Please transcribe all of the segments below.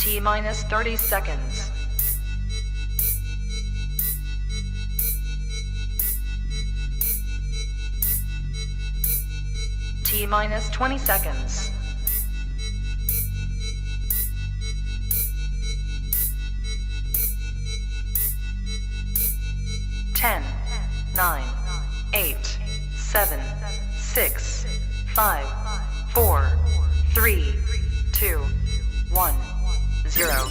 T minus 30 seconds. T minus 20 seconds. 10, 9, 8, 7, 6, 5, 4, 3, 2, 1, 0.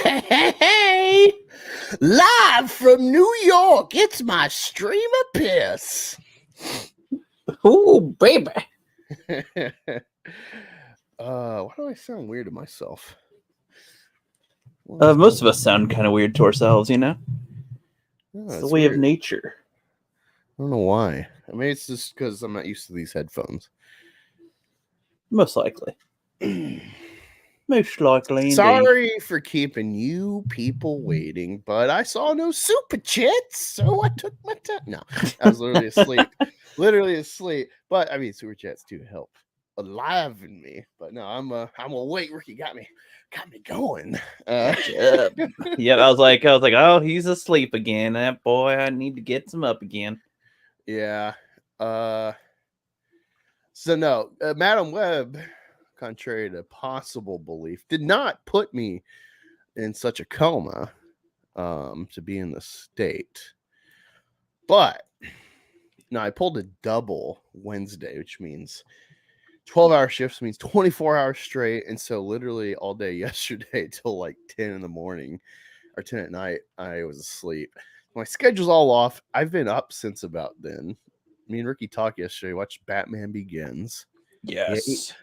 Hey, live from New York, it's my stream of piss. Ooh, baby. Why do I sound weird to myself? Most of us sound kind of weird to ourselves, you know? It's the way weird. of nature. I don't know why. I mean, it's just because I'm not used to these headphones. Most likely. Most likely, indeed. Sorry for keeping you people waiting, but I saw no super chats, so I took my time. No, I was literally asleep. Literally asleep. But I mean, super chats do help enliven me. But no, I'm awake. Ricky got me going. Yeah, I was like, oh, he's asleep again. That boy, I need to get him up again. Yeah. So no, Madam Web, contrary to possible belief, did not put me in such a coma to be in the state. But no, I pulled a double Wednesday, which means 12-hour shifts means 24 hours straight. And so literally all day yesterday till like 10 in the morning, or 10 at night, I was asleep. My schedule's all off. I've been up since about then. Me and Ricky talked yesterday, watched Batman Begins.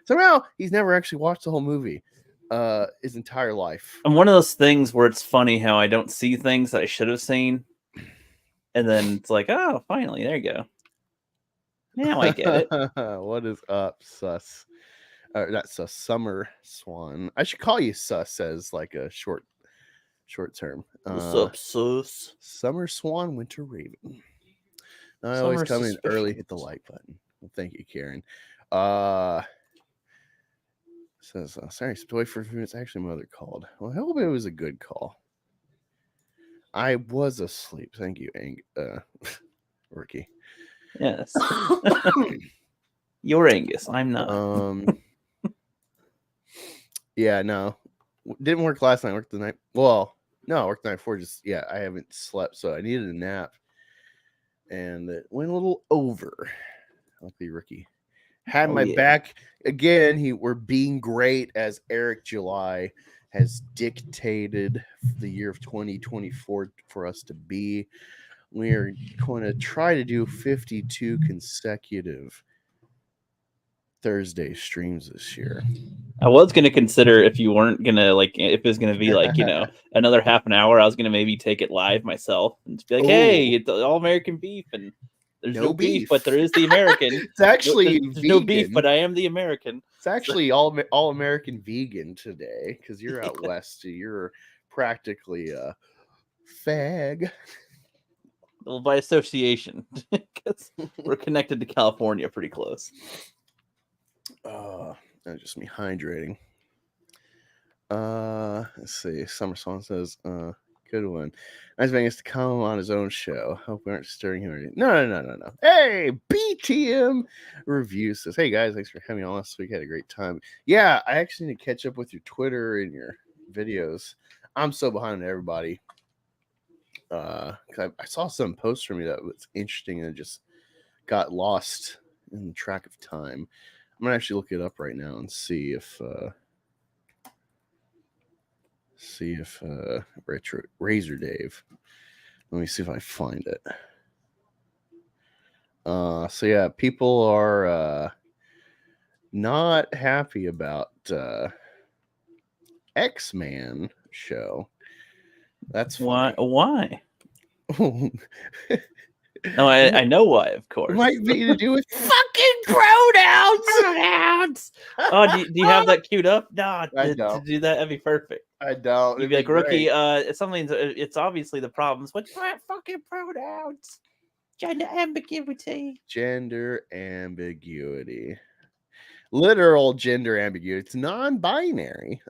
Somehow he's never actually watched the whole movie his entire life. I'm one of those things where it's funny how I don't see things that I should have seen. And then it's like, oh, finally, there you go. Now I get it. What is up, Sus? Not Sus, Summer Swan. I should call you Sus as like a short term. What's up, sus? Summer Swan, Winter Raven. I Summer always come in early, suspicions. hit the like button. Well, thank you, Karen. Says, sorry, stepped away for a few minutes. Actually, my mother called. Well, I hope it was a good call. I was asleep. Thank you, Ricky. Yes. You're Angus. I'm not. Yeah, no. Didn't work last night. Worked the night. Well, no, I worked the night before. Just, yeah, I haven't slept, so I needed a nap. And it went a little over. Luckily, Ricky had my back again. We're being great as Eric July has dictated the year of 2024 for us to be. We are going to try to do 52 consecutive Thursday streams this year. I was going to consider if you weren't going to, like, if it was going to be like, another half an hour, I was going to maybe take it live myself and just be like, hey, it's all American beef and there's no beef, but there is the American. It's actually there's no beef, but I am the American. It's actually all American vegan today because you're out west. So you're practically a fag. Well, by association, because we're connected to California pretty close. That's just me hydrating. Let's see. Summer Swan says, good one. Nice of Angus to come on his own show. Hope we aren't stirring him or anything. No. Hey, BTM Review says, hey guys, thanks for having me on last week. Had a great time. Yeah, I actually need to catch up with your Twitter and your videos. I'm so behind on everybody. Because I saw some posts from you that was interesting and it just got lost in the track of time. I'm gonna actually look it up right now and see if Razor Dave. Let me see if I find it. So yeah, people are not happy about X-Man show. That's funny. Why? No, I know why, of course. It might be to do with fucking pronouns. Oh, do you have that queued up? No, I don't. To do that, that'd be perfect. I don't. You'd be like, Rookie, it's obviously the problems. What's fucking pronouns? Gender ambiguity. Gender ambiguity. Literal gender ambiguity. It's non-binary.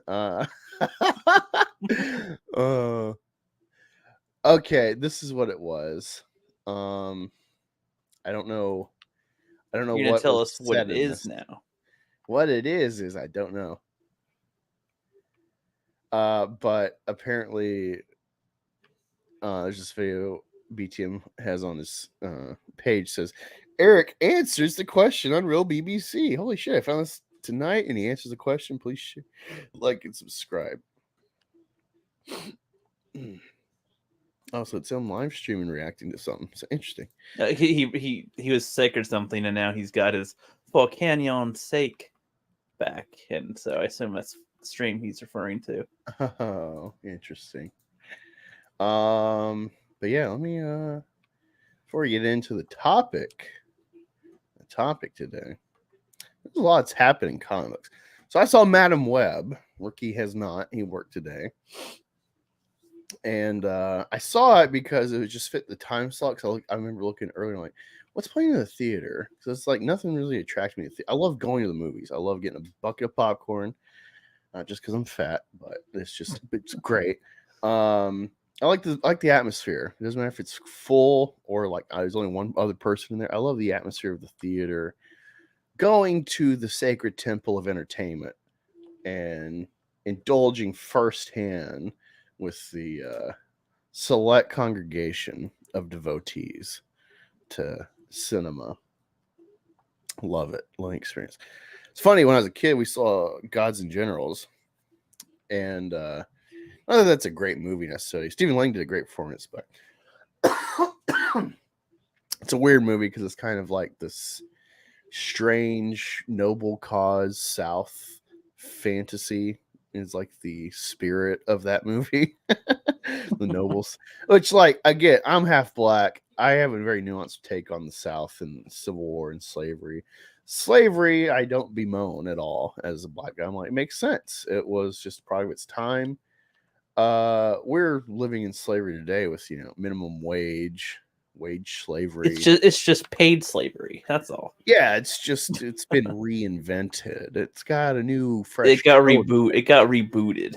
Okay, this is what it was. I don't know. You're what gonna tell was us what said it in is this. now. What it is I don't know. But apparently, there's this video BTM has on his page says Eric answers the question on Real BBC. Holy shit! I found this tonight, and he answers the question. Please share, like, and subscribe. Also, it's him live streaming reacting to something. So interesting. He was sick or something, and now he's got his for Canyon sake back, and so I assume that's the stream he's referring to. Oh, interesting. But yeah, let me before we get into the topic today, there's a lot that's happening in comics. So I saw Madam Web. Rookie has not. He worked today. And I saw it because it would just fit the time slot. Because I remember looking earlier, like, what's playing in the theater? Because it's like nothing really attracts me. I love going to the movies. I love getting a bucket of popcorn, not just because I'm fat, but it's great. I like the atmosphere. It doesn't matter if it's full or like there's only one other person in there. I love the atmosphere of the theater. Going to the sacred temple of entertainment and indulging firsthand with the select congregation of devotees to cinema. Love it. Love the experience. It's funny, when I was a kid, we saw Gods and Generals, and Not that that's a great movie necessarily. Stephen Lang did a great performance, but it's a weird movie because it's kind of like this strange noble cause South fantasy is like the spirit of that movie. The nobles, which like again, I'm half black. I have a very nuanced take on the South and Civil War and slavery. Slavery, I don't bemoan at all as a black guy. I'm like, it makes sense. It was just a product of its time. We're living in slavery today with minimum wage slavery. It's just paid slavery. That's all. Yeah, it's been reinvented. It's got a new fresh. It got rebooted.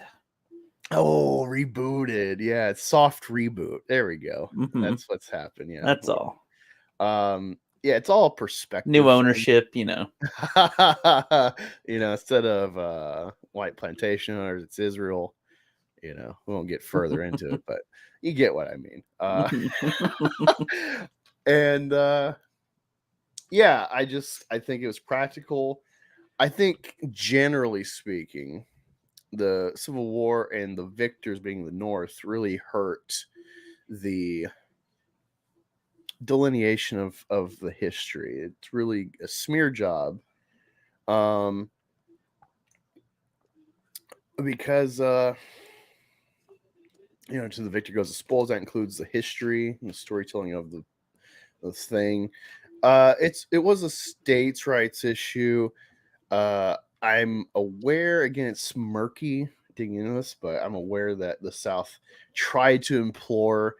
Oh, rebooted. Yeah, it's soft reboot. There we go. Mhm. That's what's happened. Yeah, That's all. Yeah, it's all perspective. New ownership, instead of white plantation owners, it's Israel. We won't get further into it, but you get what I mean. And yeah, I think it was practical. I think generally speaking, the Civil War and the victors being the North really hurt the delineation of the history. It's really a smear job. Because to the victor goes the spoils. That includes the history and the storytelling of the thing. It was a states' rights issue. I'm aware, again, it's murky digging into this, but I'm aware that the South tried to implore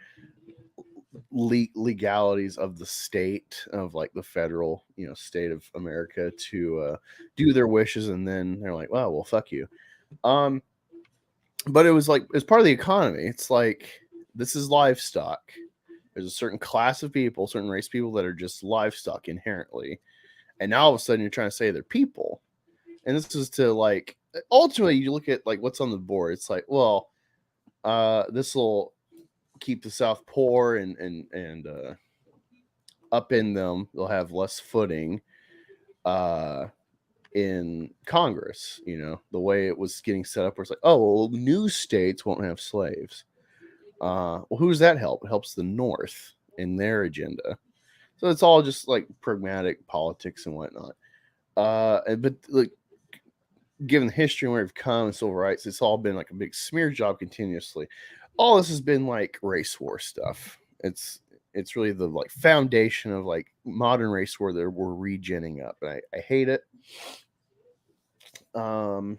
legalities of the state, of like the federal, state of America, to do their wishes, and then they're like, well, fuck you. But it's part of the economy. It's like, this is livestock. There's a certain class of people, certain race of people that are just livestock inherently. And now all of a sudden you're trying to say they're people. And this is to like, ultimately you look at like what's on the board. It's like, well, this will keep the South poor and up in them. They'll have less footing in Congress, the way it was getting set up, where it's like, oh, well, new states won't have slaves. Well, who's that help? It helps the North in their agenda. So it's all just like pragmatic politics and whatnot. But like, given the history and where we've come and civil rights, it's all been like a big smear job continuously. All this has been like race war stuff. It's really the like foundation of like modern race war that we're regenning up, and I hate it. But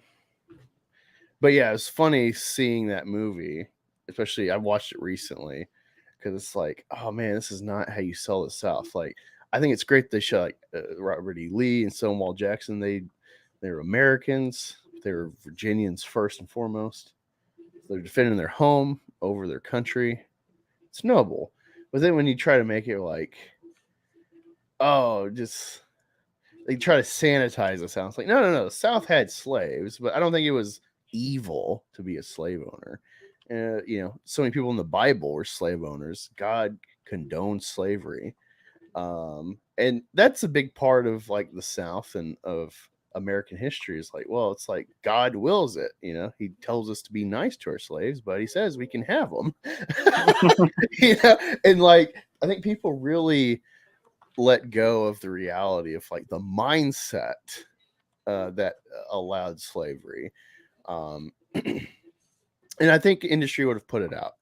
yeah, it's funny seeing that movie, especially I watched it recently, because it's like, oh man, this is not how you sell the South. Like, I think it's great they show like Robert E. Lee and Stonewall Jackson. They're Americans. They were Virginians first and foremost. They're defending their home over their country. It's noble. But then when you try to make it like, oh, just they try to sanitize the South. It's like, no. The South had slaves, but I don't think it was evil to be a slave owner. So many people in the Bible were slave owners. God condoned slavery. And that's a big part of like the South and of American history, is like, well, it's like God wills it. He tells us to be nice to our slaves, but he says we can have them. And like, I think people really let go of the reality of like the mindset that allowed slavery. And I think industry would have put it out.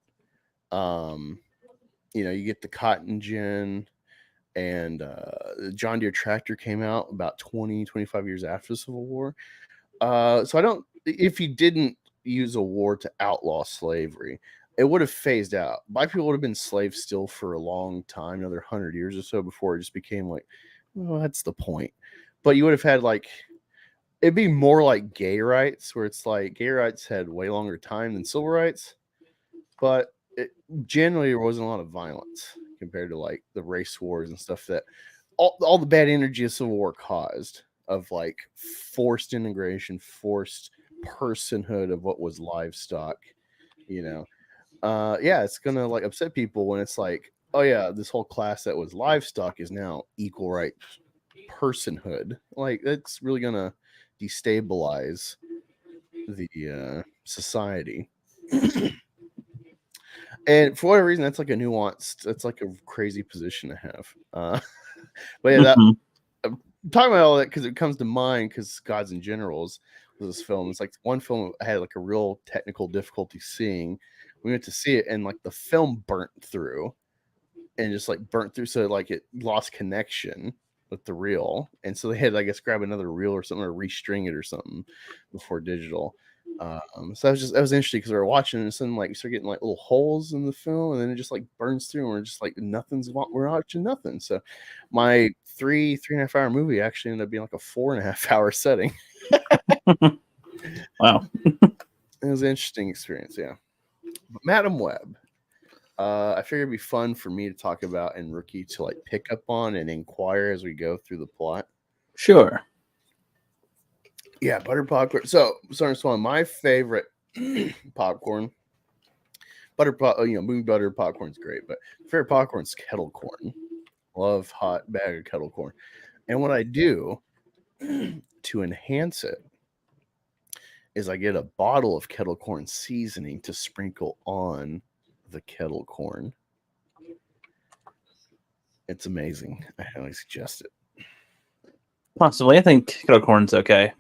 You get the cotton gin, and the John Deere tractor came out about 25 years after the Civil War. So if you didn't use a war to outlaw slavery, it would have phased out. Black people would have been slaves still for a long time, another 100 years or so, before it just became like, well, that's the point. But you would have had like, it'd be more like gay rights, where it's like gay rights had way longer time than civil rights, but generally there wasn't a lot of violence compared to like the race wars and stuff that all the bad energy of Civil War caused, of like forced integration, forced personhood of what was livestock. It's gonna like upset people when it's like, oh yeah, this whole class that was livestock is now equal rights personhood. Like, that's really gonna destabilize the society. And for whatever reason, that's like a nuanced, that's like a crazy position to have. But yeah, that Mhm. I'm talking about all that because it comes to mind because Gods and Generals was this film. It's like one film I had like a real technical difficulty seeing. We went to see it and like the film burnt through and just like burnt through, so like it lost connection with the reel, and so they had, I guess, grab another reel or something or restring it or something before digital. So that was interesting because we were watching and suddenly like you start getting like little holes in the film, and then it just like burns through, and we're just like we're watching nothing. So my 3.5 hour movie actually ended up being like a 4.5 hour setting. Wow. It was an interesting experience, yeah. But Madam Web, I figured it'd be fun for me to talk about and Rookie to like pick up on and inquire as we go through the plot. Sure. Yeah, butter popcorn. So, starting with my favorite popcorn. Movie butter popcorn's great, but favorite popcorn's kettle corn. Love hot bag of kettle corn. And what I do to enhance it is I get a bottle of kettle corn seasoning to sprinkle on the kettle corn. It's amazing. I highly suggest it. Possibly. I think kettle corn's okay.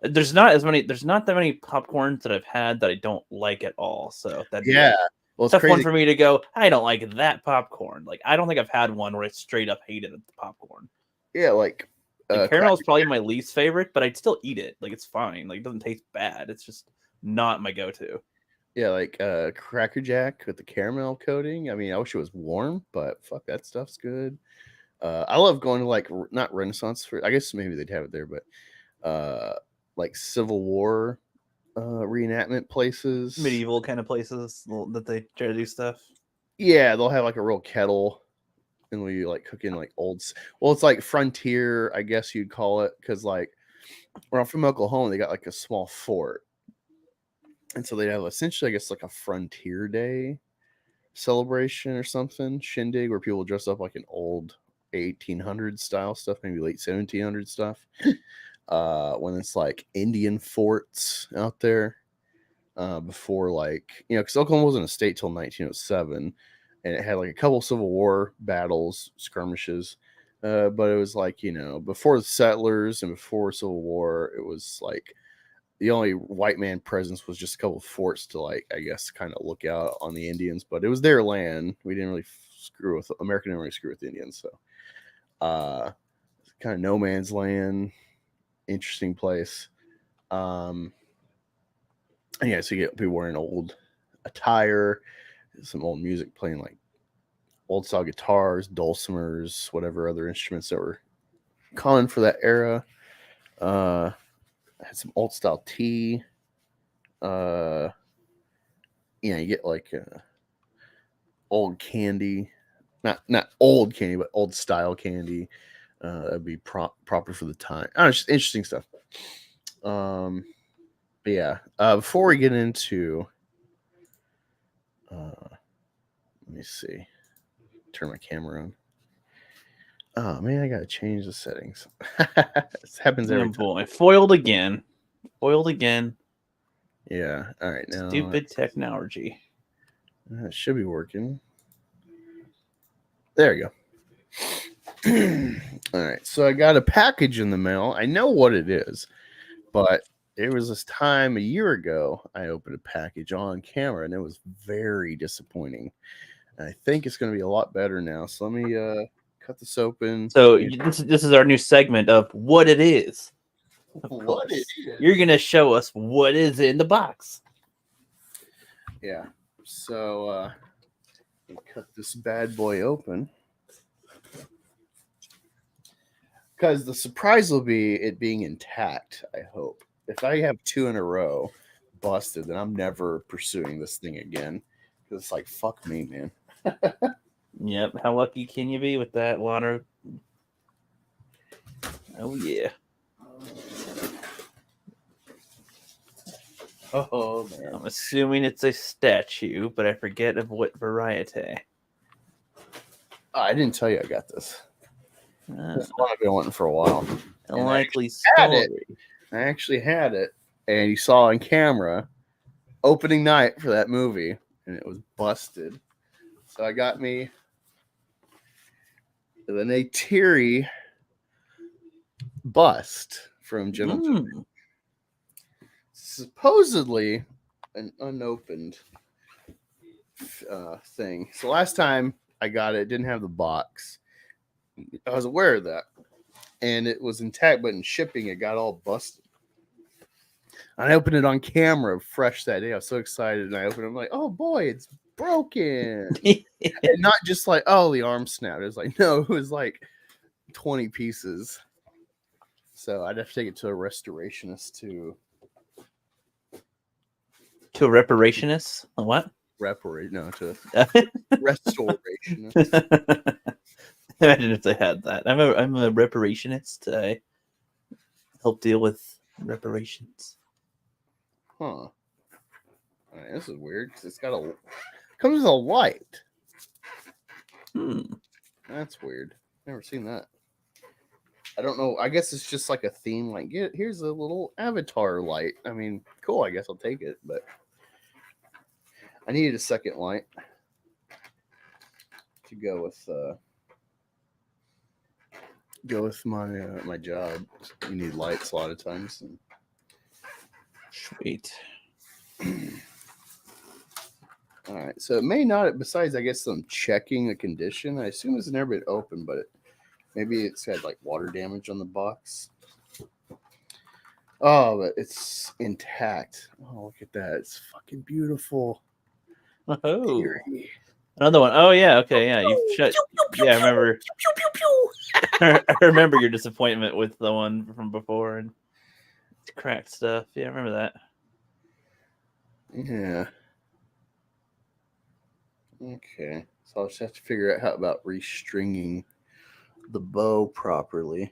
There's not that many popcorns that I've had that I don't like at all. So that'd be Yeah. Well, it's tough one crazy. for me to go, I don't like that popcorn. Like, I don't think I've had one where I straight up hated the popcorn. Yeah, like caramel is probably my least favorite, but I'd still eat it. Like, it's fine. Like, it doesn't taste bad. It's just not my go-to. Yeah, like Cracker Jack with the caramel coating. I mean, I wish it was warm, but fuck, that stuff's good. I love going to like not Renaissance for. I guess maybe they'd have it there, but like Civil War reenactment places, Medieval kind of places that they try to do stuff. Yeah, they'll have like a real kettle, and we like cook in like Well, it's like frontier, I guess you'd call it, because like where I'm from, Oklahoma, they got like a small fort, and so they have essentially, I guess, like a frontier day celebration or something, shindig, where people dress up like an old 1800 style stuff, maybe late 1700 stuff. When it's like Indian forts out there, before, like, because Oklahoma wasn't a state till 1907, and it had like a couple Civil War battles, skirmishes, but it was like, before the settlers and before Civil War, it was like the only white man presence was just a couple of forts to, like, I guess, kind of look out on the Indians, but it was their land. We didn't really America didn't really screw with the Indians, so kind of no man's land, interesting place. And yeah, so you get people wearing old attire, some old music playing, like old style guitars, dulcimers, whatever other instruments that were common for that era. Had some old style tea. You get like old candy, not old candy, but old style candy. That'd be proper for the time. I don't know, just interesting stuff. But yeah, before we get into, let me see, turn my camera on. Oh man, I gotta change the settings. This happens every time. Boy, foiled again. Yeah. All right, now Stupid technology. It should be working. There you go. All right, so I got a package in the mail. I know what it is, but there was this time a year ago I opened a package on camera, and it was very disappointing. And I think it's going to be a lot better now. So let me cut this open. So this is our new segment of what it is. What it is. You're going to show us what is in the box. Yeah. So cut this bad boy open. Because the surprise will be it being intact, I hope. If I have 2 in a row busted, then I'm never pursuing this thing again. Because it's like, fuck me, man. Yep. How lucky can you be with that water? Oh, yeah. Oh, man. I'm assuming it's a statue, but I forget of what variety. I didn't tell you I got this. This is one I've been wanting for a while. A likely had story. it. I actually had it, and you saw on camera opening night for that movie, and it was busted. So I got me the Neytiri bust from Gentleman. Supposedly an unopened thing. So last time I got it, didn't have the box. I was aware of that, and it was intact, but in shipping, it got all busted. I opened it on camera, fresh that day. I was so excited, and I opened it. I'm like, "Oh boy, it's broken!" And not just like, "Oh, the arm snapped." It was like, no, it was like 20 pieces. So I'd have to take it to a restorationist to a reparationist. A what? To restorationist. Imagine if they had that. I'm a reparationist. I help deal with reparations. Huh. All right, this is weird because it comes with a light. That's weird. Never seen that. I don't know. I guess it's just like a theme. Like, here's a little avatar light. I mean, cool. I guess I'll take it, but I needed a second light to go with my job. You need lights a lot of times. And... Sweet. All right. So it may not. Besides, I guess I'm checking the condition. I assume it's never been open, but maybe it's had like water damage on the box. Oh, but it's intact. Oh, look at that. It's fucking beautiful. Oh. Another one. Oh yeah, okay, yeah. You shut. Yeah, I remember. I remember your disappointment with the one from before and cracked stuff. Yeah, I remember that. Yeah. Okay. So I'll just have to figure out how about restringing the bow properly.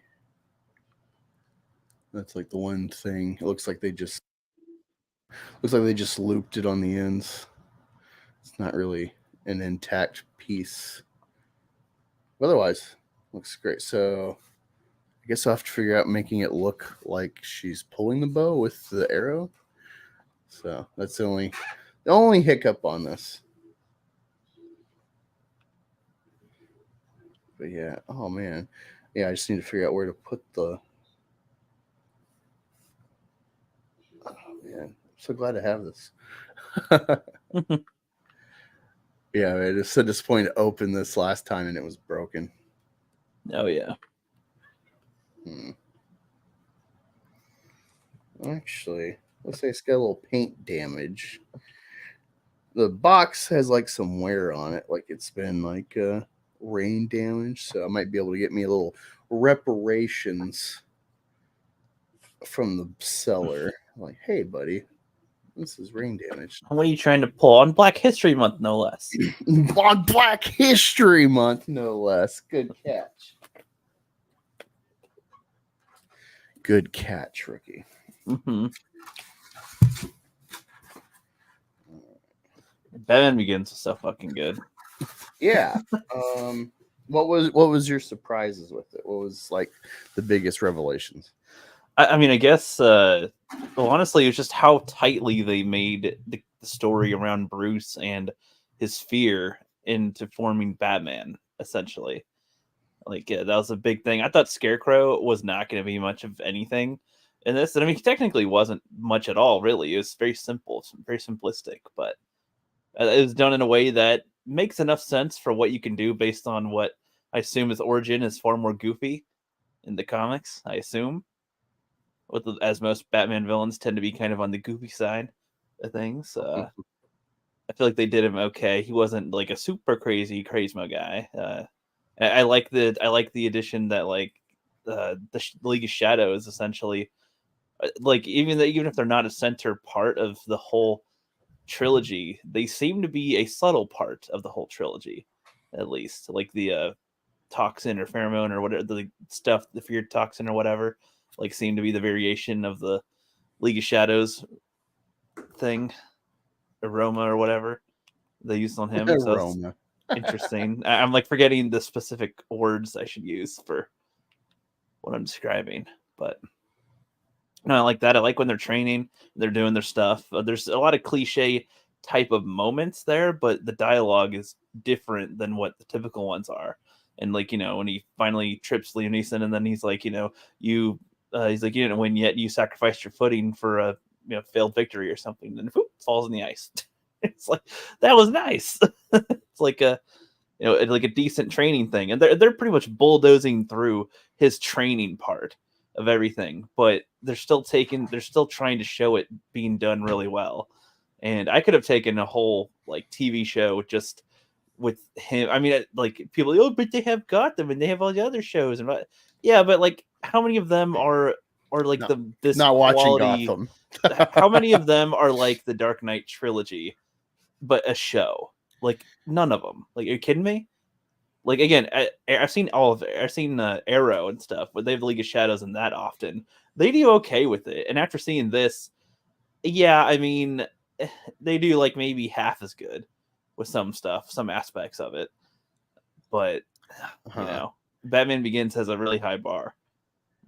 That's like the one thing. It looks like they just looped it on the ends. It's not really an intact piece. Otherwise, looks great. So I guess I'll have to figure out making it look like she's pulling the bow with the arrow. So that's the only hiccup on this. But yeah, oh man. Yeah, I just need to figure out where to put the... Oh man, I'm so glad to have this. Yeah, it is so disappointing to open this last time and it was broken. Oh yeah. Actually, looks like it's got a little paint damage. The box has like some wear on it, like it's been like rain damage. So I might be able to get me a little reparations from the seller. Like, hey, buddy, this is rain damage. What are you trying to pull on Black History Month, no less? On Black History Month, no less. Good catch. Good catch, rookie. Batman Begins is so fucking good. Yeah. What was your surprises with it? What was like the biggest revelations? I mean, I guess, well, honestly, it was just how tightly they made the story around Bruce and his fear into forming Batman, essentially. Like, yeah, that was a big thing. I thought Scarecrow was not going to be much of anything in this. And I mean, he technically wasn't much at all, really. It was very simple, very simplistic, but it was done in a way that makes enough sense for what you can do based on what I assume his origin is far more goofy in the comics, I assume. As most Batman villains tend to be kind of on the goofy side of things. I feel like they did him okay. He wasn't like a super crazy Crazmo guy. I like the addition that like the League of Shadows essentially, like even if they're not a center part of the whole trilogy, they seem to be a subtle part of the whole trilogy, at least. Like the toxin or pheromone or whatever, the stuff, the feared toxin or whatever, like seemed to be the variation of the League of Shadows thing, aroma or whatever they used on him. Aroma. So interesting. I'm like forgetting the specific words I should use for what I'm describing, but No, I like that. I like when they're training, they're doing their stuff. There's a lot of cliche type of moments there, but the dialogue is different than what the typical ones are. And like, when he finally trips Liam Neeson, and then he's like, he's like, you didn't win yet. You sacrificed your footing for a failed victory or something, and whoop, falls in the ice. It's like, that was nice. It's like like a decent training thing, and they're pretty much bulldozing through his training part of everything, but they're still trying to show it being done really well. And I could have taken a whole like TV show just with him. I mean, like people, oh, but they have Gotham and they have all the other shows, and yeah, but like how many of them are like this not watching quality? Gotham? How many of them are like the Dark Knight trilogy, but a show? Like none of them. Like, are you kidding me? Like, again, I've seen all of it. I've seen Arrow and stuff, but they have League of Shadows and that often. They do okay with it. And after seeing this, yeah, I mean, they do like maybe half as good with some stuff, some aspects of it. But, Batman Begins has a really high bar.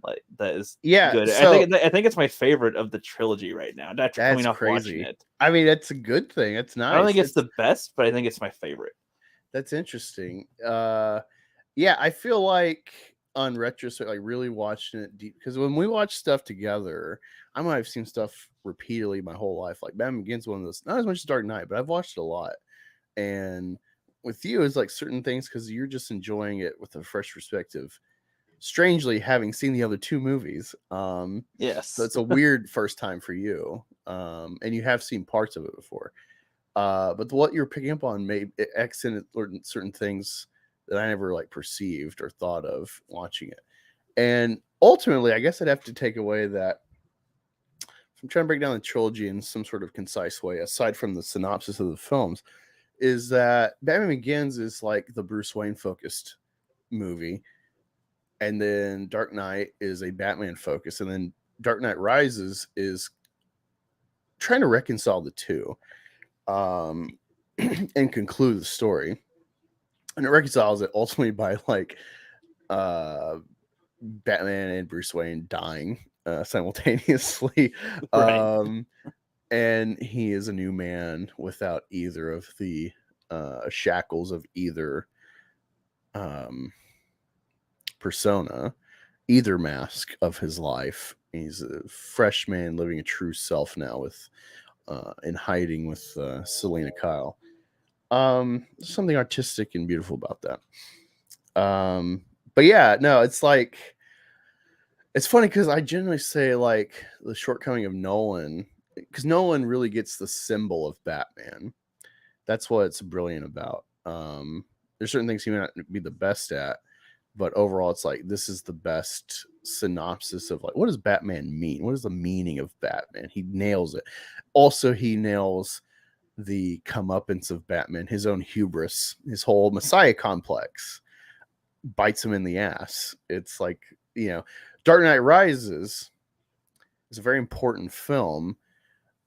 Like, that is good. So, I think it's my favorite of the trigy right now. After coming off watching it. I mean, it's a good thing. It's nice. I don't think it's the best, but I think it's my favorite. That's interesting. Yeah, I feel like on retrospect, like really watching it deep, because when we watch stuff together, I might have seen stuff repeatedly my whole life. Like Batman Begins, one of those, not as much as Dark Knight, but I've watched it a lot. And with you, it's like certain things because you're just enjoying it with a fresh perspective. Strangely, having seen the other two movies, yes, so it's a weird first time for you, and you have seen parts of it before. But what you're picking up on may accent certain things that I never like perceived or thought of watching it. And ultimately, I guess I'd have to take away that if I'm trying to break down the trilogy in some sort of concise way, aside from the synopsis of the films, is that Batman Begins is like the Bruce Wayne focused movie. And then Dark Knight is a Batman focus. And then Dark Knight Rises is trying to reconcile the two. And conclude the story, and it reconciles it ultimately by like Batman and Bruce Wayne dying simultaneously. Right. And he is a new man without either of the shackles of either persona, either mask of his life. He's a fresh man living a true self now with in hiding with Selena Kyle. Something artistic and beautiful about that. But yeah, no, it's like, it's funny because I generally say like the shortcoming of Nolan, because Nolan really gets the symbol of Batman. That's what it's brilliant about. There's certain things he may not be the best at, but overall it's like, this is the best synopsis of like, what does Batman mean? What is the meaning of Batman? He nails it. Also, he nails the comeuppance of Batman, his own hubris, his whole Messiah complex bites him in the ass. It's like, Dark Knight Rises is a very important film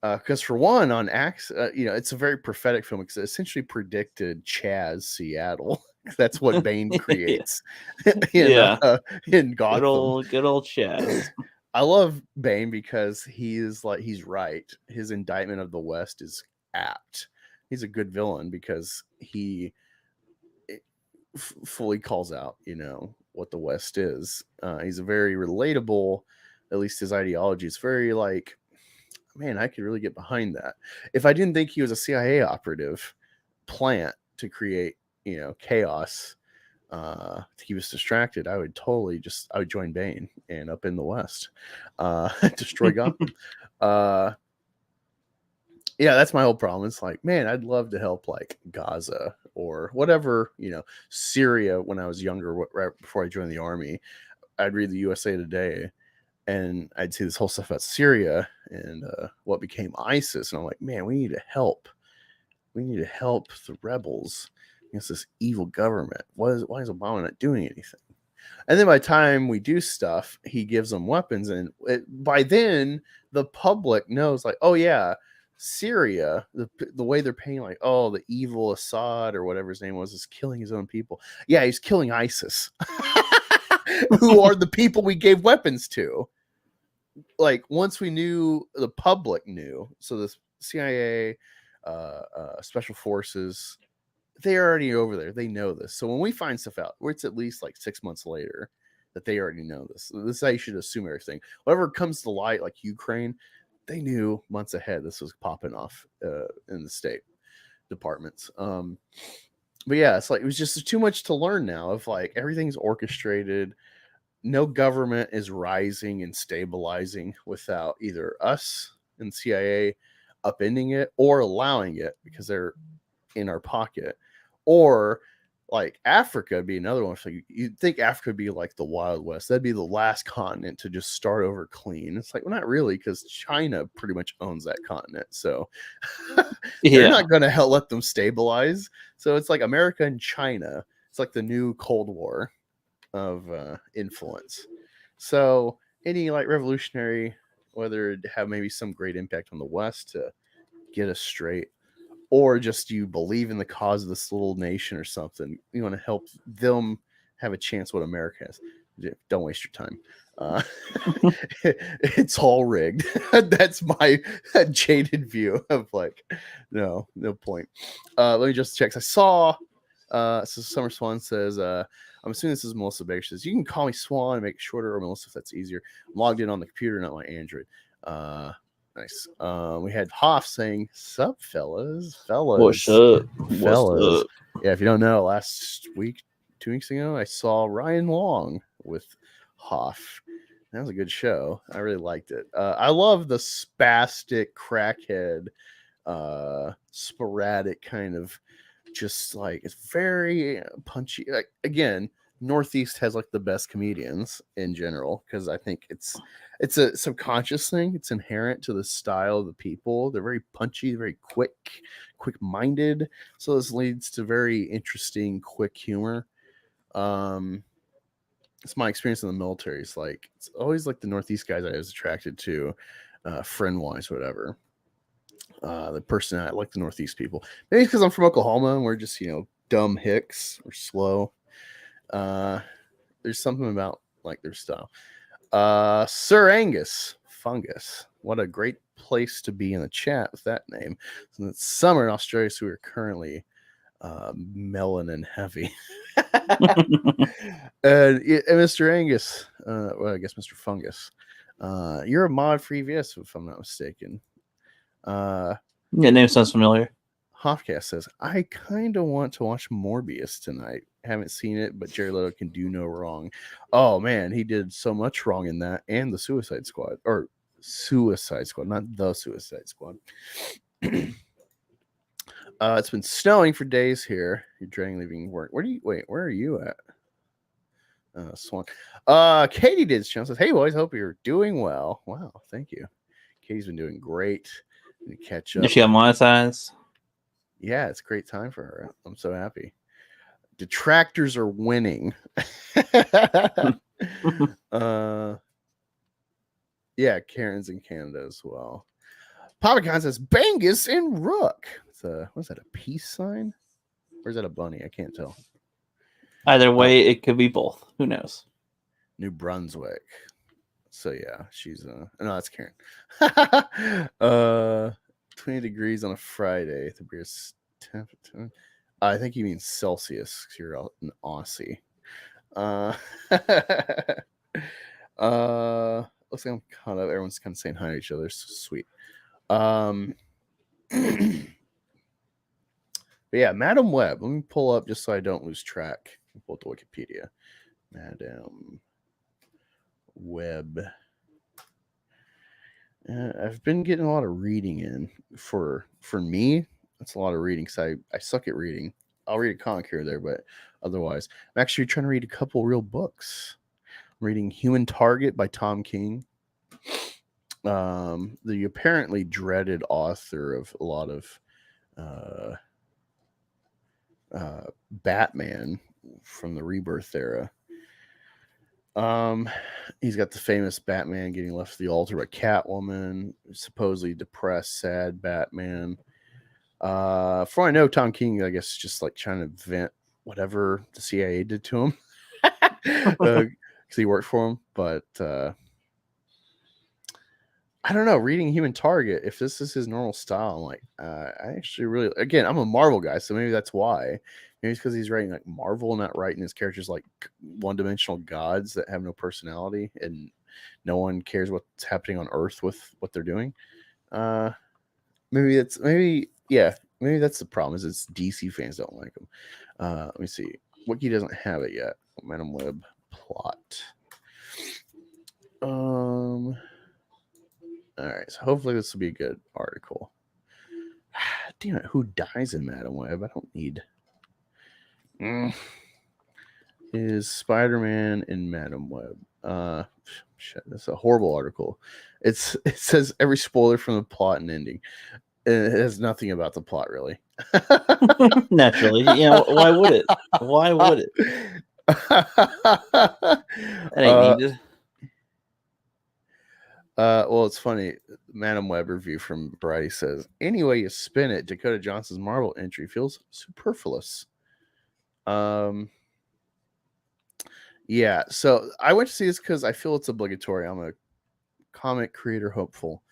because for one, on it's a very prophetic film because it essentially predicted Chaz Seattle. That's what Bane creates in Gotham. Good old Chaz. I love Bane because he's right. His indictment of the West is apt. He's a good villain because he fully calls out, what the West is. He's a very relatable, at least his ideology is very like, man, I could really get behind that. If I didn't think he was a CIA operative plant to create, chaos, to keep us distracted, I would join Bane and up in the West, destroy Gotham. Yeah, that's my whole problem. It's like, man, I'd love to help like Gaza or whatever, Syria when I was younger, right before I joined the army. I'd read the USA Today and I'd see this whole stuff about Syria and what became ISIS. And I'm like, man, we need to help. We need to help the rebels against this evil government. Why is Obama not doing anything? And then by the time we do stuff, he gives them weapons. And by then, the public knows like, oh, yeah, Syria, the way they're paying like, oh, the evil Assad or whatever his name was is killing his own people. Yeah, he's killing ISIS, who are the people we gave weapons to. like once we knew, the public knew, so the CIA, special forces, they're already over there. They know this. So when we find stuff out, where it's at least like 6 months later, that they already know this. This is how you should assume everything. Whatever comes to light, like Ukraine, they knew months ahead this was popping off in the State Departments. But yeah, it's like it was just too much to learn now. Of like everything's orchestrated. No government is rising and stabilizing without either us and CIA upending it or allowing it because they're in our pocket, or like Africa would be another one. So you'd think Africa would be like the Wild West. That'd be the last continent to just start over clean. It's like, well, not really, because China pretty much owns that continent. So they're not going to let them stabilize. So it's like America and China. It's like the new Cold War of influence. So any like revolutionary, whether it have maybe some great impact on the West to get us straight, or just you believe in the cause of this little nation or something, you want to help them have a chance what America has. Don't waste your time. It's all rigged. That's my jaded view of like, no point. Let me just check. I saw, so Summer Swan says, I'm assuming this is Melissa Baker. She says, you can call me Swan and make it shorter, or Melissa if that's easier. I'm logged in on the computer, not my Android. Nice. We had Hoff saying, sup, fellas. What's up? Fellas. Yeah, if you don't know, last week, 2 weeks ago, I saw Ryan Long with Hoff. That was a good show. I really liked it. I love the spastic, crackhead, sporadic kind of, just like, it's very punchy. Like, again, Northeast has like the best comedians in general, because I think it's a subconscious thing. It's inherent to the style of the people. They're very punchy, very quick-minded. So this leads to very interesting, quick humor. It's my experience in the military. It's like, it's always like the Northeast guys I was attracted to, friend-wise, whatever. The person I like the Northeast people. Maybe because I'm from Oklahoma and we're just, dumb hicks. We're slow. There's something about like their style. Sir Angus Fungus. What a great place to be in the chat with that name. So it's summer in Australia, so we're currently melanin heavy. And Mr. Angus, well, I guess Mr. Fungus, you're a mod for EVS, if I'm not mistaken. Yeah, name sounds familiar. Hofcast says, I kind of want to watch Morbius tonight. Haven't seen it, but Jared Leto can do no wrong. Oh man, he did so much wrong in that, and the Suicide Squad, not the Suicide Squad. It's been snowing for days here. You're dreading leaving work. Where are you at? Swan. Katie did channel says, hey boys, hope you're doing well. Wow, thank you. Katie's been doing great. Catch up. If she got monetized. Yeah, it's a great time for her. I'm so happy. Detractors are winning. Yeah, Karen's in Canada as well. Popicon says Bangus and Rook. What's that, a peace sign? Or is that a bunny? I can't tell. Either way, it could be both. Who knows? New Brunswick. So yeah, she's no, that's Karen. 20 degrees on a Friday. The beer's temperature. I think you mean Celsius because you're an Aussie. Looks like I'm caught up. Everyone's kind of saying hi to each other. So sweet. But yeah, Madam Web. Let me pull up just so I don't lose track. Pull up the Wikipedia. Madam Web. I've been getting a lot of reading in. For me, that's a lot of reading because I suck at reading. I'll read a comic here or there, but otherwise, I'm actually trying to read a couple real books. I'm reading Human Target by Tom King. The apparently dreaded author of a lot of Batman from the Rebirth era. He's got the famous Batman getting left to the altar by Catwoman, supposedly depressed, sad Batman. For all I know, Tom King, I guess, just like trying to vent whatever the CIA did to him because he worked for him. But I don't know. Reading Human Target, if this is his normal style, I'm like, I actually really, again, I'm a Marvel guy, so maybe that's why. Maybe it's because he's writing like Marvel, not writing his characters like one-dimensional gods that have no personality and no one cares what's happening on Earth with what they're doing. Maybe that's maybe the problem. Is it's DC fans don't like him. Let me see. Wiki doesn't have it yet. Madam Web plot. All right, so hopefully this will be a good article. Damn it, who dies in Madam Web? I don't need. Is Spider-Man in Madam Web? Shit, that's a horrible article. It says every spoiler from the plot and ending. It has nothing about the plot, really. Naturally, why would it? Why would it? That ain't needed. Well, it's funny. Madam Web review from Variety says, "Anyway you spin it, Dakota Johnson's Marvel entry feels superfluous." Yeah. So I went to see this because I feel it's obligatory. I'm a comic creator hopeful,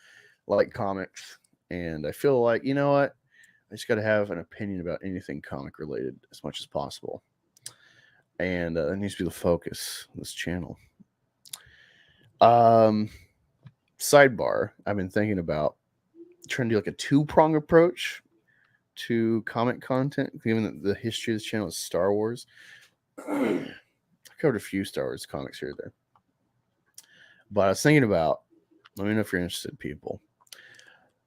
like comics, and I feel like you know what, I just got to have an opinion about anything comic related as much as possible, and it needs to be the focus of this channel. Sidebar, I've been thinking about trying to do like a two-prong approach to comic content, given that the history of this channel is Star Wars. I covered a few Star Wars comics here or there. But I was thinking about, let me know if you're interested, people.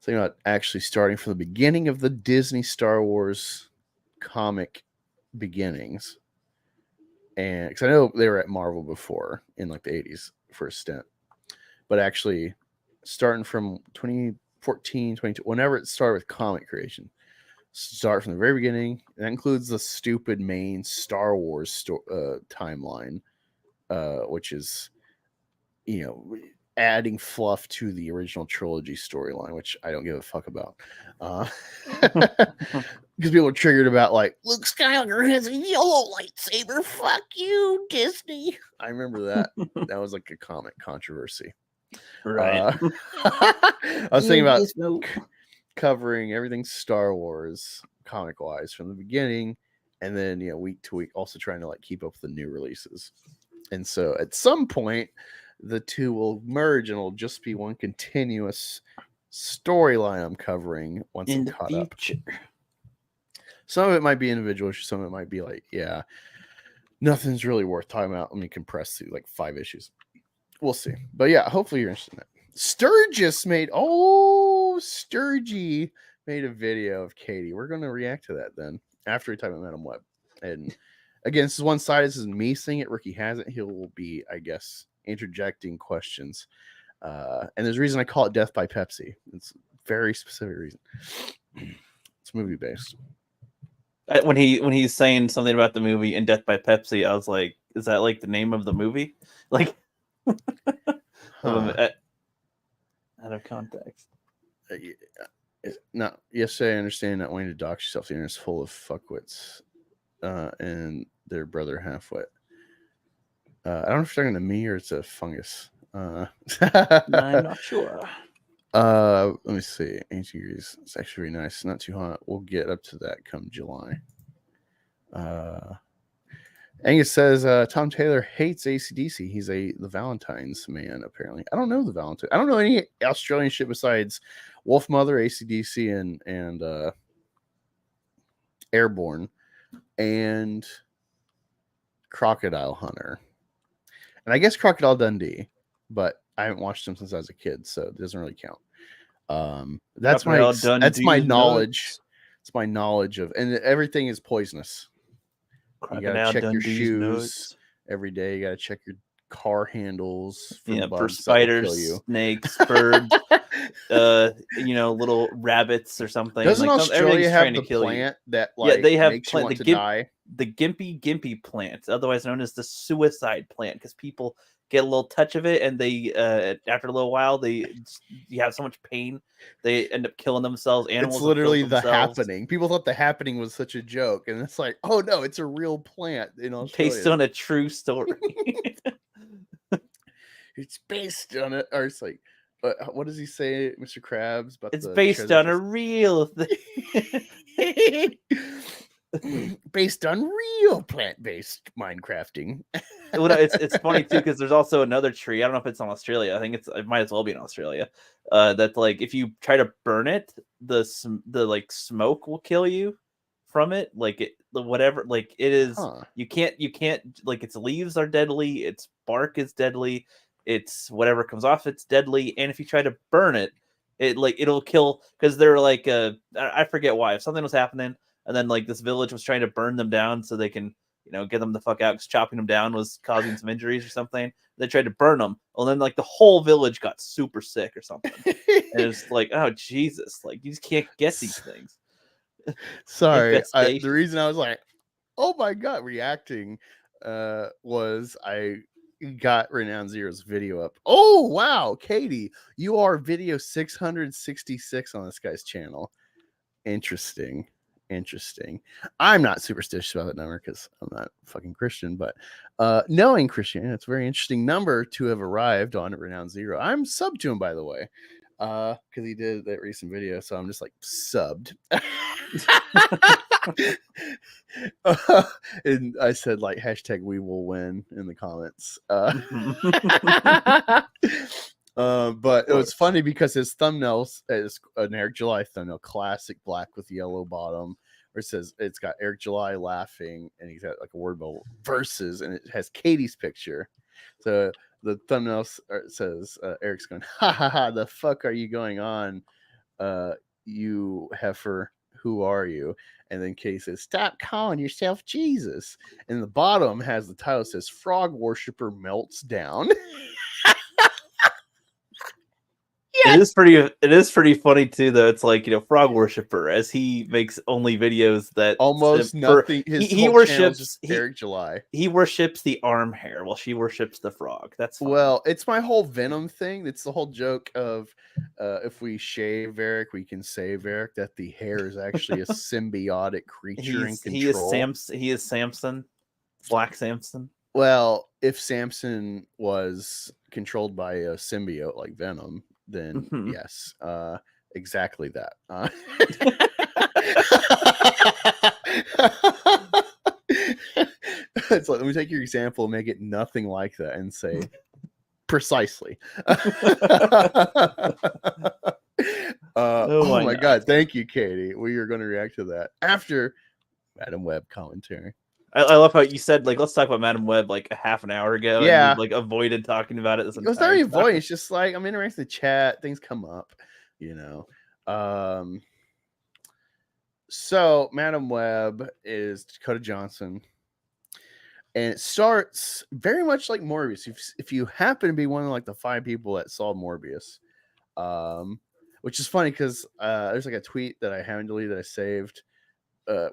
Thinking about actually starting from the beginning of the Disney Star Wars comic beginnings. And because I know they were at Marvel before in like the 80s for a stint. But actually starting from 2014, 22, whenever it started with comic creation, start from the very beginning. And that includes the stupid main Star Wars timeline, which is, adding fluff to the original trilogy storyline, which I don't give a fuck about. Because people are triggered about like Luke Skywalker has a yellow lightsaber. Fuck you, Disney. I remember that. That was like a comic controversy. Right. I was thinking about covering everything Star Wars comic wise from the beginning, and then week to week, also trying to like keep up with the new releases. And so at some point, the two will merge, and it'll just be one continuous storyline I'm covering once I'm caught up. Some of it might be individual, some of it might be like, nothing's really worth talking about. Let me compress to like 5 issues. We'll see. But yeah, hopefully you're interested in that. Sturgis made a video of Katie. We're going to react to that then after we talk about Madam Web. And again, this is one side. This is me saying it. Ricky hasn't. He will be, I guess, interjecting questions. And there's a reason I call it Death by Pepsi. It's a very specific reason. It's movie based. When he's saying something about the movie and Death by Pepsi, I was like, is that like the name of the movie? Like, out of context. No, yesterday I understand not wanting to dox yourself. The internet is full of fuckwits and their brother halfwit. I don't know if you're talking to me or it's a fungus. I'm not sure. Let me see. 18 degrees. It's actually very nice. Not too hot. We'll get up to that come July. Angus says Tom Taylor hates AC/DC. He's the Valentine's man, apparently. I don't know the Valentine. I don't know any Australian shit besides Wolf Mother, AC/DC, and Airborne, and Crocodile Hunter. And I guess Crocodile Dundee, but I haven't watched them since I was a kid, so it doesn't really count. That's my knowledge. It's my knowledge of, and everything is poisonous. You gotta check your shoes every day. You gotta check your car handles for spiders, snakes, birds, little rabbits or something. Doesn't Australia have the plant that they have makes you want to die? The gimpy plant, otherwise known as the suicide plant, because people get a little touch of it, and they after a little while you have so much pain they end up killing themselves. Animals. It's literally the happening. People thought the happening was such a joke, and it's like, oh no, it's a real plant in Australia. Based on a true story. It's based on it, or it's like, what does he say, Mr. Krabs? About It's the based on a real thing. based on real plant-based Minecrafting. Well, no, it's funny too because there's also another tree. I don't know if it's in Australia. I think it might as well be in Australia. That like if you try to burn it, the like smoke will kill you from it. Like whatever. Like it is. Huh. You can't like its leaves are deadly. Its bark is deadly. It's whatever comes off. It's deadly. And if you try to burn it, it'll kill because they're like I forget why. If something was happening and then like this village was trying to burn them down so they can get them the fuck out because chopping them down was causing some injuries or something. They tried to burn them. Well, then like the whole village got super sick or something. And it's like, oh Jesus, like you just can't get these things. Sorry, the reason I was like, oh my God, reacting was I got Renowned Zero's video up. Oh wow, Katie, you are video 666 on this guy's channel. Interesting. I'm not superstitious about that number because I'm not fucking Christian, but knowing Christian, it's a very interesting number to have arrived on Renowned Zero. I'm subbed to him, by the way, because he did that recent video, so I'm just like subbed. And I said like hashtag we will win in the comments. But it was funny because his thumbnail is an Eric July thumbnail, classic black with yellow bottom, where it says it's got Eric July laughing and he's got like a word bubble versus, and it has Katie's picture. So the thumbnail says Eric's going, ha ha ha, the fuck are you going on? You heifer, who are you? And then Katie says, stop calling yourself Jesus. And the bottom has the title says Frog Worshipper Melts Down. Yes. It is pretty funny too, though. It's like Frog Worshipper, as he makes only videos that almost nothing. He worships Eric July. He worships the arm hair while she worships the frog. That's fine. Well, it's my whole Venom thing. It's the whole joke of if we shave Eric, we can save Eric. That the hair is actually a symbiotic creature in control. He is Samson, Black Samson. Well, if Samson was controlled by a symbiote like Venom, then yes, exactly that. It's like, let me take your example, make it nothing like that, and say precisely. Oh my God, thank you, Katie. We are going to react to that after Madam Web commentary. I love how you said, like, let's talk about Madam Web like a half an hour ago. Yeah. And we, like, avoided talking about it. It's not even avoiding. It's just like, I'm interested in the chat. Things come up, So Madam Web is Dakota Johnson. And it starts very much like Morbius. If you happen to be one of like the 5 people that saw Morbius, which is funny because there's like a tweet that I haven't deleted that I saved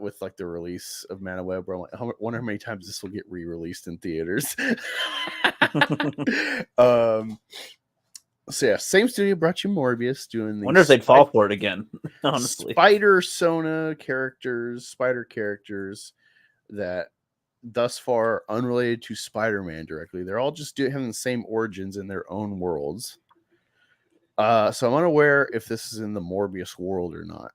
with like the release of Madam Web, where I'm like, I wonder how many times this will get re-released in theaters. So yeah, same studio brought you Morbius doing the. I wonder if they'd fall for it again. Honestly, spider characters that thus far unrelated to Spider-Man directly. They're all just having the same origins in their own worlds. So I'm unaware if this is in the Morbius world or not.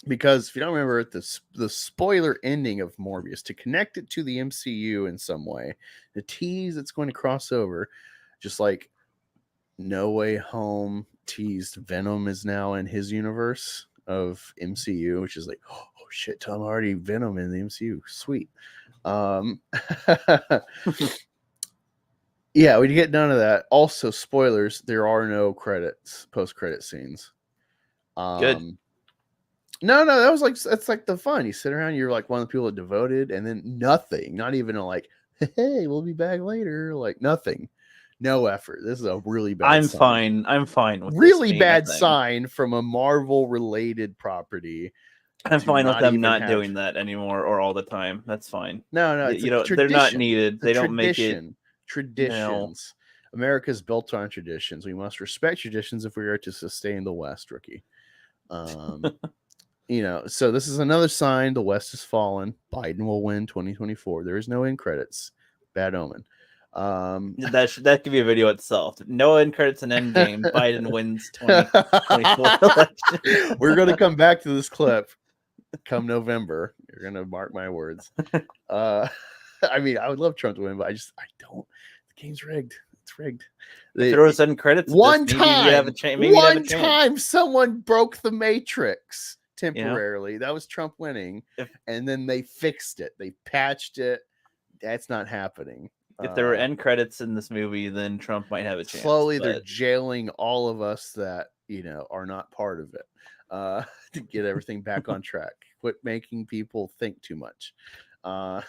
Because if you don't remember the spoiler ending of Morbius, to connect it to the MCU in some way, the tease it's going to cross over, just like No Way Home teased Venom is now in his universe of MCU, which is like, oh shit, Tom Hardy, Venom in the MCU, sweet. Yeah, we get none of that. Also, spoilers, there are no post-credit scenes. Good. No, that was like, that's like the fun. You sit around, you're like one of the people that devoted, and then nothing, not even a like, hey, we'll be back later, like nothing, no effort. This is a really bad sign. I'm fine with really bad sign from a Marvel related property. I'm fine with them not doing that anymore or all the time. That's fine. No, they're not needed. They don't make it. Traditions. No. America's built on traditions. We must respect traditions if we are to sustain the West, rookie. So this is another sign the West has fallen. Biden will win 2024. There is no end credits. Bad omen. That could be a video itself. No end credits and end game. Biden wins 2024 election. We're gonna come back to this clip come November. You're gonna mark my words. I mean, I would love Trump to win, but I don't. The game's rigged. It's rigged. If there was end credits, One time, someone broke the Matrix temporarily. That was Trump winning, and then they fixed it. They patched it. That's not happening. If there were end credits in this movie, then Trump might have a chance. Slowly, they're jailing all of us that are not part of it to get everything back on track. Quit making people think too much. So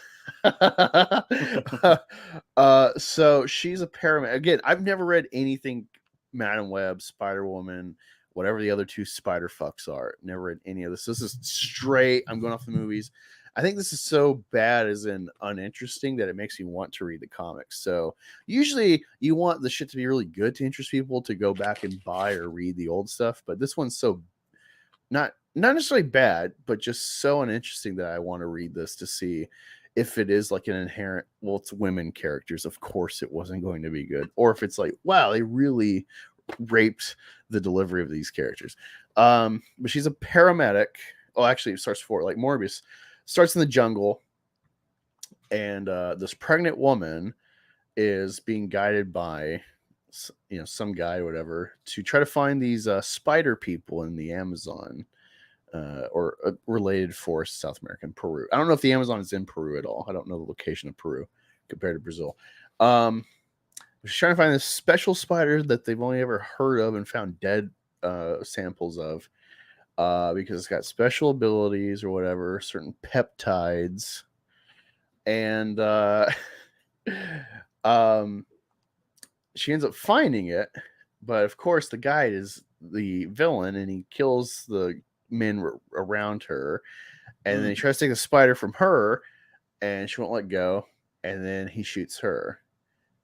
she's a paramedic. Again, I've never read anything Madam Web, Spider Woman, whatever the other two spider fucks are. Never read any of this. This is straight. I'm going off the movies. I think this is so bad as in uninteresting that it makes me want to read the comics. So usually you want the shit to be really good to interest people to go back and buy or read the old stuff. But this one's so not necessarily bad, but just so uninteresting that I want to read this to see if it is like an inherent, well, it's women characters. Of course it wasn't going to be good. Or if it's like, wow, they really raped the delivery of these characters. But she's a paramedic. Oh, actually it starts for like Morbius. Starts in the jungle, and this pregnant woman is being guided by, some guy or whatever to try to find these spider people in the Amazon or a related forest, South America, Peru. I don't know if the Amazon is in Peru at all. I don't know the location of Peru compared to Brazil. She's trying to find this special spider that they've only ever heard of and found dead samples of. Because it's got special abilities or whatever, certain peptides, and she ends up finding it. But of course, the guide is the villain, and he kills the men around her. And then he tries to take the spider from her, and she won't let go. And then he shoots her,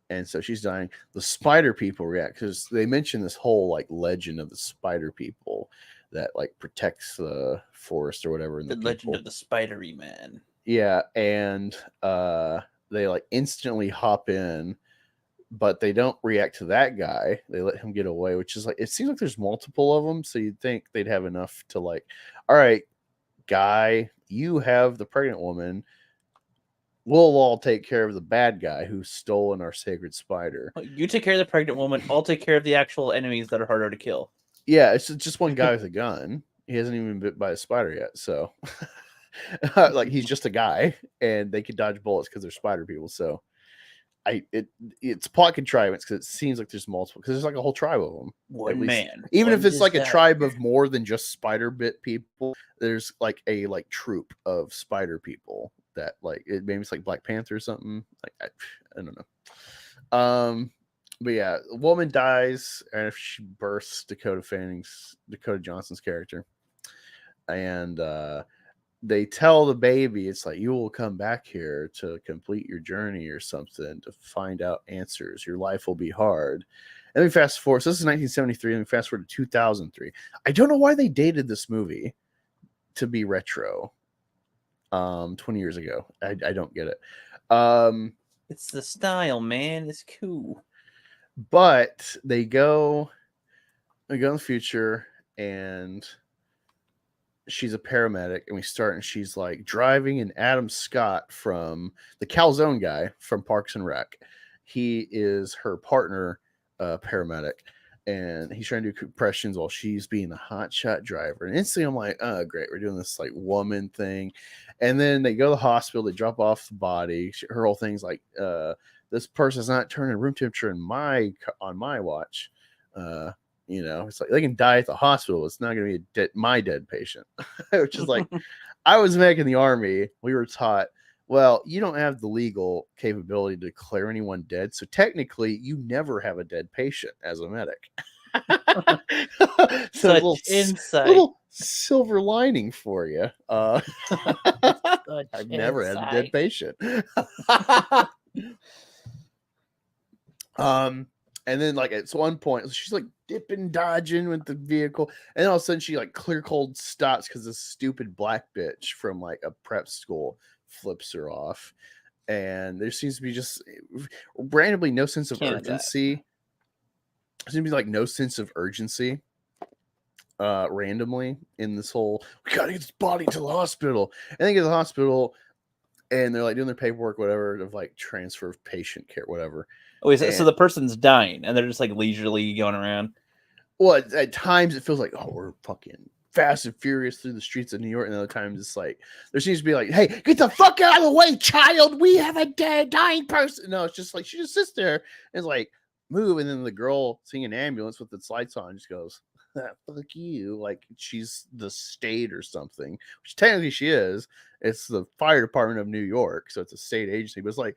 and so she's dying. The spider people react because they mention this whole like legend of the spider people that like protects the forest or whatever. In the legend of the Spidery Man. Yeah, and they like instantly hop in, but they don't react to that guy. They let him get away, which is like, it seems like there's multiple of them, so you'd think they'd have enough to like, all right, guy, you have the pregnant woman. We'll all take care of the bad guy who's stolen our sacred spider. You take care of the pregnant woman. I'll take care of the actual enemies that are harder to kill. Yeah, it's just one guy with a gun. He hasn't even been bit by a spider yet, so like he's just a guy, and they can dodge bullets because they're spider people. So it's plot contrivance because it seems like there's multiple, because there's like a whole tribe of them. One man, even if it's like a tribe of more than just spider bit people, there's like a troop of spider people that like maybe it's like Black Panther or something. Like I don't know. But yeah, a woman dies, and if she births Dakota Johnson's character, and they tell the baby, it's like, you will come back here to complete your journey or something, to find out answers. Your life will be hard. And we fast forward. So this is 1973, and we fast forward to 2003. I don't know why they dated this movie to be retro 20 years ago. I don't get it. It's the style, man. It's cool. But they go in the future, and she's a paramedic, and we start, and she's like driving, and Adam Scott from the Calzone guy from Parks and Rec, he is her partner paramedic, and he's trying to do compressions while she's being a hotshot driver. And instantly I'm like, oh great, we're doing this like woman thing. And then they go to the hospital, they drop off the body. Her whole thing's like, this person's not turning room temperature on my watch. It's like they can die at the hospital. It's not going to be my dead patient, which is like, I was making the Army. We were taught, well, you don't have the legal capability to declare anyone dead. So technically you never have a dead patient as a medic. So little silver lining for you. I've never had a dead patient. And then like at one point she's like dipping, dodging with the vehicle, and all of a sudden she like clear cold stops because this stupid black bitch from like a prep school flips her off. and there seems to be just randomly no sense of urgency. There seems to be like no sense of urgency randomly in this whole, we gotta get this body to the hospital. And they get to the hospital and they're like doing their paperwork, whatever, of like transfer of patient care, whatever. Oh, so the person's dying and they're just like leisurely going around. Well, at times it feels like, oh, we're fucking fast and furious through the streets of New York, and other times it's like there seems to be like, hey, get the fuck out of the way, child, we have a dying person. No, it's just like she just sits there and is like, move, and then the girl seeing an ambulance with its lights on just goes, fuck you, like she's the state or something, which technically she is. It's the fire department of New York, so it's a state agency, but it's like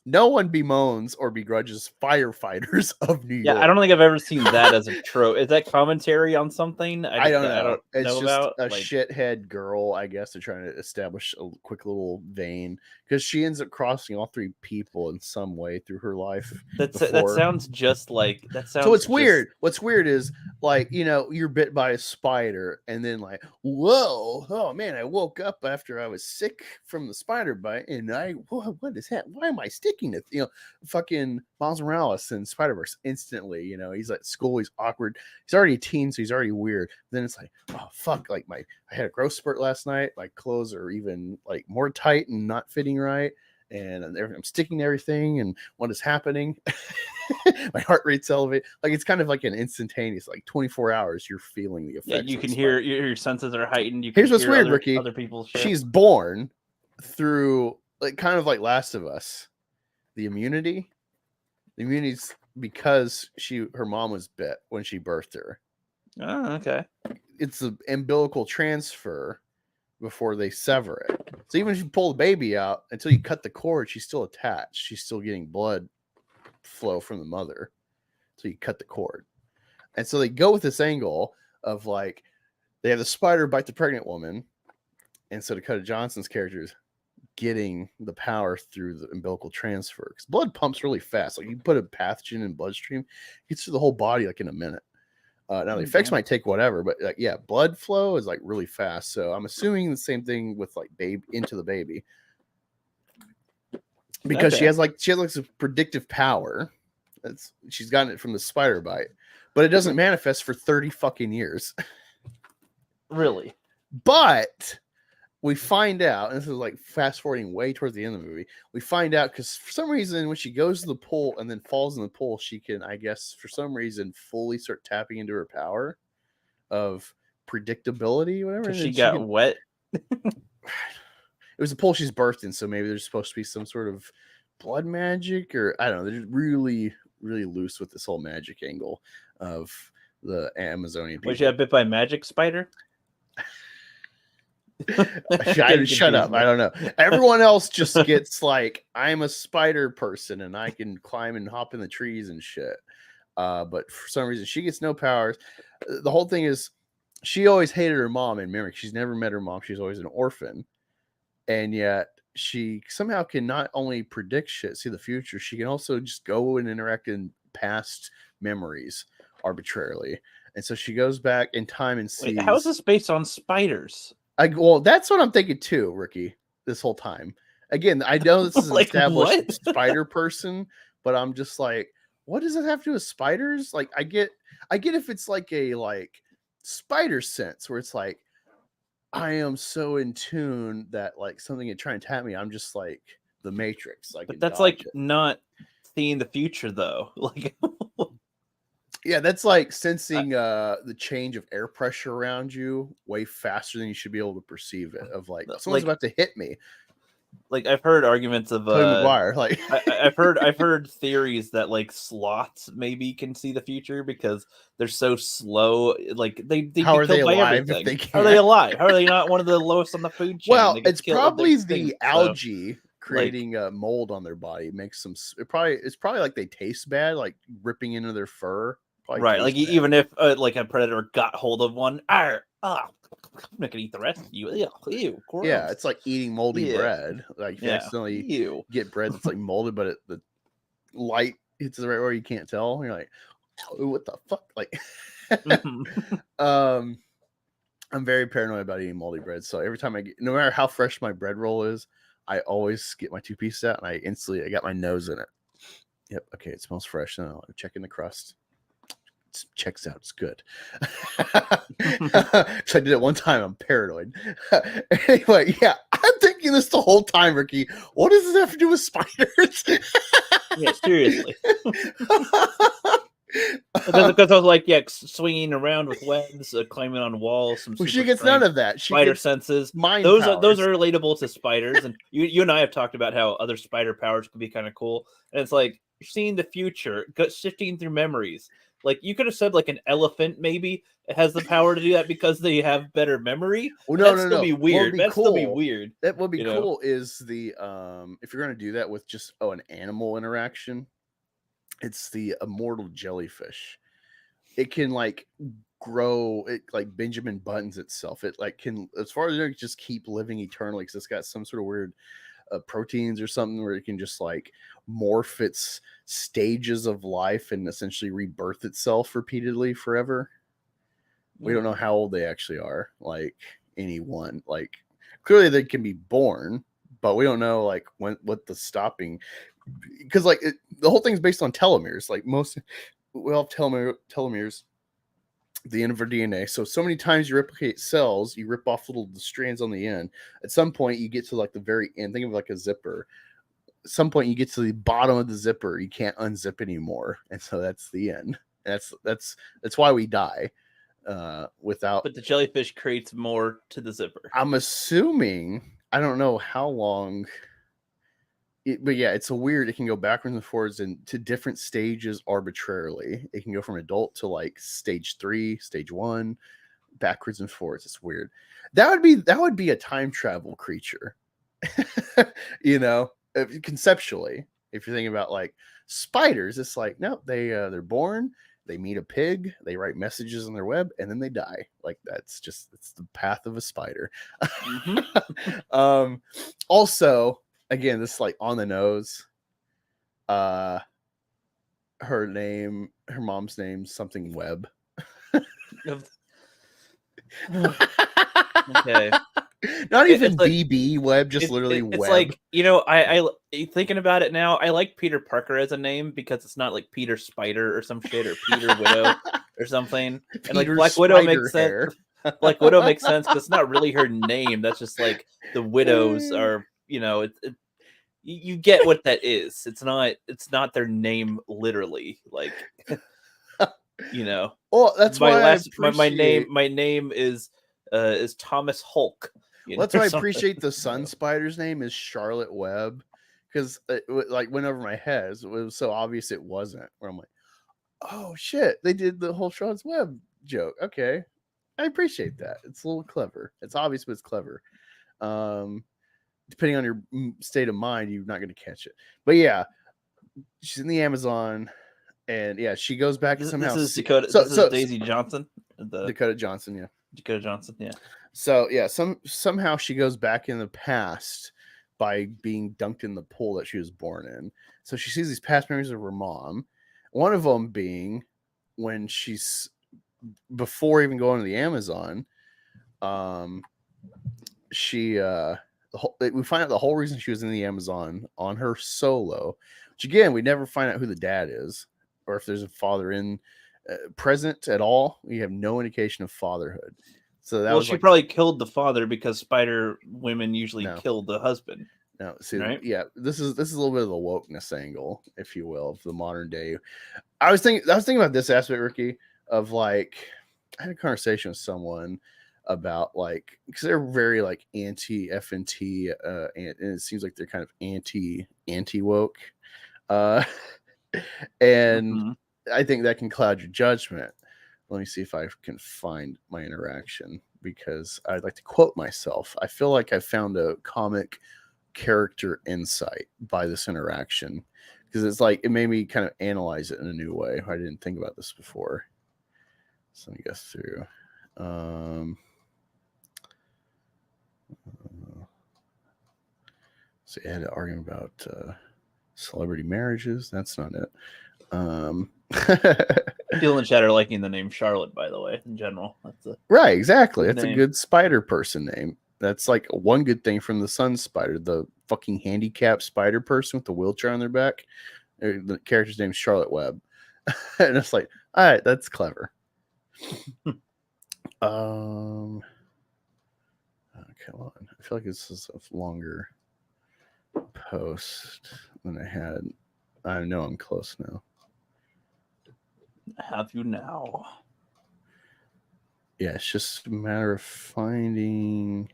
no one bemoans or begrudges firefighters of New York. Yeah, I don't think I've ever seen that as a trope. Is that commentary on something? I don't know. It's know just about. a shithead girl, I guess. They're trying to establish a quick little vein because she ends up crossing all three people in some way through her life. That sounds just like that. Sounds so it's weird. What's weird is like, you know, you're bit by a spider and then like, whoa, oh man, I woke up after I was sick from the spider bite and what is that? Why am I sticking to, you know, fucking Miles Morales and Spider-Verse instantly, you know, he's at school, he's awkward, he's already a teen, so he's already weird. Then it's like, oh fuck, like I had a growth spurt last night, my clothes are even like more tight and not fitting right, and I'm sticking to everything, and what is happening? My heart rate's elevated. Like it's kind of like an instantaneous, like 24 hours you're feeling the effects. Yeah, you can hear your senses are heightened. Here's what's weird, Ricky. Other people's shit. She's born through like kind of like Last of Us. The immunity's because her mom was bit when she birthed her. Oh, okay. It's the umbilical transfer before they sever it. So even if you pull the baby out, until you cut the cord, she's still attached. She's still getting blood flow from the mother. So you cut the cord. And so they go with this angle of like, they have the spider bite the pregnant woman. And so Dakota Johnson's characters getting the power through the umbilical transfer, because blood pumps really fast. Like you put a pathogen in bloodstream, it gets through the whole body like in a minute. Now the effects might take whatever, but like, yeah, blood flow is like really fast. So I'm assuming the same thing with like into the baby, because she has like some predictive power. She's gotten it from the spider bite, but it doesn't manifest for 30 fucking years. Really? But we find out, and this is like fast forwarding way towards the end of the movie, we find out because for some reason when she goes to the pool and then falls in the pool, she can, I guess, for some reason, fully start tapping into her power of predictability, whatever. She got wet. It was a pool she's birthed in, so maybe there's supposed to be some sort of blood magic, or I don't know. They're just really, really loose with this whole magic angle of the Amazonian people. Was she bit by a magic spider? Shut up. I don't know. Everyone else just gets like, I'm a spider person and I can climb and hop in the trees and shit. But for some reason she gets no powers. The whole thing is she always hated her mom in memory. She's never met her mom. She's always an orphan. And yet she somehow can not only predict shit, see the future, she can also just go and interact in past memories arbitrarily. And so she goes back in time and sees. Wait, how is this based on spiders? Well, that's what I'm thinking too, Ricky, this whole time. Again, I know this is an like, established spider person, but I'm just like, what does it have to do with spiders? Like, I get if it's like a spider sense where it's like, I am so in tune that like something can try and tap me. I'm just like the Matrix. Like, but that's like not seeing the future though. Like, yeah, that's like sensing the change of air pressure around you way faster than you should be able to perceive it. Of like someone's about to hit me. Like I've heard arguments of McGuire. Like I've heard theories that like sloths maybe can see the future because they're so slow. Like they how are they alive? If they how are they alive? How are they not one of the lowest on the food chain? Well, it's probably the algae creating a mold on their body. It makes them. It's probably like they taste bad, like ripping into their fur. Right, like bad. Even if like a predator got hold of one, I'm not gonna eat the rest of you. Ew, gross. Yeah, it's like eating moldy bread. Like you accidentally get bread that's like molded, but the light hits the right way, you can't tell. You're like, what the fuck? Like, I'm very paranoid about eating moldy bread. So every time no matter how fresh my bread roll is, I always get my 2 pieces out and I got my nose in it. Yep. Okay. It smells fresh. Now I'm checking the crust. It checks out. It's good. So I did it one time. I'm paranoid. Anyway, yeah, I'm thinking this the whole time, Ricky. What does this have to do with spiders? Yeah, seriously. Because I was like, yeah, swinging around with webs, climbing on walls. Some Well, she super gets strength, none of that. She spider gets senses. mind Those powers. are relatable to spiders, and you and I have talked about how other spider powers could be kind of cool. And it's like you're seeing the future, shifting through memories. Like you could have said, like an elephant maybe has the power to do that because they have better memory. Well, That'd still be weird. That'd still be cool. weird. That would be you know? cool is the if you're gonna do that with just an animal interaction, it's the immortal jellyfish. It can like grow, it like Benjamin Buttons itself. It like can, as far as I know, just keep living eternally because it's got some sort of weird proteins or something where it can just like morph its stages of life and essentially rebirth itself repeatedly forever. We don't know how old they actually are, like anyone. Like clearly they can be born, but we don't know like what the stopping, because like the whole thing's based on telomeres. Like most, we all have telomeres, the end of our DNA. So many times you replicate cells, you rip off the strands on the end. At some point, you get to like the very end. Think of like a zipper. At some point, you get to the bottom of the zipper. You can't unzip anymore, and so that's the end. That's why we die. Without. But the jellyfish creates more to the zipper. I'm assuming. I don't know how long. But yeah, it's a weird. It can go backwards and forwards and to different stages arbitrarily. It can go from adult to like stage 3, stage 1, backwards and forwards. It's weird. That would be a time travel creature. Conceptually, if you're thinking about like spiders, it's like no, they're born, they meet a pig, they write messages on their web, and then they die. Like it's the path of a spider. Mm-hmm. Also. Again, this is like on the nose. Her mom's name, something Webb. Okay. Not even BB Webb, just literally It's Webb. like, I thinking about it now, I like Peter Parker as a name because it's not like Peter Spider or some shit or Peter Widow or something. And like Black Widow makes sense. Black Widow makes sense because it's not really her name. That's just like the widows are, you get what that is. It's not their name literally. Like, Well, that's why my name is Thomas Hulk. That's why I appreciate the Sun Spider's name is Charlotte Webb, because it like went over my head. It was so obvious it wasn't. Where I'm like, oh shit, they did the whole Charlotte's Web joke. Okay, I appreciate that. It's a little clever. It's obvious, but it's clever. Depending on your state of mind, you're not going to catch it. But yeah, she's in the Amazon, and yeah, she goes back and somehow. This is Dakota. This is Daisy Johnson. Dakota Johnson, yeah. Dakota Johnson, yeah. So yeah, somehow she goes back in the past by being dunked in the pool that she was born in. So she sees these past memories of her mom. One of them being when she's before even going to the Amazon. We find out the whole reason she was in the Amazon on her solo, which again, we never find out who the dad is or if there's a father in present at all. We have no indication of fatherhood. So she probably killed the father because spider women usually kill the husband. No, see, right? Yeah, this is a little bit of the wokeness angle, if you will, of the modern day. I was thinking about this aspect, Ricky, of like I had a conversation with someone about like because they're very like anti FNT and it seems like they're kind of anti woke and I think that can cloud your judgment. Let me see if I can find my interaction because I'd like to quote myself. I feel like I found a comic character insight by this interaction because it's like it made me kind of analyze it in a new way. I didn't think about this before. So let me go through. So I had an argument about celebrity marriages. That's not it. People in the chat are liking the name Charlotte, by the way, in general. Right, exactly. That's a good spider person name. That's like one good thing from the Sun Spider, the fucking handicapped spider person with the wheelchair on their back. The character's name is Charlotte Webb. And it's like, all right, that's clever. Come on. I feel like this is a longer post than I had. I know I'm close now. Have you now? Yeah, it's just a matter of finding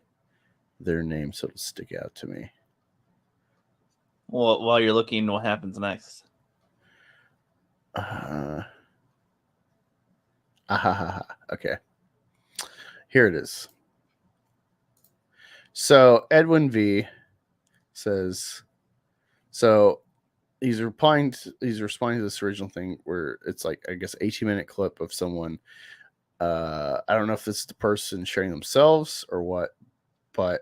their name so it'll stick out to me. Well, while you're looking, what happens next? Okay. Here it is. So Edwin V says, so he's responding to this original thing where it's like, I guess, 18-minute clip of someone. I don't know if this is the person sharing themselves or what, but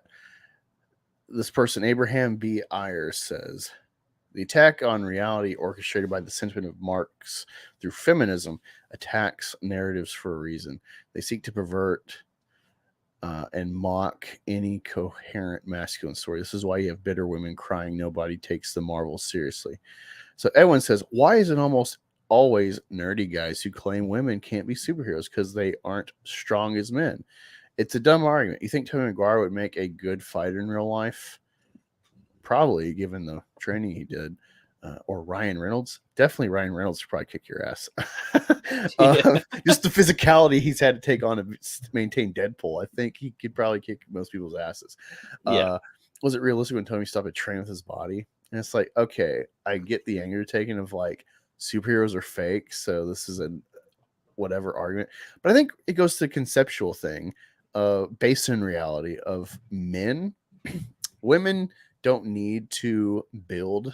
this person, Abraham B. Ayers, says, the attack on reality orchestrated by the sentiment of Marx through feminism attacks narratives for a reason. They seek to pervert and mock any coherent masculine story. This is why you have bitter women crying nobody takes the Marvel seriously. So Edwin says, why is it almost always nerdy guys who claim women can't be superheroes because they aren't strong as men? It's a dumb argument. You think Tobey Maguire would make a good fighter in real life? Probably, given the training he did. Or Ryan Reynolds. Definitely Ryan Reynolds would probably kick your ass. Just the physicality he's had to take on to maintain Deadpool. I think he could probably kick most people's asses. Yeah. Was it realistic when Tony stopped a train with his body? And it's like, okay, I get the anger taken of like superheroes are fake, so this is a whatever argument. But I think it goes to the conceptual thing, based in reality of men. Women don't need to build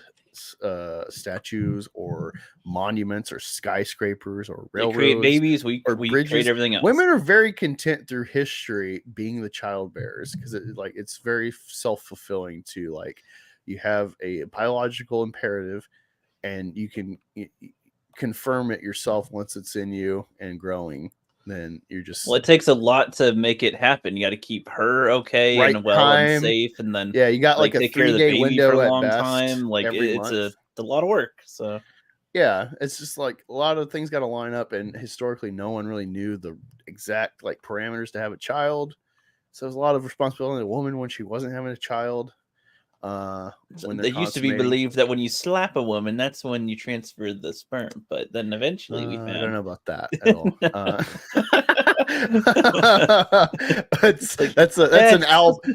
statues or monuments or skyscrapers or railroads. They create babies. We bridges. create everything else. Women are very content through history being the child bearers because it's very self-fulfilling to like you have a biological imperative and you can confirm it yourself once it's in you and growing. Then you're just it takes a lot to make it happen. You got to keep her okay right and well time. And safe, and then you got like a take care of the 3-day baby window for a at long best time. Like it's a lot of work. So yeah, it's just like a lot of things got to line up, and historically, no one really knew the exact like parameters to have a child. So there's a lot of responsibility on the woman when she wasn't having a child. When they used to be believed that when you slap a woman, that's when you transfer the sperm. But then eventually we found I don't know about that at all.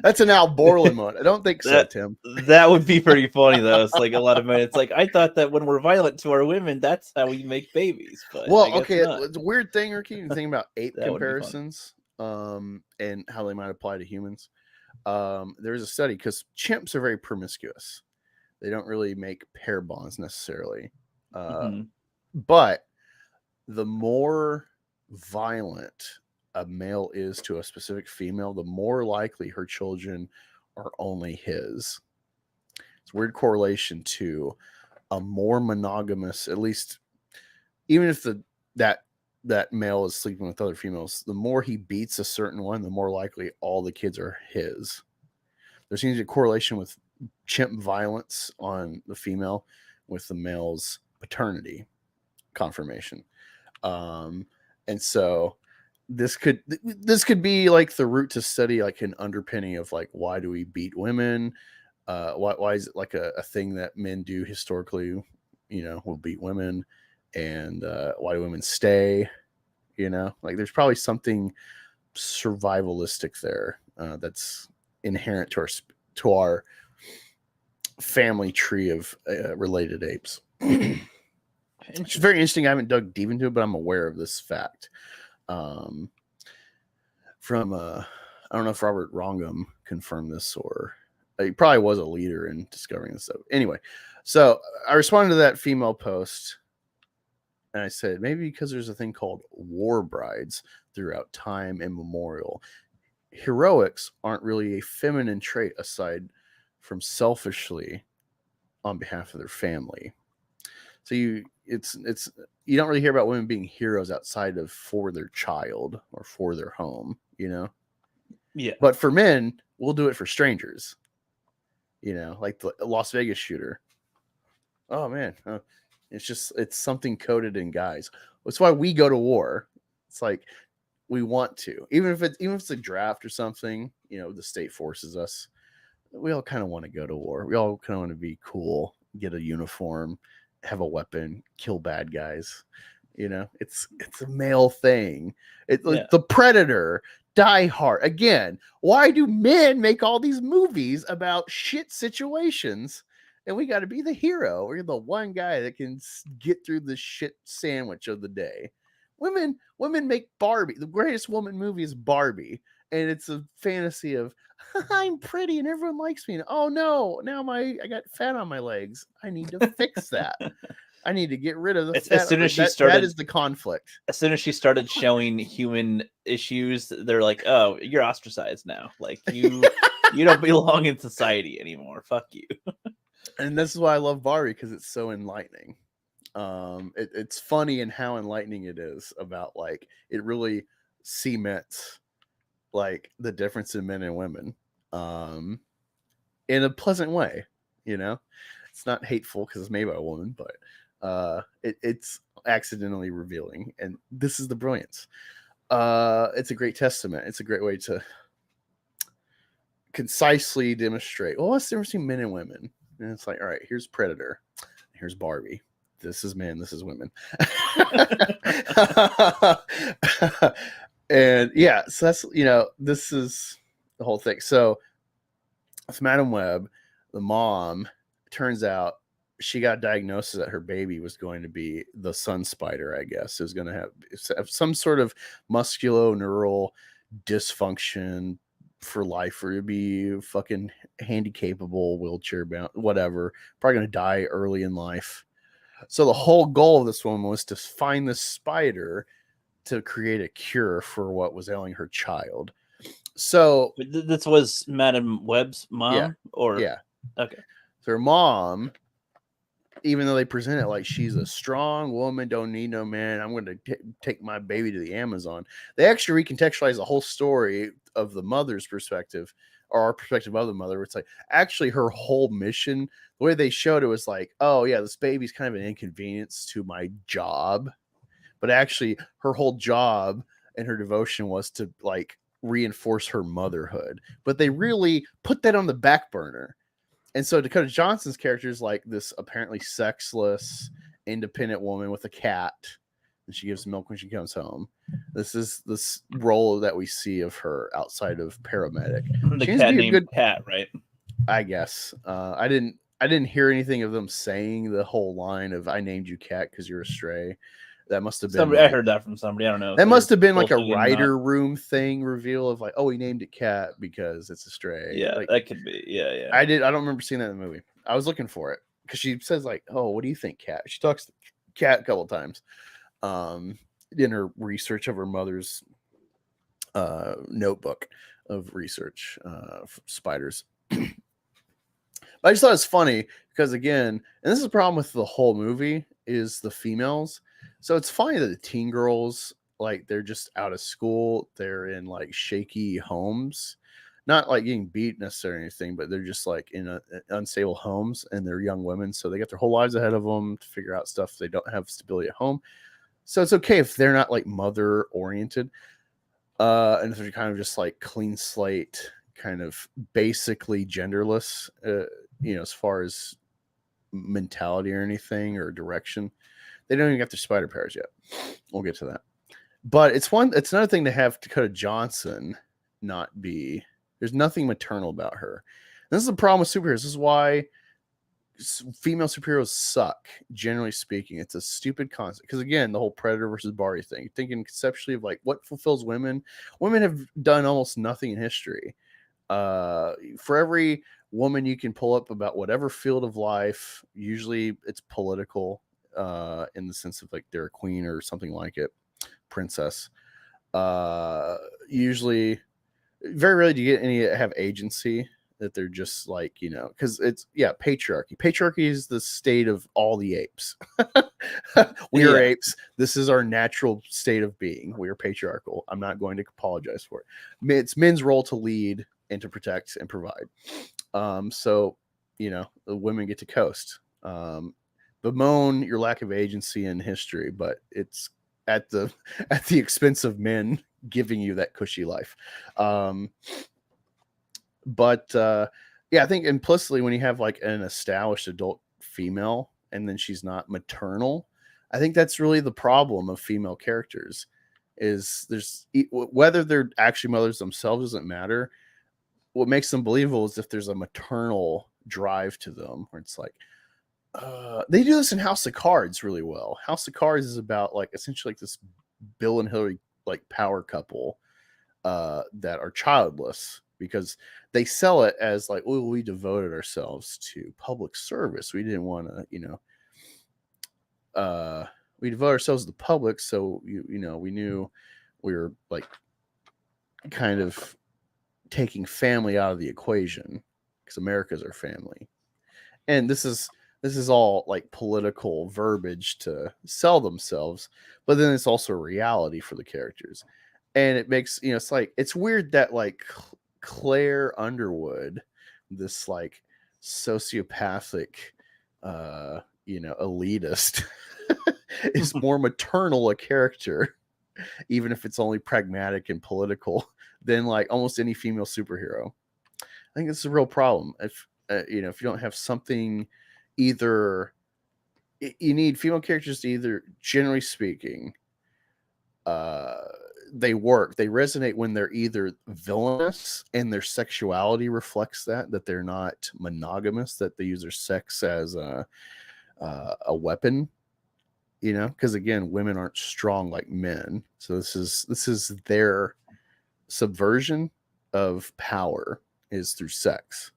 That's an Al Borland moment. I don't think so, Tim. That would be pretty funny though. It's like a lot of men. It's like I thought that when we're violent to our women, that's how we make babies. But well, okay, it's a weird thing, Ricky. You think about ape comparisons, and how they might apply to humans. There's a study because chimps are very promiscuous. They don't really make pair bonds necessarily. But the more violent a male is to a specific female, the more likely her children are only his. It's a weird correlation to a more monogamous, at least even if that male is sleeping with other females, the more he beats a certain one, the more likely all the kids are his. There seems to be a correlation with chimp violence on the female with the male's paternity confirmation. And so this could be like the route to study like an underpinning of like why do we beat women? Why is it like a thing that men do historically, will beat women, and why do women stay? Like there's probably something survivalistic there that's inherent to our family tree of related apes. It's very interesting. I haven't dug deep into it, but I'm aware of this fact. From I don't know if Robert Wrongham confirmed this, or he probably was a leader in discovering this stuff. Anyway, so I responded to that female post, and I said maybe because there's a thing called war brides throughout time immemorial. Heroics aren't really a feminine trait aside from selfishly on behalf of their family. So you don't really hear about women being heroes outside of for their child or for their home, Yeah. But for men, we'll do it for strangers. you know, like the Las Vegas shooter. Oh man, it's something coded in guys. That's why we go to war. It's like we want to, even if it's a draft or something, you know, the state forces us. We all kind of want to go to war. We all kind of want to be cool, get a uniform, have a weapon, kill bad guys. You know, it's a male thing. It's like the Predator, Die Hard. Again, why do men make all these movies about shit situations? And we got to be the hero. We're the one guy that can get through the shit sandwich of the day. Women make Barbie. The greatest woman movie is Barbie, and it's a fantasy of I'm pretty and everyone likes me. Oh no, now I got fat on my legs. I need to fix that. I need to get rid of the fat. As soon as she started, that is the conflict. As soon as she started showing human issues, they're like, "Oh, you're ostracized now. Like you don't belong in society anymore. Fuck you." And this is why I love Barbie, because it's so enlightening. It's funny in how enlightening it is about, like, it really cements like the difference in men and women in a pleasant way. You know, it's not hateful because it's made by a woman, but it's accidentally revealing, and this is the brilliance. It's a great testament. It's a great way to concisely demonstrate, well, what's the difference between men and women? And it's like, all right, here's Predator, here's Barbie. This is men, this is women. And yeah, so that's, you know, this is the whole thing. So with Madam Web, the mom, turns out she got a diagnosis that her baby was going to be the sun spider, I guess. It was going to have some sort of musculo-neural dysfunction for life, or to be fucking handicapable, wheelchair bound, whatever. Probably going to die early in life. So the whole goal of this woman was to find this spider to create a cure for what was ailing her child. So this was Madam Webb's mom? Yeah. Or yeah. Okay. So her mom, even though they present it like she's a strong woman, don't need no man, I'm going to take my baby to the Amazon, they actually recontextualize the whole story of the mother's perspective, or our perspective of the mother. It's like, actually her whole mission, the way they showed it was like, oh yeah, this baby's kind of an inconvenience to my job. But actually her whole job and her devotion was to like reinforce her motherhood. But they really put that on the back burner. And so Dakota Johnson's character is like this apparently sexless, independent woman with a cat, and she gives milk when she comes home. This is this role that we see of her outside of paramedic. The cat named Cat, right? I guess. I didn't hear anything of them saying the whole line of "I named you Cat because you're a stray." That must have been somebody. I heard that from somebody. I don't know. That must have been like a writer room thing reveal of like, oh, we named it Cat because it's a stray. Yeah, like, that could be. Yeah. I don't remember seeing that in the movie. I was looking for it because she says like, oh, what do you think, Cat? She talks to Cat a couple of times in her research of her mother's notebook of research for spiders. But I just thought it's funny because, again, and this is the problem with the whole movie, is the females. So it's funny that the teen girls, like, they're just out of school. They're in like shaky homes, not like getting beat necessarily or anything, but they're just like in unstable homes, and they're young women. So they got their whole lives ahead of them to figure out stuff. They don't have stability at home. So it's okay if they're not like mother oriented. And if they're kind of just like clean slate, kind of basically genderless, as far as mentality or anything or direction. They don't even get their spider powers yet. We'll get to that. But it's another thing to have Dakota Johnson not be. There's nothing maternal about her. And this is the problem with superheroes. This is why female superheroes suck, generally speaking. It's a stupid concept. Because again, the whole Predator versus Barbie thing. You're thinking conceptually of like what fulfills women. Women have done almost nothing in history. For every woman you can pull up about whatever field of life, usually it's political, in the sense of like they're a queen or something like it, princess. Usually, very rarely do you get any that have agency, that they're just like, because it's patriarchy. Patriarchy is the state of all the apes. We are apes. This is our natural state of being. We are patriarchal. I'm not going to apologize for it. It's men's role to lead and to protect and provide. So the women get to coast. Bemoan your lack of agency in history, but it's at the expense of men giving you that cushy life. But yeah, I think implicitly when you have like an established adult female and then she's not maternal, I think that's really the problem of female characters. Is whether they're actually mothers themselves doesn't matter. What makes them believable is if there's a maternal drive to them, where it's like they do this in House of Cards really well. House of Cards is about like essentially like this Bill and Hillary like power couple that are childless, because they sell it as like, oh, we devoted ourselves to public service. We didn't want to, we devote ourselves to the public, so we knew we were like kind of taking family out of the equation because America's our family. And this is all like political verbiage to sell themselves, but then it's also a reality for the characters. And it makes, it's like, it's weird that like Claire Underwood, this like sociopathic, elitist, is more maternal a character, even if it's only pragmatic and political, than like almost any female superhero. I think it's a real problem. If you don't have something, either you need female characters to either, generally speaking, they resonate when they're either villainous and their sexuality reflects that they're not monogamous, that they use their sex as a weapon, because again, women aren't strong like men, so this is their subversion of power is through sex,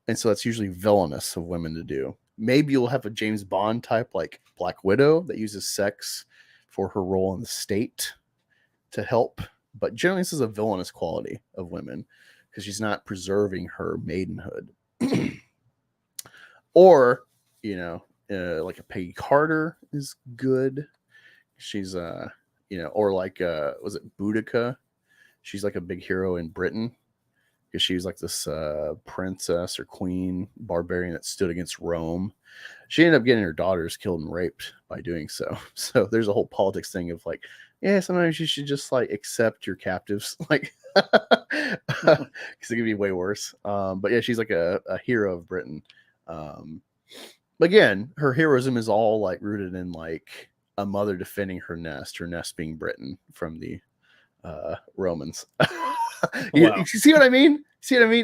and so that's usually villainous of women to do. Maybe you'll have a James Bond type like Black Widow that uses sex for her role in the state to help, but generally this is a villainous quality of women because she's not preserving her maidenhood. Or like a Peggy Carter is good. She's or like was it Boudica? She's like a big hero in Britain because she was like this princess or queen barbarian that stood against Rome. She ended up getting her daughters killed and raped by doing so. So there's a whole politics thing of like, yeah, sometimes you should just like accept your captives, like, because it could be way worse. But yeah, she's like a hero of Britain. But again, her heroism is all like rooted in like a mother defending her nest being Britain from the Romans. You see what I mean?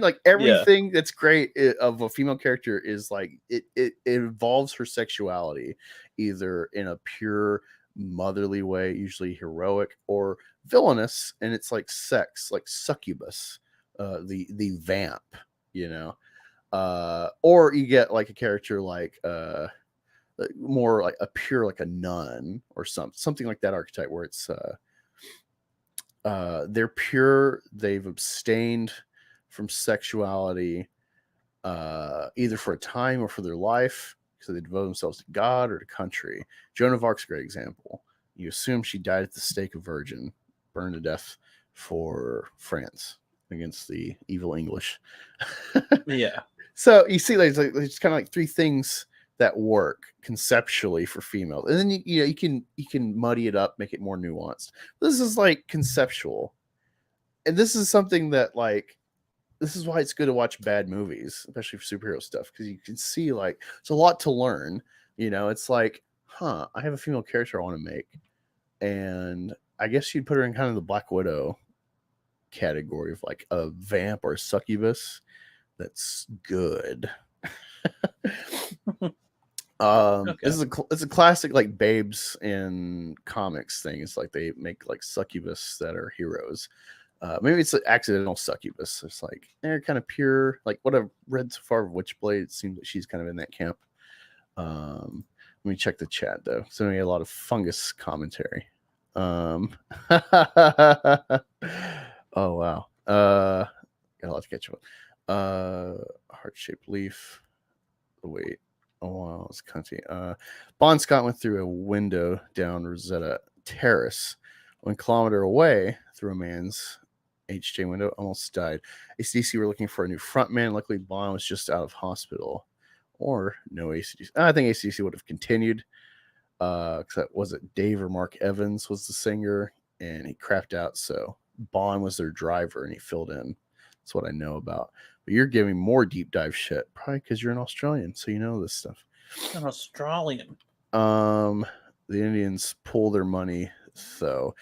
Like everything that's great of a female character is like it involves her sexuality, either in a pure motherly way, usually heroic, or villainous, and it's like sex, like succubus, the vamp, or you get like a character like more like a pure, like a nun or something like that archetype, where it's they're pure, they've abstained from sexuality either for a time or for their life, so they devote themselves to God or to country. Joan of Arc's a great example. You assume she died at the stake, a virgin, burned to death for France against the evil English. Yeah. So you see, there's kind of like three things that work conceptually for female, and then you can muddy it up, make it more nuanced. This is like conceptual, and this is something that like, this is why it's good to watch bad movies, especially for superhero stuff, because you can see like it's a lot to learn. It's like, I have a female character I want to make, and I guess you'd put her in kind of the Black Widow category of like a vamp or a succubus that's good. Okay. It's a classic like babes in comics thing. It's like they make like succubus that are heroes. Maybe it's an accidental succubus. It's like they're kind of pure. Like what I've read so far of Witchblade, it seems that she's kind of in that camp. Let me check the chat though. So we had a lot of fungus commentary. Oh wow. Got a lot to catch up. Heart-shaped leaf. Wait. Oh wow, it's cunty. Bon Scott went through a window down Rosetta Terrace. 1 kilometer away, through a man's HJ window, almost died. ACDC were looking for a new frontman. Luckily, Bon was just out of hospital. or no ACDC. I think ACDC would have continued. Because was it Dave or Mark Evans was the singer, and he crapped out. So Bond was their driver, and he filled in. That's what I know about. But you're giving more deep dive shit, probably because you're an Australian, so you know this stuff. An Australian. The Indians pull their money, so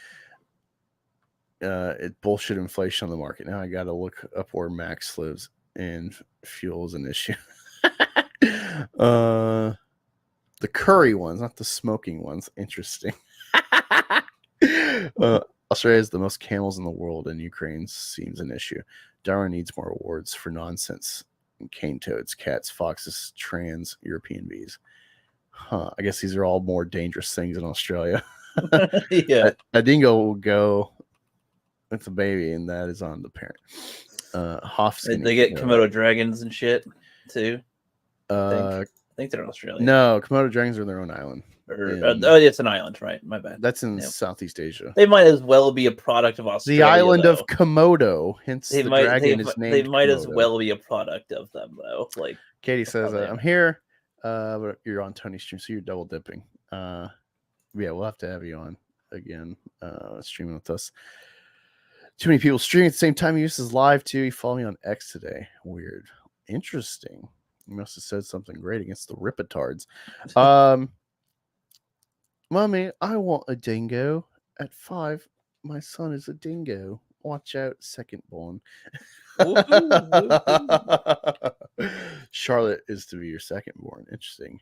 it bullshit inflation on the market. Now I got to look up where Max lives, and fuel is an issue. The curry ones, not the smoking ones. Interesting. Australia has the most camels in the world, and Ukraine seems an issue. Darwin needs more awards for nonsense. Cane toads, cats, foxes, trans European bees. Huh. I guess these are all more dangerous things in Australia. Yeah. A dingo will go with the baby, and that is on the parent. Hoff's They get Komodo dragons and shit too. I think they're in Australia. No, Komodo dragons are their own island. It's an island, right? My bad. That's in Southeast Asia. They might as well be a product of Australia. The island of Komodo, hence the dragon is named. They might Komodo. as well be a product of them, though. Like Katie says, I'm here, but you're on Tony's stream, so you're double dipping. Yeah, we'll have to have you on again, streaming with us. Too many people streaming at the same time. He uses live too. He followed me on X today. Weird, interesting. You must have said something great against the Ripitards. Mommy, I want a dingo. At 5, my son is a dingo. Watch out, second born. Charlotte is to be your second born. Interesting.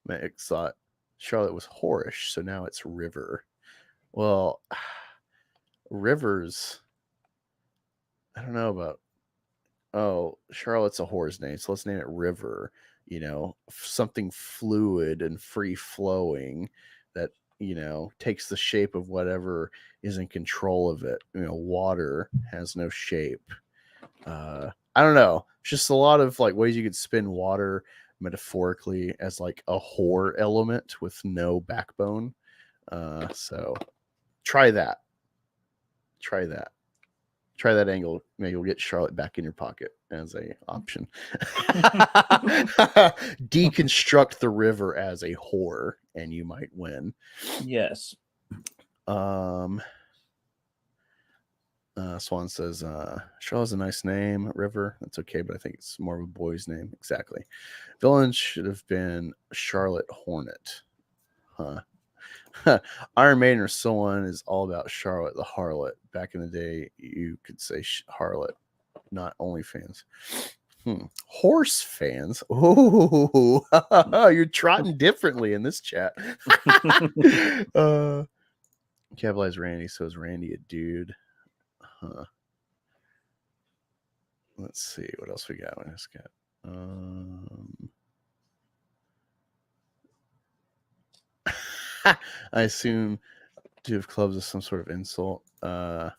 My ex thought Charlotte was whorish, so now it's River. Well, Rivers, I don't know about. Oh, Charlotte's a whore's name, so let's name it River. Something fluid and free flowing that takes the shape of whatever is in control of it. Water has no shape. I don't know. It's just a lot of like ways you could spin water metaphorically as like a whore element with no backbone. So try that. Try that angle. Maybe you'll get Charlotte back in your pocket as a option. Deconstruct the River as a whore, and you might win. Yes. Swan says, Charlotte's a nice name. River, that's okay, but I think it's more of a boy's name. Exactly. Villain should have been Charlotte Hornet. Huh. Iron Maiden or someone is all about Charlotte the Harlot. Back in the day, you could say harlot, not OnlyFans. Horse fans. Oh, you're trotting differently in this chat. Capitalize Randy, so is Randy a dude? Huh. Let's see what else we got. I assume 2 of clubs is some sort of insult. I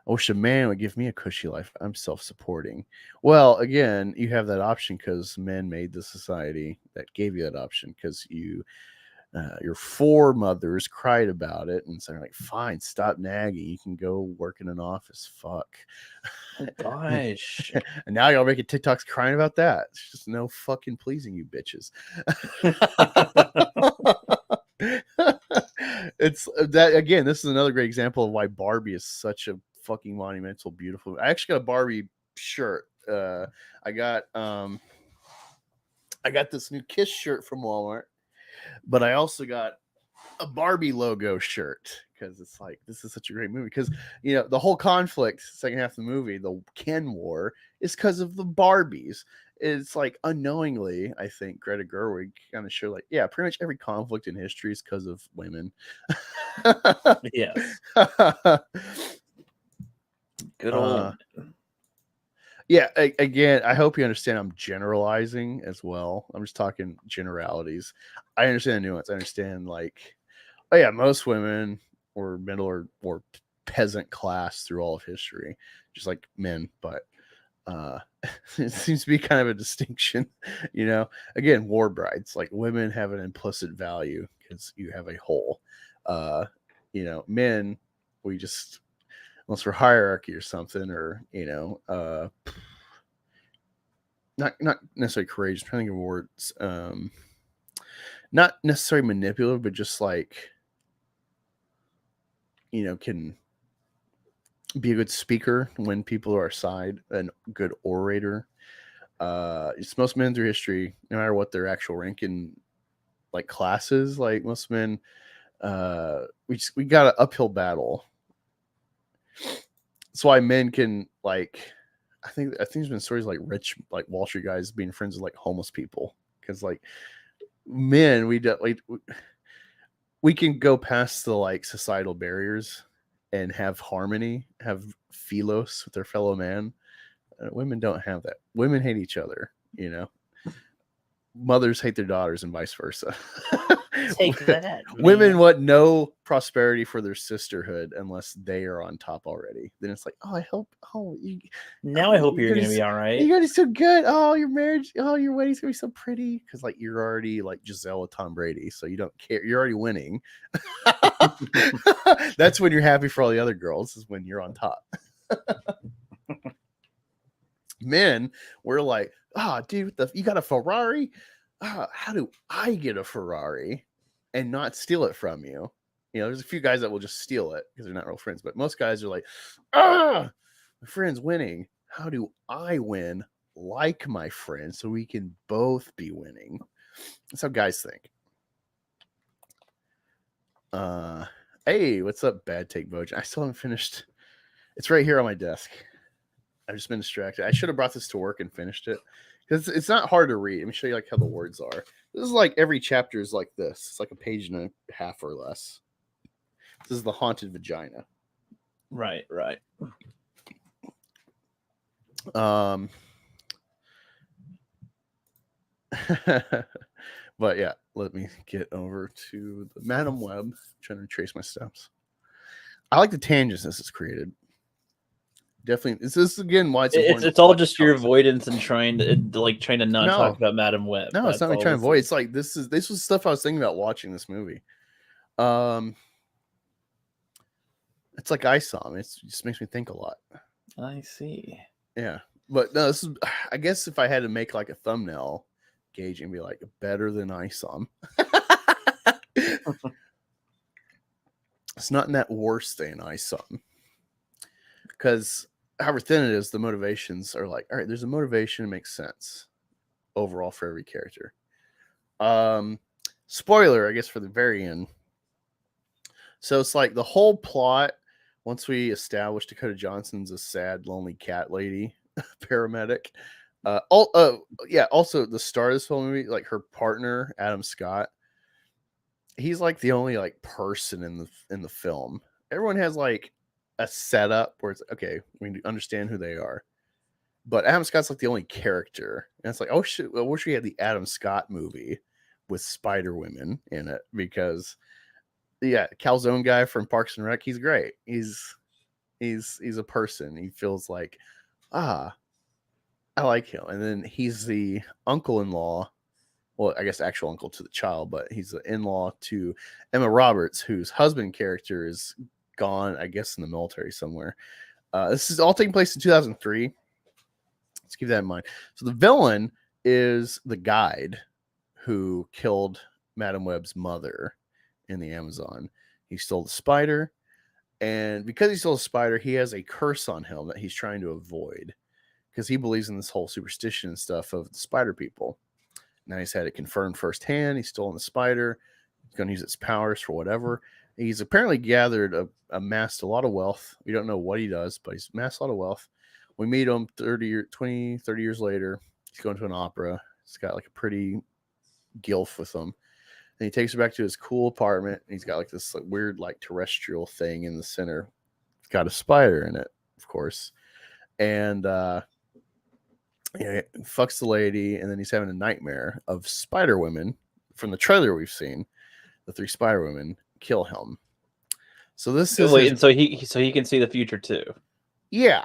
wish a man would give me a cushy life. I'm self-supporting. Well, again, you have that option because men made the society that gave you that option because your foremothers cried about it and said, like, fine, stop nagging. You can go work in an office. Fuck. Oh, gosh. And now y'all making TikToks crying about that. It's just no fucking pleasing you bitches. It's that again. This is another great example of why Barbie is such a fucking monumental, beautiful. I actually got a Barbie shirt. I got this new Kiss shirt from Walmart, but I also got a Barbie logo shirt because it's like this is such a great movie because the whole conflict, second half of the movie, the Ken War, is because of the Barbies. It's like unknowingly, I think Greta Gerwig kind of showed like, yeah, pretty much every conflict in history is because of women. Yes. Good old. Yeah. Again, I hope you understand. I'm generalizing as well. I'm just talking generalities. I understand the nuance. I understand like, oh yeah, most women were middle or peasant class through all of history, just like men, but. It seems to be kind of a distinction, again, war brides, like women have an implicit value because you have a whole, men, we just, unless we're hierarchy or something, or, not necessarily courageous. I'm trying to think of words. Not necessarily manipulative, but just like, can be a good speaker when people are aside, a good orator. It's most men through history, no matter what their actual rank in like classes, like most men, we got an uphill battle. That's why men can like, I think there's been stories like rich, like Wall Street guys being friends with like homeless people, because like men, we can go past the like societal barriers and have harmony, have philos with their fellow man. Women don't have that. Women hate each other, mothers hate their daughters and vice versa. Take that, Women man. want no prosperity for their sisterhood unless they are on top already. Then it's like, I hope I hope you're gonna be all right. You're gonna be so good. Oh, your marriage, your wedding's gonna be so pretty. Because like you're already like Giselle with Tom Brady, so you don't care. You're already winning. That's when you're happy for all the other girls, is when you're on top. Men, we're like, dude, you got a Ferrari? How do I get a Ferrari and not steal it from you? There's a few guys that will just steal it because they're not real friends, but most guys are like, my friend's winning. How do I win like my friend so we can both be winning? That's how guys think. Hey, what's up, Bad Take Bojan? I still haven't finished. It's right here on my desk. I've just been distracted. I should have brought this to work and finished it, because it's not hard to read. Let me show you like how the words are. This is like every chapter is like this. It's like a page and a half or less. This is the haunted vagina. Right. But yeah, let me get over to the Madam Web. I'm trying to trace my steps. I like the tangents this has created. Definitely, this is again why it's all just your avoidance and trying to not talk about Madam Web. No, it's not me trying to avoid. It's like this was stuff I was thinking about watching this movie. It's like ISOM. It just makes me think a lot. I see. Yeah, but no, this is. I guess if I had to make like a thumbnail gauge and be like better than ISOM, it's not in that worse than ISOM. Because however thin it is, the motivations are like, all right, there's a motivation that makes sense overall for every character. Spoiler, I guess, for the very end. So it's like the whole plot, once we establish Dakota Johnson's a sad, lonely cat lady, paramedic. Also the star of this whole movie, like her partner, Adam Scott, he's like the only like person in the film. Everyone has like a setup where it's okay, we understand who they are, but Adam Scott's like the only character, and it's like, oh shit, I wish we had the Adam Scott movie with Spider Women in it, because Calzone guy from Parks and Rec, he's great. He's a person. He feels like, I like him. And then he's the uncle-in-law, well, I guess actual uncle to the child, but he's the in-law to Emma Roberts, whose husband character is gone, I guess, in the military somewhere. This is all taking place in 2003. Let's keep that in mind. So the villain is the guide who killed Madam Web's mother in the Amazon. He stole the spider, and because he stole the spider, he has a curse on him that he's trying to avoid, because he believes in this whole superstition and stuff of the spider people. Now he's had it confirmed firsthand. He's stolen the spider. He's going to use its powers for whatever. He's apparently gathered, amassed a lot of wealth. We don't know what he does, but he's amassed a lot of wealth. We meet him 30 years later. He's going to an opera. He's got like a pretty gilf with him. And he takes her back to his cool apartment. And he's got like this like, weird like terrestrial thing in the center. It's got a spider in it, of course. And he fucks the lady, and then he's having a nightmare of spider women. From the trailer we've seen, the 3 spider women kill him. So this is and so he can see the future too. Yeah,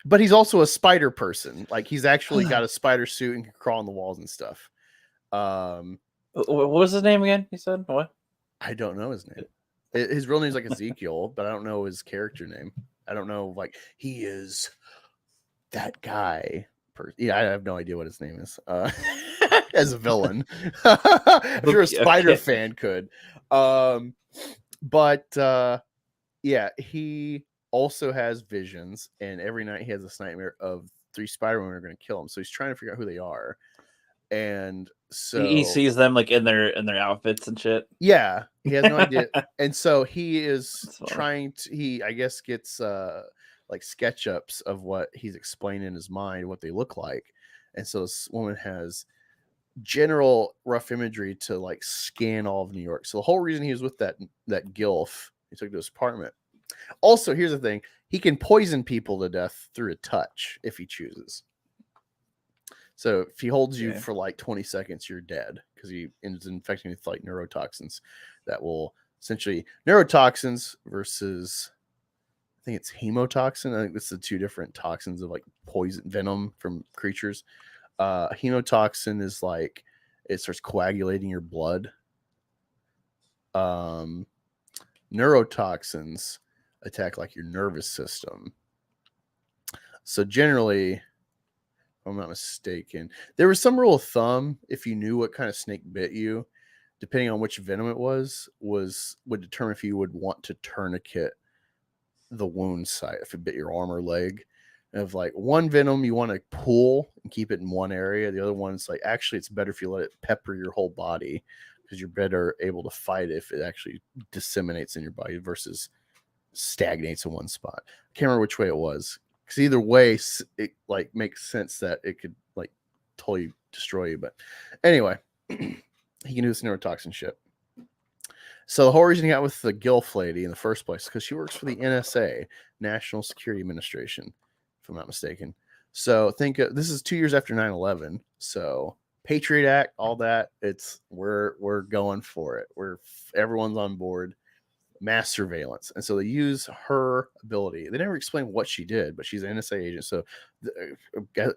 but he's also a spider person. Like he's actually got a spider suit and can crawl on the walls and stuff. What was his name again? He said what? I don't know his name. His real name is like Ezekiel, but I don't know his character name. I don't know. Like he is that guy person. Yeah, I have no idea what his name is. As a villain, if you're a Spider fan, could. But yeah, he also has visions, and every night he has this nightmare of 3 Spider-Men are going to kill him. So he's trying to figure out who they are, and so he sees them like in their outfits and shit. Yeah, he has no idea, and so he is That's funny. trying to. He, I guess, gets like sketch-ups of what he's explaining in his mind, what they look like, and so this woman has general rough imagery to like scan all of New York. So the whole reason he was with that gilf, he took to his apartment. Also, here's the thing: he can poison people to death through a touch if he chooses. So if he holds you for like 20 seconds, you're dead because he is infecting you with like neurotoxins that will essentially neurotoxins versus, I think it's hemotoxin. I think that's the 2 different toxins of like poison venom from creatures. Hemotoxin is like it starts coagulating your blood. Neurotoxins attack like your nervous system. So generally, if I'm not mistaken, there was some rule of thumb: if you knew what kind of snake bit you, depending on which venom it was would determine if you would want to tourniquet the wound site if it bit your arm or leg. Of like one venom you want to pull and keep it in one area, the other one's like actually it's better if you let it pepper your whole body because you're better able to fight if it actually disseminates in your body versus stagnates in one spot. I can't remember which way it was, because either way it like makes sense that it could like totally destroy you. But anyway, he can do this neurotoxin shit. So the whole reason he got with the Gilf lady in the first place because she works for the NSA, National Security Administration, if I'm not mistaken. So think this is 2 years after 9/11. So Patriot Act, all that, it's we're going for it. Everyone's on board. Mass surveillance. And so they use her ability. They never explain what she did, but she's an NSA agent. So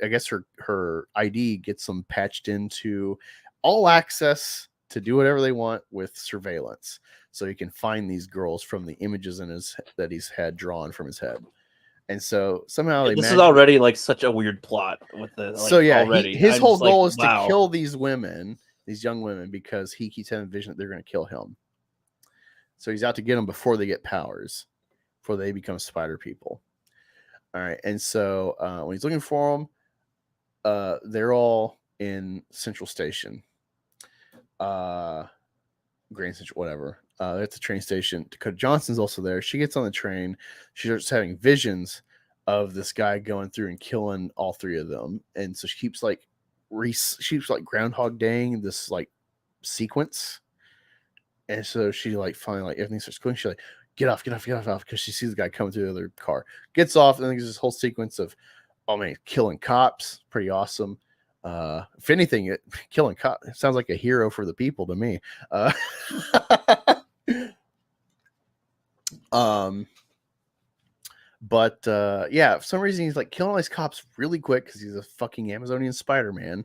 I guess her ID gets them patched into all access to do whatever they want with surveillance. So he can find these girls from the images that he's had drawn from his head. And so somehow this is already like such a weird plot with the like, so yeah, already. His whole goal like, is to kill these women, these young women, because he keeps having a vision that they're going to kill him. So he's out to get them before they get powers, before they become spider people. All right. And so when he's looking for them, they're all in Central Station. Grand Central, whatever. They're at the train station. Dakota Johnson's also there. She gets on the train. She starts having visions of this guy going through and killing all 3 of them. And so she keeps like Groundhog Daying this like sequence. And so she like finally like everything starts going. She's like, get off, because she sees the guy coming through the other car. Gets off, and then there's this whole sequence of, oh man, killing cops, pretty awesome. If anything, killing cops, it sounds like a hero for the people to me. But yeah, for some reason he's like killing all these cops really quick because he's a fucking Amazonian Spider-Man.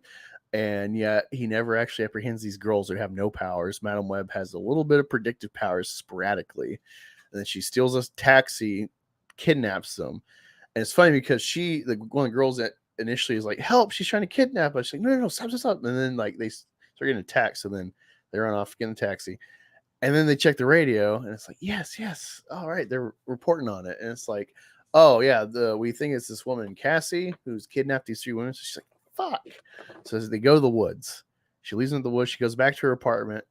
And yet he never actually apprehends these girls that have no powers. Madam Web has a little bit of predictive powers sporadically. And then she steals a taxi, kidnaps them. And it's funny because one of the girls that initially is like, help, she's trying to kidnap us. She's like, no, stop. And then like they start getting attacked. So then they run off, get in a taxi. And then they check the radio and it's like, yes. All right. They're reporting on it. And it's like, oh yeah, we think it's this woman, Cassie, who's kidnapped these 3 women. So she's like, fuck. So as they go to the woods, she leaves them in the woods. She goes back to her apartment,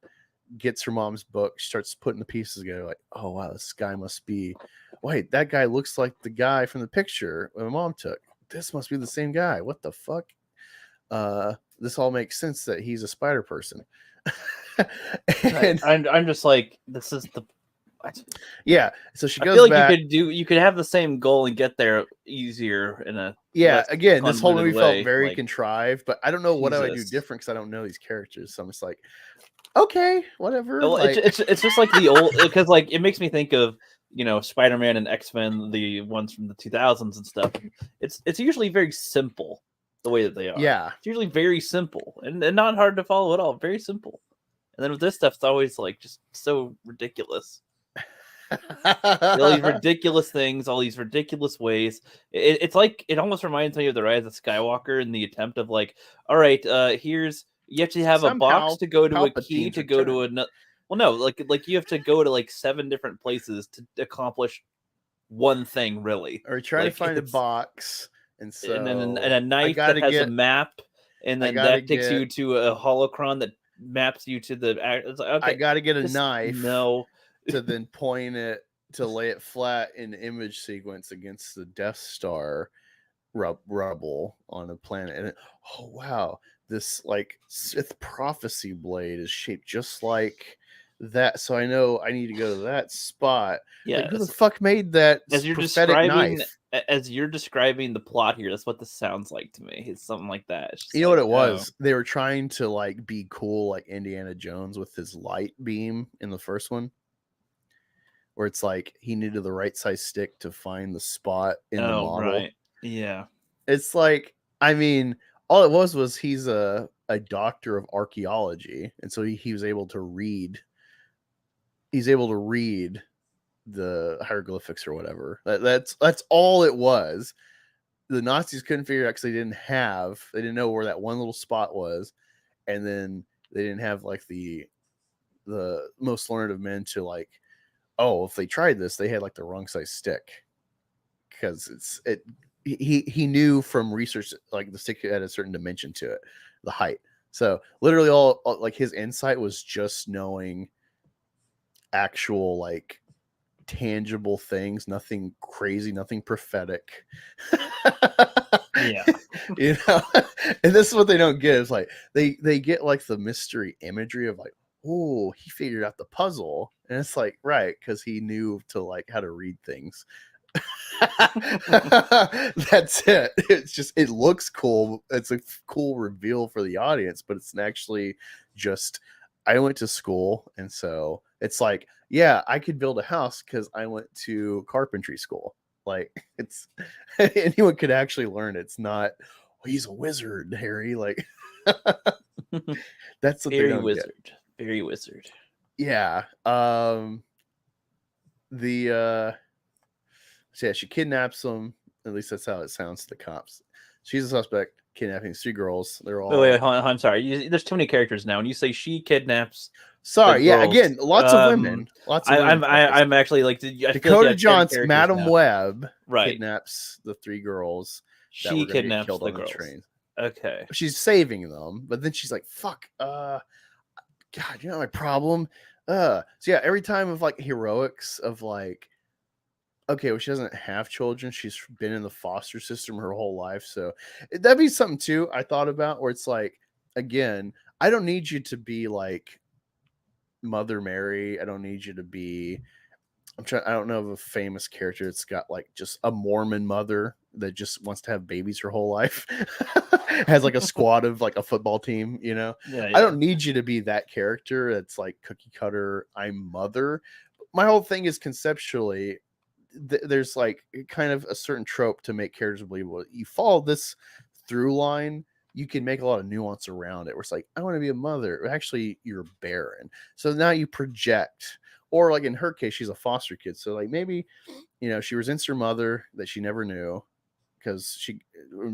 gets her mom's book. She starts putting the pieces together. Like, oh wow, this guy must be. Wait, that guy looks like the guy from the picture my mom took. This must be the same guy. What the fuck? This all makes sense that he's a spider person. And I'm just like, this is the. Yeah, so she goes. I feel like back. you could have the same goal and get there easier in a. Again, this whole movie felt very like, contrived, but I don't know what I would do different because I don't know these characters. So I'm just like, okay, whatever. Well, like, it's just like the old, because like it makes me think of Spider-Man and X-Men, the ones from the 2000s and stuff. It's usually very simple the way that they are. Yeah, it's usually very simple and not hard to follow at all. Very simple. And then with this stuff, it's always like just so ridiculous. All these ridiculous things, all these ridiculous ways. It's like it almost reminds me of the Rise of Skywalker in the attempt of like, all right, here's you have to have a box Somehow to go to a key Palpatine's to go to returned. another. Well, no, like you have to go to like 7 different places to accomplish one thing, really. Or trying to Like find a it's box, and and then so and a knife that has a map, and I then gotta that takes get you to a holocron that maps you to the. It's like, I okay, gotta get a just knife no. to then point it to lay it flat in image sequence against the Death Star rubble on a planet. And oh wow, this like Sith prophecy blade is shaped just like that. So I know I need to go to that spot. Yeah, Like who the fuck made that as you're prophetic knife? describing the plot here, that's what this sounds like to me. It's something like that. It's just You know like, what it was? They were trying to like be cool like Indiana Jones with his light beam in the first one, where it's like he needed the right size stick to find the spot in the model. Right. Yeah. It's like, I mean, all it was he's a doctor of archaeology, and so he was able to read. He's able to read the hieroglyphics or whatever. That's all it was. The Nazis couldn't figure it out because they didn't know where that one little spot was, and then they didn't have like the most learned of men to like, oh, if they tried this, they had like the wrong size stick, because he knew from research like the stick had a certain dimension to it, the height. So literally all like his insight was just knowing actual like tangible things, nothing crazy, nothing prophetic. Yeah. You know, and this is what they don't get is like they get like the mystery imagery of like, oh, he figured out the puzzle, and it's like, right, because he knew to like how to read things. That's it. It's just, it looks cool. It's a cool reveal for the audience, but it's actually just, I went to school, and so it's like, yeah, I could build a house because I went to carpentry school. Like, it's anyone could actually learn. It's not, oh, he's a wizard, Harry. Like, that's what they don't wizard. get. Very wizard. Yeah. So yeah, she kidnaps them. At least that's how it sounds to the cops. She's a suspect kidnapping 3 girls. They're all. Wait, hold on, I'm sorry. There's too many characters now. When you say she kidnaps, Sorry, yeah. girls, Again, lots of women. Lots of women. I'm actually like Dakota Johnson, Madam now. Webb, right, kidnaps the 3 girls. That she were gonna kidnaps get killed the on girls. The train. Okay, she's saving them, but then she's like, "Fuck, God, you know my problem." So yeah, every time of like heroics of like, okay, well, she doesn't have children. She's been in the foster system her whole life. So that'd be something too I thought about, where it's like, again, I don't need you to be like Mother Mary. I don't need you to be, I don't know of a famous character that's got like just a Mormon mother that just wants to have babies her whole life. Has like a squad of like a football team, you know? yeah. I don't need you to be that character that's like cookie cutter, I'm mother. My whole thing is conceptually, there's like kind of a certain trope to make characters believable. You follow this through line, you can make a lot of nuance around it, where it's like, I want to be a mother. Actually, you're barren. So now you project, or like in her case, she's a foster kid. So like maybe, you know, she resents her mother that she never knew, because she,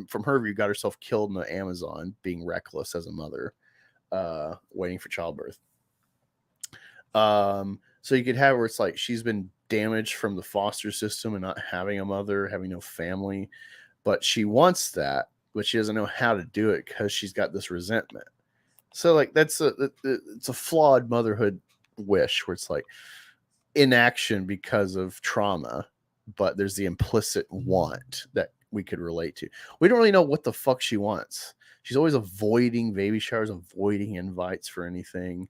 from her view, got herself killed in the Amazon being reckless as a mother, waiting for childbirth. So you could have where it's like she's been damaged from the foster system and not having a mother, having no family, but she wants that, but she doesn't know how to do it because she's got this resentment. So like it's a flawed motherhood wish, where it's like inaction because of trauma, but there's the implicit want that we could relate to. We don't really know what the fuck she wants. She's always avoiding baby showers, avoiding invites for anything.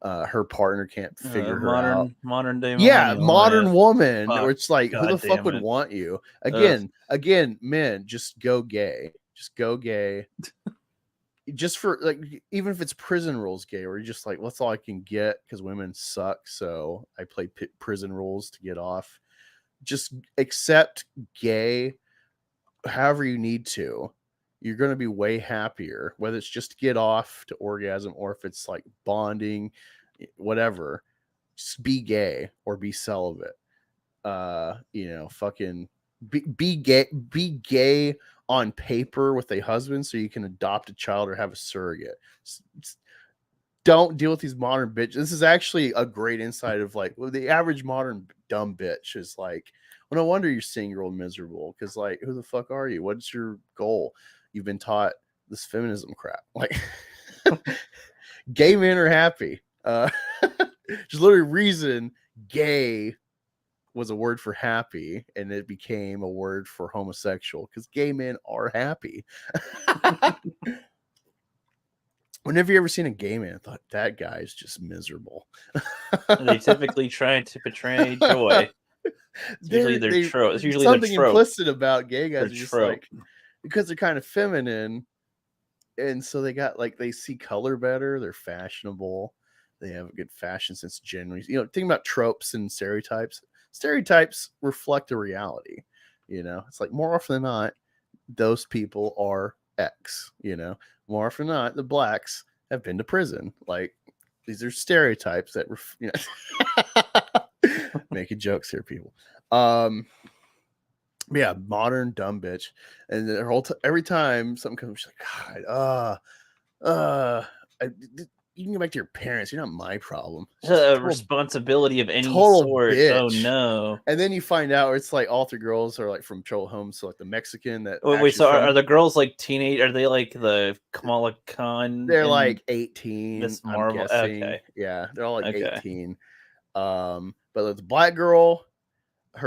Her partner can't figure her out. Modern day, yeah, modern woman. Fuck, where it's like, who the fuck would want you? Again, men, just go gay. Just go gay. Just for like, even if it's prison rules gay, where you're just like, that's all I can get because women suck. So I play prison rules to get off. Just accept gay however you need to. You're going to be way happier, whether it's just to get off to orgasm, or if it's like bonding, whatever. Just be gay or be celibate. fucking be gay on paper with a husband so you can adopt a child or have a surrogate. Don't deal with these modern bitches. This is actually a great insight of like, well, the average modern dumb bitch is like, well, no wonder you're seeing your old miserable, because like, who the fuck are you? What's your goal? You've been taught this feminism crap. Like, gay men are happy. Just literally reason gay was a word for happy, and it became a word for homosexual because gay men are happy. Whenever you ever seen a gay man, I thought that guy is just miserable. They typically try to portray joy. It's usually their trope. It's usually something their trope. implicit about gay guys. Their Are just trope. like, because they're kind of feminine, and so they got like, they see color better. They're fashionable. They have a good fashion sense generally. Think about tropes and stereotypes. Stereotypes reflect a reality. It's like, more often than not, those people are X. More often than not, the blacks have been to prison. Like, these are stereotypes that making jokes here, people. Yeah, modern dumb bitch, and their whole every time something comes, she's like, God, you can go back to your parents. You're not my problem. Responsibility of any total sort. bitch. Oh no! And then you find out it's like all three girls are like from troubled homes. So like the Mexican that wait, so are the girls like teenage? Are they like the Kamala Khan? They're like 18. Miss Marvel. Okay, yeah, they're all like 18. But the black girl,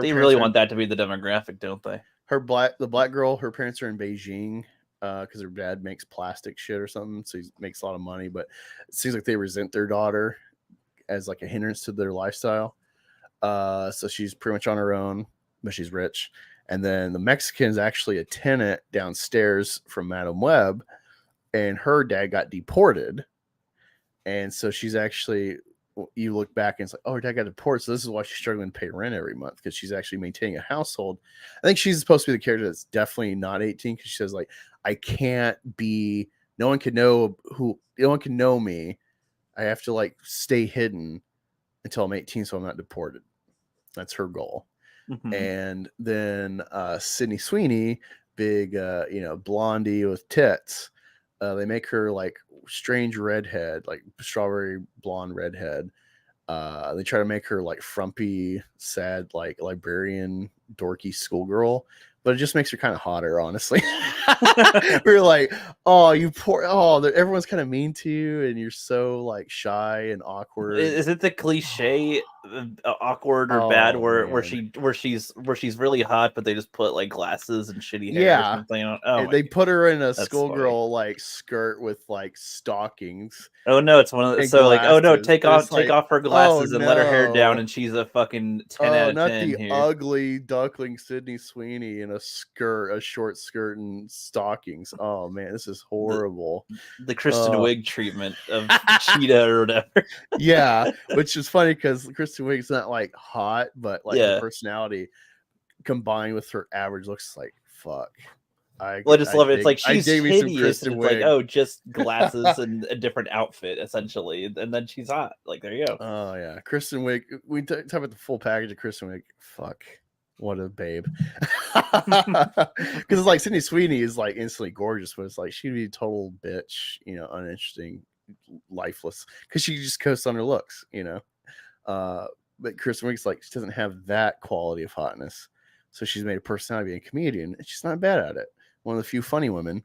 they really want that to be the demographic, don't they? The black girl, her parents are in Beijing because her dad makes plastic shit or something, so he makes a lot of money. But it seems like they resent their daughter as like a hindrance to their lifestyle. So she's pretty much on her own, but she's rich. And then the Mexican is actually a tenant downstairs from Madame Web, and her dad got deported. And so she's actually, you look back and it's like, oh, her dad got deported. So this is why she's struggling to pay rent every month, because she's actually maintaining a household. I think she's supposed to be the character that's definitely not 18, because she says like, I can't be, no one can know me. I have to like stay hidden until I'm 18 so I'm not deported. That's her goal. Mm-hmm. And then Sydney Sweeney, big blondie with tits, they make her like strange redhead, like strawberry blonde redhead. They try to make her like frumpy, sad, like librarian, dorky schoolgirl, but it just makes her kind of hotter, honestly. We're like, oh, you poor, everyone's kind of mean to you, and you're so like shy and awkward. Is it the cliche awkward or bad where she's really hot, but they just put like glasses and shitty hair or something on? Oh, they put her in a schoolgirl like skirt with like stockings. Oh no, it's one of the, so glasses. Like, oh no, take off her glasses and let her hair down, and she's a fucking 10 out of 10. Not the here. Ugly duckling Sydney Sweeney in a short skirt and stockings. Oh man, this is horrible. The Kristen Wiig treatment of Cheetah or whatever. Yeah, which is funny because Kristen Wiig's not like hot, but like her personality combined with her average looks like fuck. I just love it. It's like she's hideous, and it's like, oh, just glasses and a different outfit, essentially, and then she's hot. Like, there you go. Oh yeah, Kristen Wiig. We talk about the full package of Kristen Wiig. Fuck, what a babe. Because it's like Sydney Sweeney is like instantly gorgeous, but it's like she'd be a total bitch, uninteresting, lifeless, because she just coasts on her looks, But Kristen Wiig's like, she doesn't have that quality of hotness, so she's made a personality being a comedian, and she's not bad at it. One of the few funny women,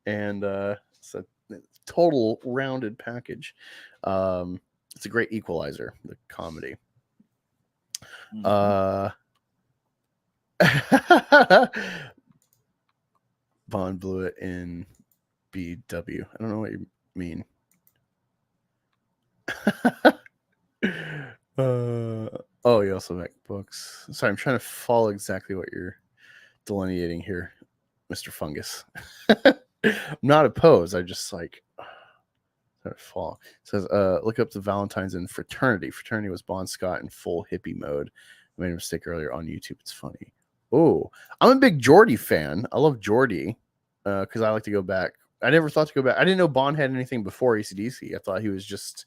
and it's a total rounded package. It's a great equalizer, the comedy. Mm-hmm. Bond blew it in BW. I don't know what you mean. You also make books. Sorry, I'm trying to follow exactly what you're delineating here, Mr. Fungus. I'm not opposed. I just like fall. It says, look up the Valentine's in Fraternity. Fraternity was Bon Scott in full hippie mode. I made a mistake earlier on YouTube. It's funny. Oh, I'm a big Geordie fan. I love Geordie because I like to go back. I never thought to go back. I didn't know Bond had anything before AC/DC. I thought he was just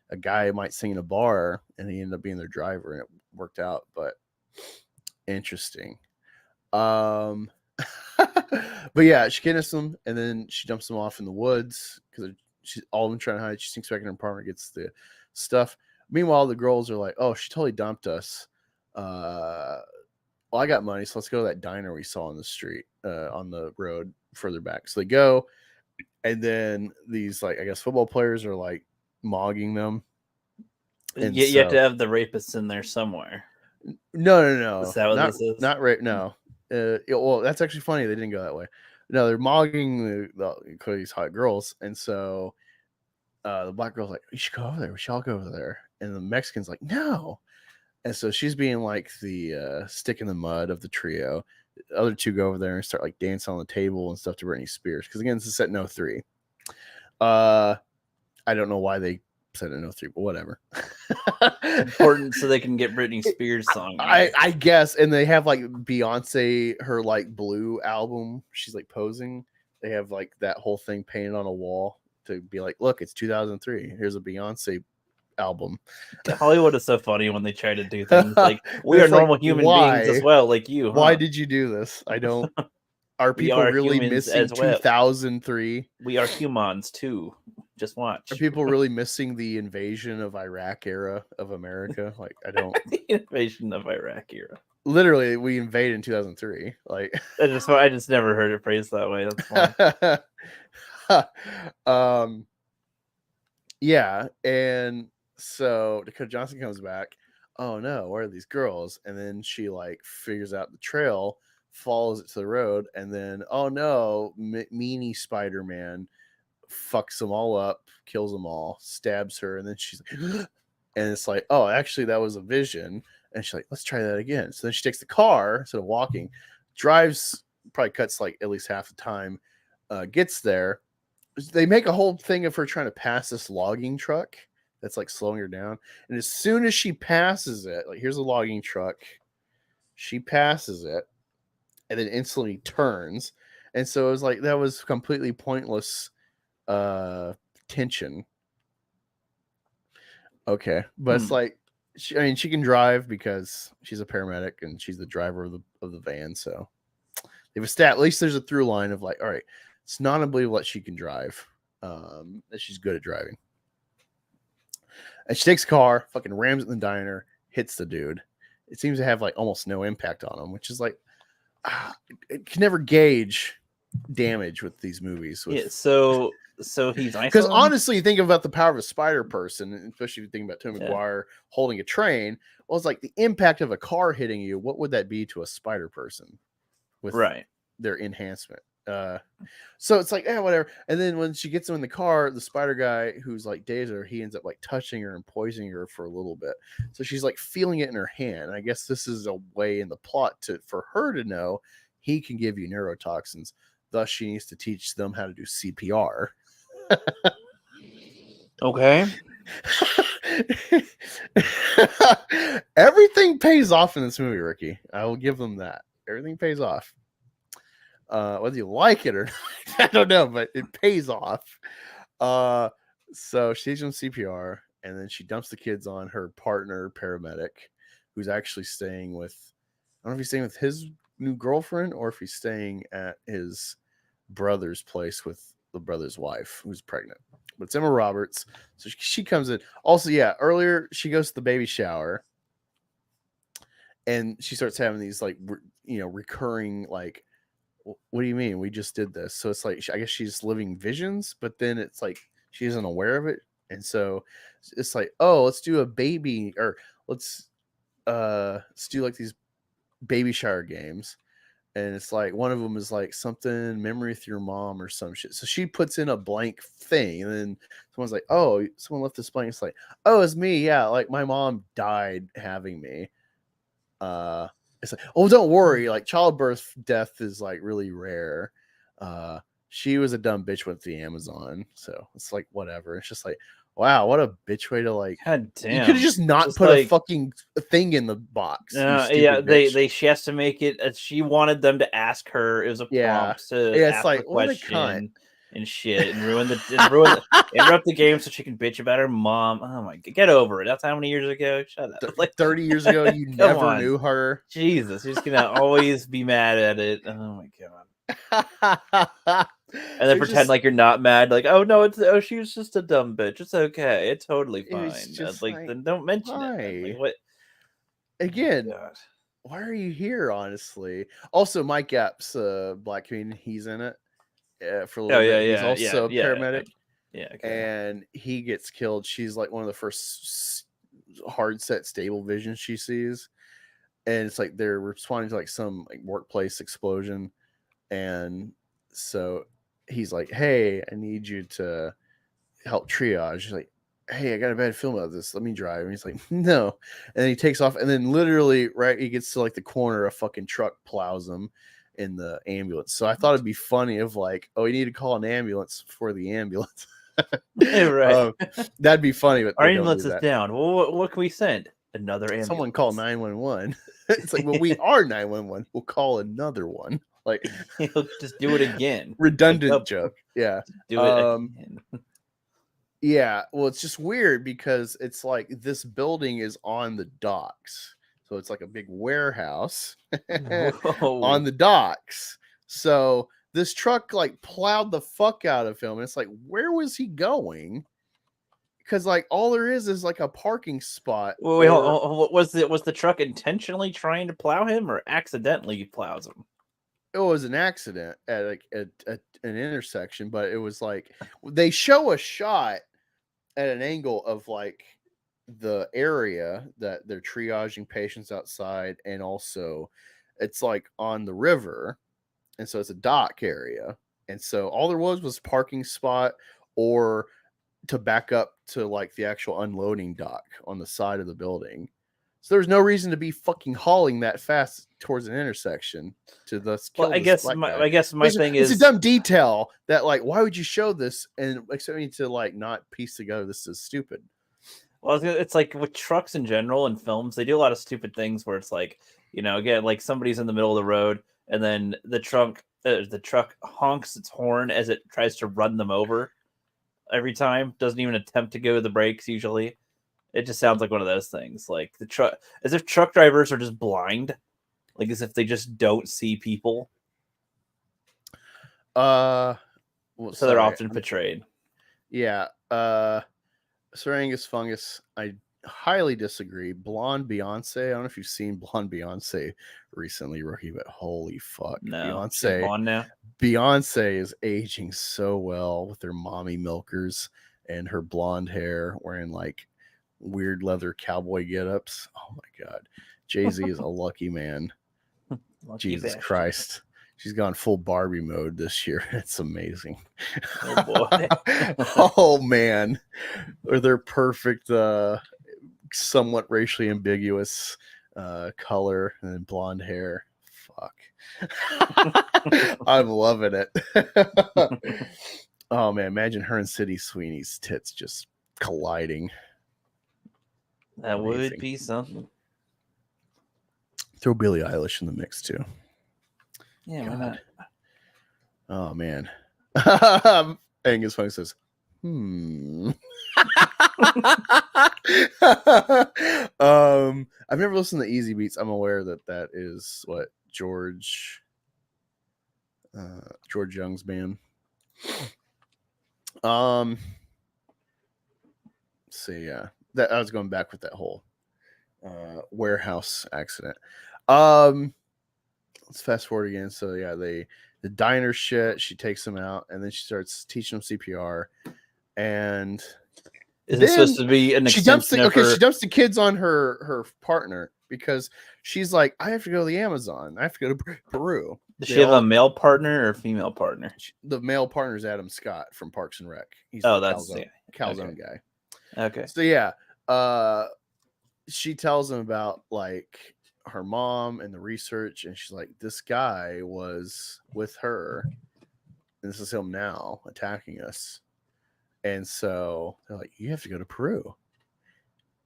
a guy who might sing in a bar, and he ended up being their driver, and it worked out. But Interesting. But yeah, she kidnaps them and then she dumps them off in the woods because all of them trying to hide. She sneaks back in her apartment, gets the stuff. Meanwhile, the girls are like, "Oh, she totally dumped us. Well, I got money, so let's go to that diner we saw on the street, on the road further back." So they go, and then these, like, I guess football players are like mogging them. And you have to have the rapists in there somewhere. No. Is that what this is? Not rape. No. Well, that's actually funny. They didn't go that way. No, they're mogging these hot girls, and so the black girl's like, "We should go over there. We should all go over there." And the Mexican's like, "No." And so she's being like the stick in the mud of the trio. The other two go over there and start like dancing on the table and stuff to Britney Spears. Because again, this is set in 03. I don't know why they set it in 03, but whatever. Important so they can get Britney Spears song. I guess. And they have like Beyonce, her like Blue album. She's like posing. They have like that whole thing painted on a wall to be like, look, it's 2003. Here's a Beyonce album. Hollywood is so funny when they try to do things like we are normal human beings as well, like you. Huh? Why did you do this? I don't. Are people really missing 2003? We are humans too. Just watch. Are people really missing the invasion of Iraq era of America? Like, I don't. The invasion of Iraq era. Literally, we invaded in 2003. Like, I just never heard it phrased that way. That's fine. Yeah, and so Dakota Johnson comes back. Oh no, where are these girls? And then she like figures out the trail, follows it to the road, and then oh no, meanie Spider-Man fucks them all up, kills them all, stabs her, and then she's like, and it's like, oh, actually that was a vision. And she's like, let's try that again. So then she takes the car instead of walking, drives, probably cuts like at least half the time, gets there. They make a whole thing of her trying to pass this logging truck that's like slowing her down. And as soon as she passes it, like here's a logging truck, she passes it and then instantly turns. And so it was like, that was completely pointless tension. Okay. But it's like, she can drive because she's a paramedic and she's the driver of the van. So they've established, at least there's a through line of like, all right, it's not unbelievable that she can drive. That she's good at driving. And she takes a car, fucking rams it in the diner, hits the dude. It seems to have like almost no impact on him, which is like, it can never gauge damage with these movies. Yeah, so he's because honestly, you think about the power of a spider person, especially if you think about Tom McGuire holding a train. Well, it's like the impact of a car hitting you. What would that be to a spider person with their enhancement? So it's like, whatever. And then when she gets him in the car, the spider guy who's like dazed her, he ends up like touching her and poisoning her for a little bit. So she's like feeling it in her hand. And I guess this is a way in the plot for her to know he can give you neurotoxins. Thus, she needs to teach them how to do CPR. Okay. Everything pays off in this movie, Ricky. I will give them that. Everything pays off. Whether you like it or not, I don't know, but it pays off. So she teaches them CPR, and then she dumps the kids on her partner paramedic, who's actually staying with, I don't know if he's staying with his new girlfriend or if he's staying at his brother's place with the brother's wife who's pregnant. But it's Emma Roberts. So she comes in. Also, earlier she goes to the baby shower and she starts having these like, recurring like, what do you mean? We just did this. So it's like, I guess she's living visions, but then it's like, she isn't aware of it. And so it's like, oh, let's do a baby, or let's do like these baby shower games. And it's like, one of them is like something memory with your mom or some shit. So she puts in a blank thing and then someone's like, oh, someone left this blank. It's like, oh, it's me. Yeah. Like my mom died having me. It's like, oh, don't worry. Like childbirth death is like really rare. She was a dumb bitch with the Amazon. So it's like, whatever. It's just like, wow, what a bitch way to like. God damn. You could have just not put a fucking thing in the box. She has to make it. She wanted them to ask her. It was a prompt to it's ask like, a question. and shit, and interrupt the game so she can bitch about her mom. Oh my god, get over it. That's how many years ago? Shut up. Like 30 years ago, you never knew her. Jesus, you're just gonna always be mad at it. Oh my god. And then pretend like you're not mad, like, oh no, she was just a dumb bitch. It's okay, it's totally fine. Like, then don't mention it. Like, what? Again, why are you here? Honestly, also Mike Epps, Black comedian, he's in it for a little bit. He's also a paramedic. Yeah, okay. And he gets killed. She's like one of the first hard set stable visions she sees, and it's like they're responding to like some like workplace explosion, and so he's like, hey, I need you to help triage. He's like, hey, I got a bad film about this, let me drive. And he's like, no. And then he takes off, and then literally right, he gets to like the corner, a fucking truck plows him in the ambulance. So I thought it'd be funny if like, oh, you need to call an ambulance for the ambulance. Right. That'd be funny, but our ambulance is down. Well, what can we send? Another ambulance. Someone call 911. It's like, well, we are 911. We'll call another one. Like, he'll just do it again. Redundant like, joke. Yeah. Do it again. Yeah. Well, it's just weird because it's like this building is on the docks. So it's like a big warehouse on the docks. So this truck like plowed the fuck out of him. And it's like, where was he going? Because like all there is like a parking spot. Well, wait, was the truck intentionally trying to plow him or accidentally plows him? It was an accident at like an intersection, but it was like they show a shot at an angle of like the area that they're triaging patients outside, and also it's like on the river, and so it's a dock area, and so all there was parking spot or to back up to like the actual unloading dock on the side of the building. So there's no reason to be fucking hauling that fast towards an intersection to thus kill. Well, I guess my thing is, it's a dumb detail that like, why would you show this and expect me to like not piece together this is stupid. Well, it's like with trucks in general and films, they do a lot of stupid things where it's like, you know, again, like somebody's in the middle of the road and then the truck honks its horn as it tries to run them over every time. Doesn't even attempt to go to the brakes usually. It just sounds like one of those things, like the truck, as if truck drivers are just blind, like as if they just don't see people. Well, so they're often portrayed. Yeah. Sir Angus Fungus, I highly disagree. Blonde Beyonce. I don't know if you've seen Blonde Beyonce recently, Rookie, but holy fuck, no, Beyonce. On now. Beyonce is aging so well with her mommy milkers and her blonde hair, wearing like weird leather cowboy get-ups. Oh my god, Jay-Z is a lucky man. Jesus Christ, she's gone full Barbie mode this year. It's amazing. Oh boy. Oh man, or their perfect somewhat racially ambiguous color and blonde hair. Fuck. I'm loving it. Oh man, imagine her and Sydney Sweeney's tits just colliding. That would be something. Throw Billie Eilish in the mix too. Yeah, why not? Oh man. Angus Funk says, I've never listened to Easy Beats. I'm aware that is what George Young's band. So yeah, that I was going back with that whole warehouse accident. Let's fast forward again. So yeah, the diner shit, she takes him out and then she starts teaching him CPR. And is it supposed to be an she dumps the kids on her partner because she's like, I have to go to the Amazon. I have to go to Peru. Does she have a male partner or female partner? The male partner is Adam Scott from Parks and Rec. He's that's Calzone guy. Okay. So yeah, she tells him about like her mom and the research, and she's like, this guy was with her, and this is him now attacking us. And so they're like, you have to go to Peru.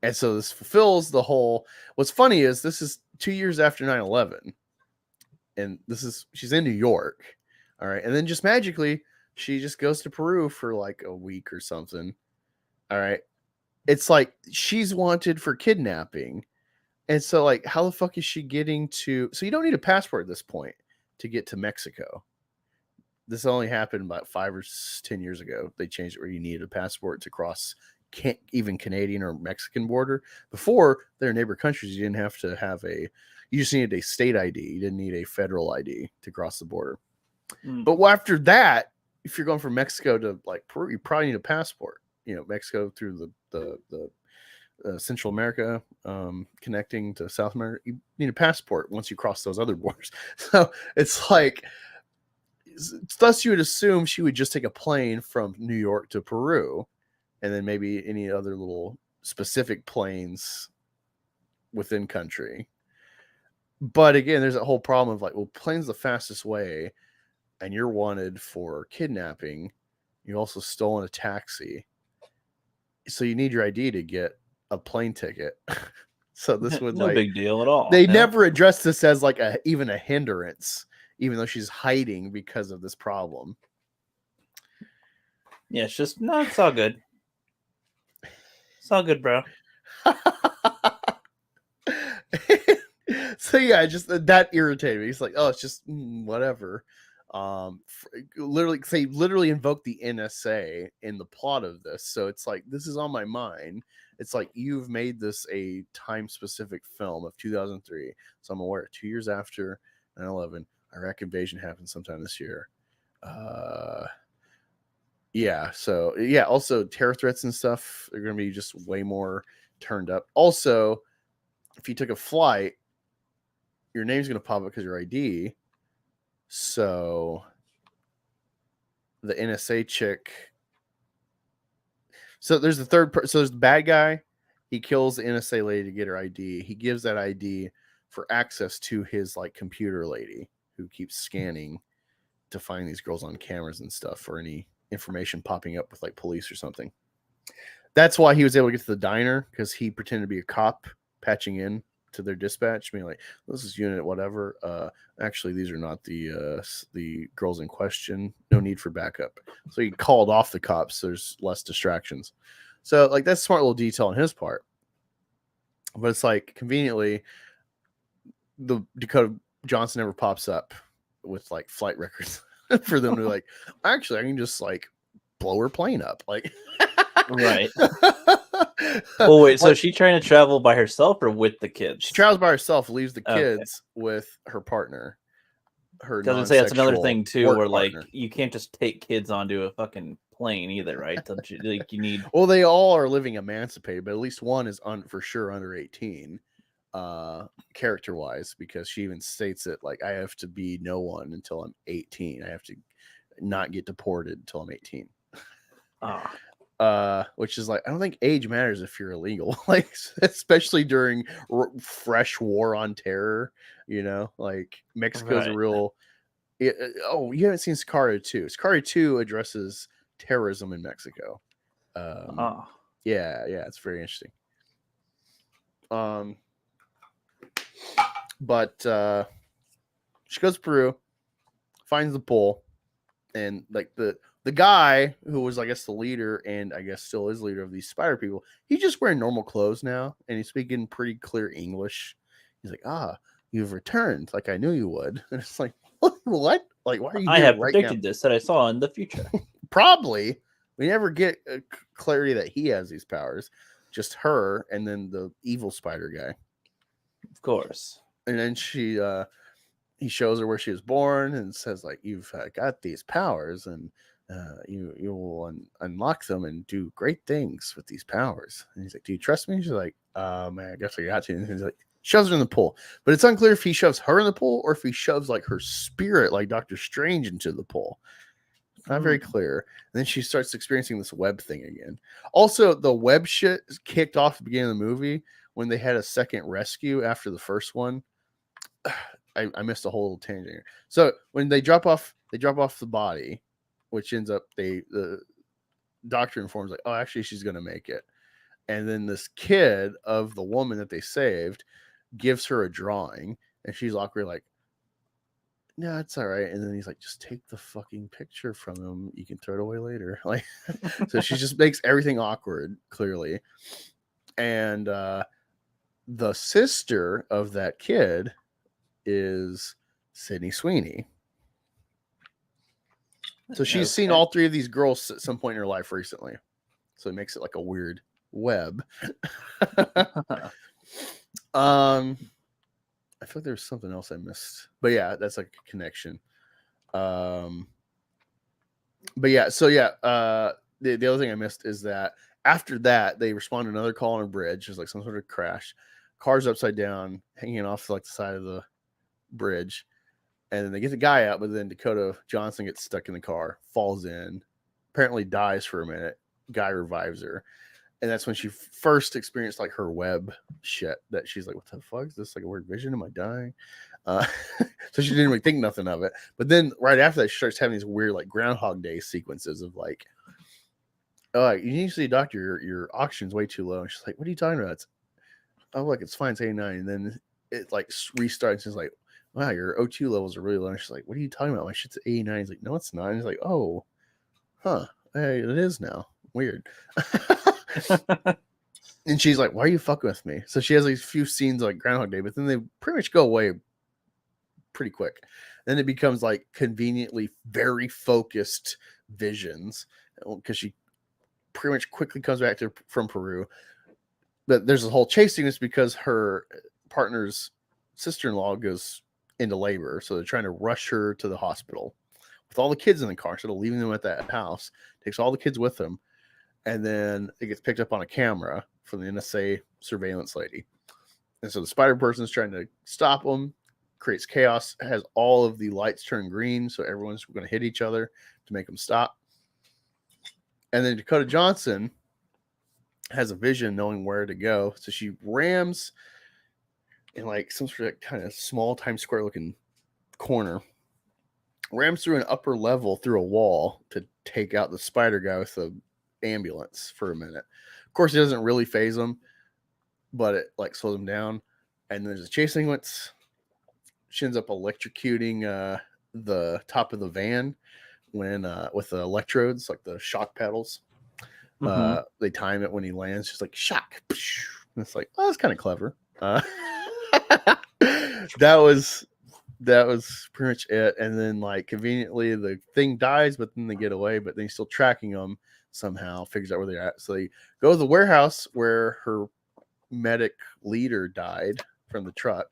And so this fulfills the whole. What's funny is this is 2 years after 9/11, and she's in New York, all right, and then just magically She just goes to Peru for like a week or something. All right. It's like she's wanted for kidnapping. And so, like, how the fuck is she getting to? So, you don't need a passport at this point to get to Mexico. This only happened about 5 or 10 years ago. They changed it where you needed a passport to cross even Canadian or Mexican border. Before, their neighbor countries, you didn't have to have you just needed a state ID. You didn't need a federal ID to cross the border. But after that, if you're going from Mexico to like Peru, you probably need a passport. Mexico through the Central America, connecting to South America, you need a passport once you cross those other borders. So it's like, thus you would assume she would just take a plane from New York to Peru, and then maybe any other little specific planes within country. But again, there's a whole problem of like, well, plane's the fastest way, and you're wanted for kidnapping. You also stolen a taxi, so you need your ID to get a plane ticket. So this would no big deal at all. They never addressed this as like even a hindrance, even though she's hiding because of this problem. Yeah, it's just it's all good. It's all good, bro. So yeah, just that irritated me. It's like, oh, it's just whatever. Literally invoke the NSA in the plot of this. So it's like, this is on my mind. It's like, you've made this a time-specific film of 2003. So I'm aware 2 years after 9/11, Iraq invasion happened sometime this year. Yeah. So yeah, also terror threats and stuff are going to be just way more turned up. Also, if you took a flight, your name's going to pop up because your ID. So the NSA chick. So there's the so there's the bad guy. He kills the NSA lady to get her ID. He gives that ID for access to his like computer lady who keeps scanning to find these girls on cameras and stuff, or any information popping up with like police or something. That's why he was able to get to the diner, because he pretended to be a cop patching in to their dispatch, being like, this is unit whatever. Actually, these are not the girls in question. No need for backup. So he called off the cops. So there's less distractions. So like, that's a smart little detail on his part. But it's like, conveniently, the Dakota Johnson never pops up with like flight records for them to like, actually, I can just like blow her plane up. Like, right. Oh wait, so she trying to travel by herself or with the kids? She travels by herself, leaves the kids with her partner. Her doesn't say that's another thing too, where like you can't just take kids onto a fucking plane either, right? You need. Well, they all are living emancipated, but at least one is for sure under 18, character wise, because she even states it like, I have to be no one until I'm 18. I have to not get deported until I'm 18. Which is like, I don't think age matters if you're illegal, like especially during fresh war on terror. Like Mexico's a real. Oh, you haven't seen Sicario 2. Sicario 2 addresses terrorism in Mexico. Yeah, it's very interesting. But she goes to Peru, finds the pool, and like the guy who was, I guess, the leader, and I guess still is leader of these spider people, he's just wearing normal clothes now, and he's speaking pretty clear English. He's like, you've returned, like I knew you would. And it's like, what? Like, why are you here? I have predicted this that I saw in the future. Probably. We never get clarity that he has these powers. Just her, and then the evil spider guy. Of course. And then he shows her where she was born and says, like, you've got these powers, and you will unlock them and do great things with these powers. And he's like, do you trust me? She's like, man, I guess I got to. And he's like, shoves her in the pool. But it's unclear if he shoves her in the pool or if he shoves like her spirit, like Doctor Strange, into the pool. It's not very clear. And then she starts experiencing this web thing again. Also, the web shit kicked off at the beginning of the movie when they had a second rescue after the first one. I missed a whole little tangent here. So when they drop off the body, which ends up the doctor informs like, oh, actually she's gonna make it. And then this kid of the woman that they saved gives her a drawing, and she's awkwardly like, no, it's all right. And then he's like, just take the fucking picture from him. You can throw it away later. Like, so she just makes everything awkward, clearly. And the sister of that kid is Sydney Sweeney. So she's seen all three of these girls at some point in her life recently. So it makes it like a weird web. I feel like there's something else I missed. But yeah, that's like a connection. But yeah, so yeah, the other thing I missed is that after that, they respond to another call on a bridge. There's like some sort of crash. Car's upside down, hanging off like the side of the bridge. And then they get the guy out, but then Dakota Johnson gets stuck in the car, falls in, apparently dies for a minute. Guy revives her. And that's when she first experienced like her web shit that she's like, what the fuck? Is this like a weird vision? Am I dying? So she didn't really think nothing of it. But then right after that, she starts having these weird like Groundhog Day sequences of like, oh, you need to see a doctor. Your oxygen's way too low. And she's like, what are you talking about? It's, oh, look, it's fine. It's 89. And then it like restarts. It's like, wow, your O2 levels are really low. And she's like, what are you talking about? My shit's 89. He's like, no, it's not. And he's like, oh, huh. Hey, it is now. Weird. And she's like, why are you fucking with me? So she has these few scenes like Groundhog Day, but then they pretty much go away pretty quick. Then it becomes like conveniently very focused visions because she pretty much quickly comes back from Peru. But there's a whole chase sequence because her partner's sister-in-law goes into labor. So they're trying to rush her to the hospital with all the kids in the car. So they're leaving them at that house, takes all the kids with them. And then it gets picked up on a camera from the NSA surveillance lady. And so the spider person's trying to stop them, creates chaos, has all of the lights turn green. So everyone's going to hit each other to make them stop. And then Dakota Johnson has a vision knowing where to go. So she rams in like some sort of kind of small Times Square looking corner, rams through an upper level through a wall to take out the spider guy with the ambulance for a minute. Of course, it doesn't really phase them, but it like slows them down. And then there's a chase sequence. She ends up electrocuting the top of the van when with the electrodes, like the shock pedals. They time it when he lands, just like shock. And it's like, oh, that's kind of clever. That was pretty much it. And then like conveniently the thing dies, but then they get away, but then he's still tracking them somehow, figures out where they're at. So they go to the warehouse where her medic leader died from the truck.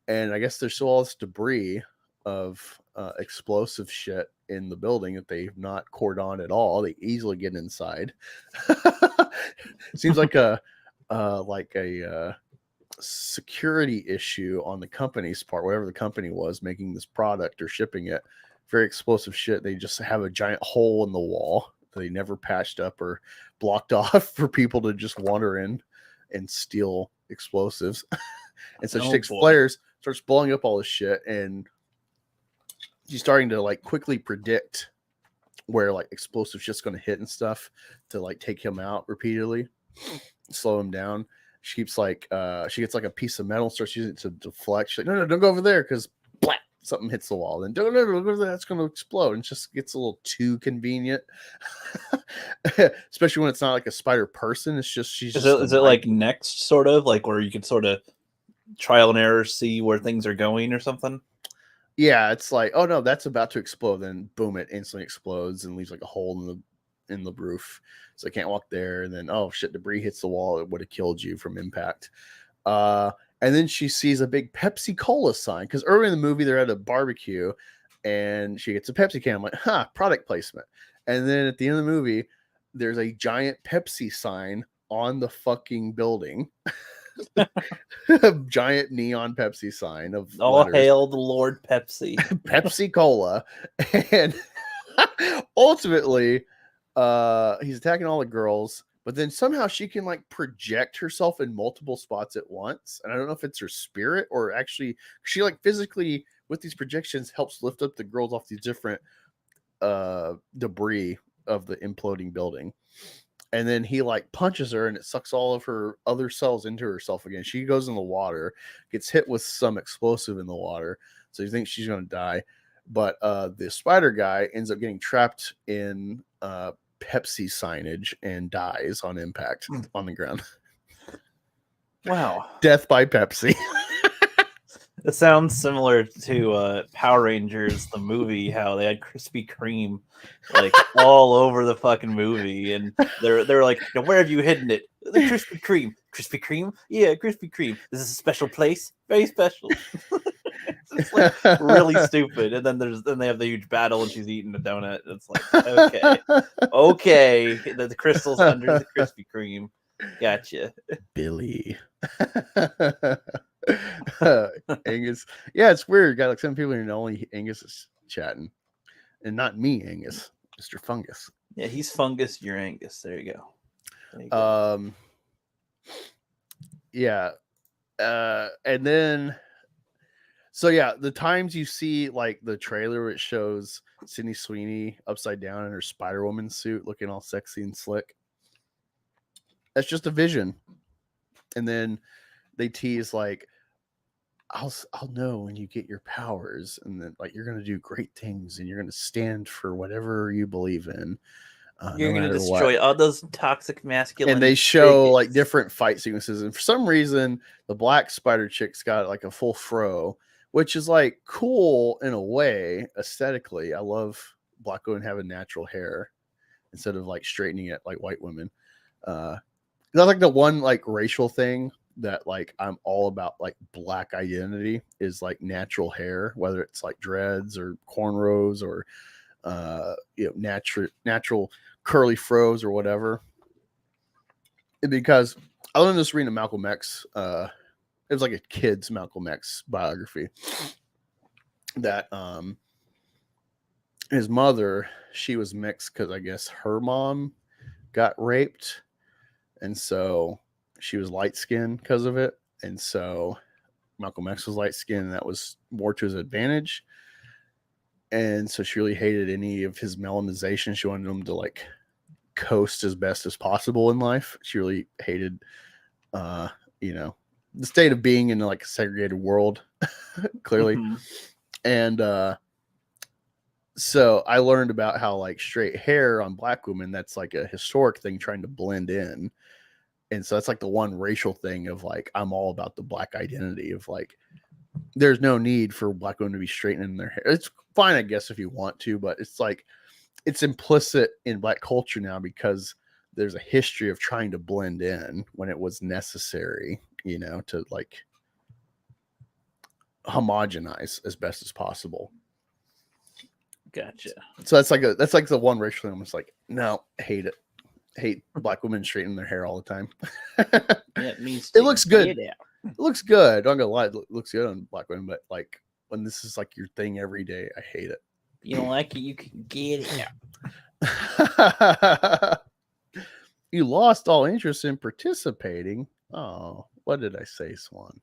And I guess there's still all this debris of explosive shit in the building that they've not cordoned at all. They easily get inside. Seems like a security issue on the company's part, whatever the company was making this product or shipping it. Very explosive shit. They just have a giant hole in the wall they never patched up or blocked off for people to just wander in and steal explosives. And so she takes flares, starts blowing up all this shit, and she's starting to like quickly predict where like explosive shit's going to hit and stuff to like take him out repeatedly, slow him down. She keeps like she gets like a piece of metal, starts using it to deflect. She's like, no, don't go over there, because something hits the wall. Then don't go over there, that's going to explode. And it just gets a little too convenient, especially when it's not like a spider person. It's just she's. Is it like Next, sort of like where you can sort of trial and error see where things are going or something? Yeah, it's like, oh no, that's about to explode. Then boom, it instantly explodes and leaves like a hole in the roof, so I can't walk there. And then oh shit, debris hits the wall. It would have killed you from impact. And then she sees a big Pepsi Cola sign, because earlier in the movie they're at a barbecue and she gets a Pepsi can. I'm like, product placement. And then at the end of the movie, there's a giant Pepsi sign on the fucking building. A giant neon Pepsi sign of all letters. Hail the Lord Pepsi. Pepsi Cola. And ultimately he's attacking all the girls, but then somehow she can like project herself in multiple spots at once. And I don't know if it's her spirit or actually she like physically with these projections helps lift up the girls off these different debris of the imploding building. And then he like punches her and it sucks all of her other cells into herself again. She goes in the water, gets hit with some explosive in the water. so you think she's going to die, but the spider guy ends up getting trapped in Pepsi signage and dies on impact on the ground. Wow. Death by Pepsi. It sounds similar to Power Rangers, the movie, how they had Krispy Kreme like all over the fucking movie, and they're like, "Now, where have you hidden it? The Krispy Kreme. Krispy Kreme? Yeah, Krispy Kreme. This is a special place, very special." It's like really stupid. And then they have the huge battle, and she's eating a donut. It's like, okay, the crystal's under the Krispy Kreme. Gotcha, Billy. Angus. Yeah, it's weird. Got like 7 people here, and only Angus is chatting, and not me, Angus, Mr. Fungus. Yeah, he's Fungus. You're Angus. There you go. Yeah, and then, so yeah, the times you see like the trailer, where it shows Sydney Sweeney upside down in her Spider-Woman suit, looking all sexy and slick. That's just a vision, and then they tease like, I'll know when you get your powers, and then like you're gonna do great things, and you're gonna stand for whatever you believe in. You're gonna destroy all those toxic masculine. And they show like different fight sequences, and for some reason, the black spider chick's got like a full fro, which is like cool in a way aesthetically. I love black women having natural hair instead of like straightening it like white women. That's like the one like racial thing that like I'm all about, like black identity is like natural hair, whether it's like dreads or cornrows or natural curly fros or whatever. Because I learned this reading of Malcolm X. It was like a kid's Malcolm X biography that his mother, she was mixed because I guess her mom got raped, and so she was light skinned because of it. And so Malcolm X was light skinned, and that was more to his advantage. And so she really hated any of his melanization. She wanted him to like coast as best as possible in life. She really hated, the state of being in like a segregated world, clearly. Mm-hmm. And so I learned about how like straight hair on black women, that's like a historic thing trying to blend in. And so that's like the one racial thing of like, I'm all about the black identity of like, there's no need for black women to be straightening their hair. It's fine, I guess, if you want to, but it's like, it's implicit in black culture now because there's a history of trying to blend in when it was necessary, to like homogenize as best as possible. Gotcha. So that's like the one racial thing. I'm just like, no, hate it. Hate black women straightening their hair all the time. It looks good. It looks good. Don't gonna lie, it looks good on black women, but like when this is like your thing every day, I hate it. You don't like it, you can get it out. You lost all interest in participating. Oh, what did I say, Swan?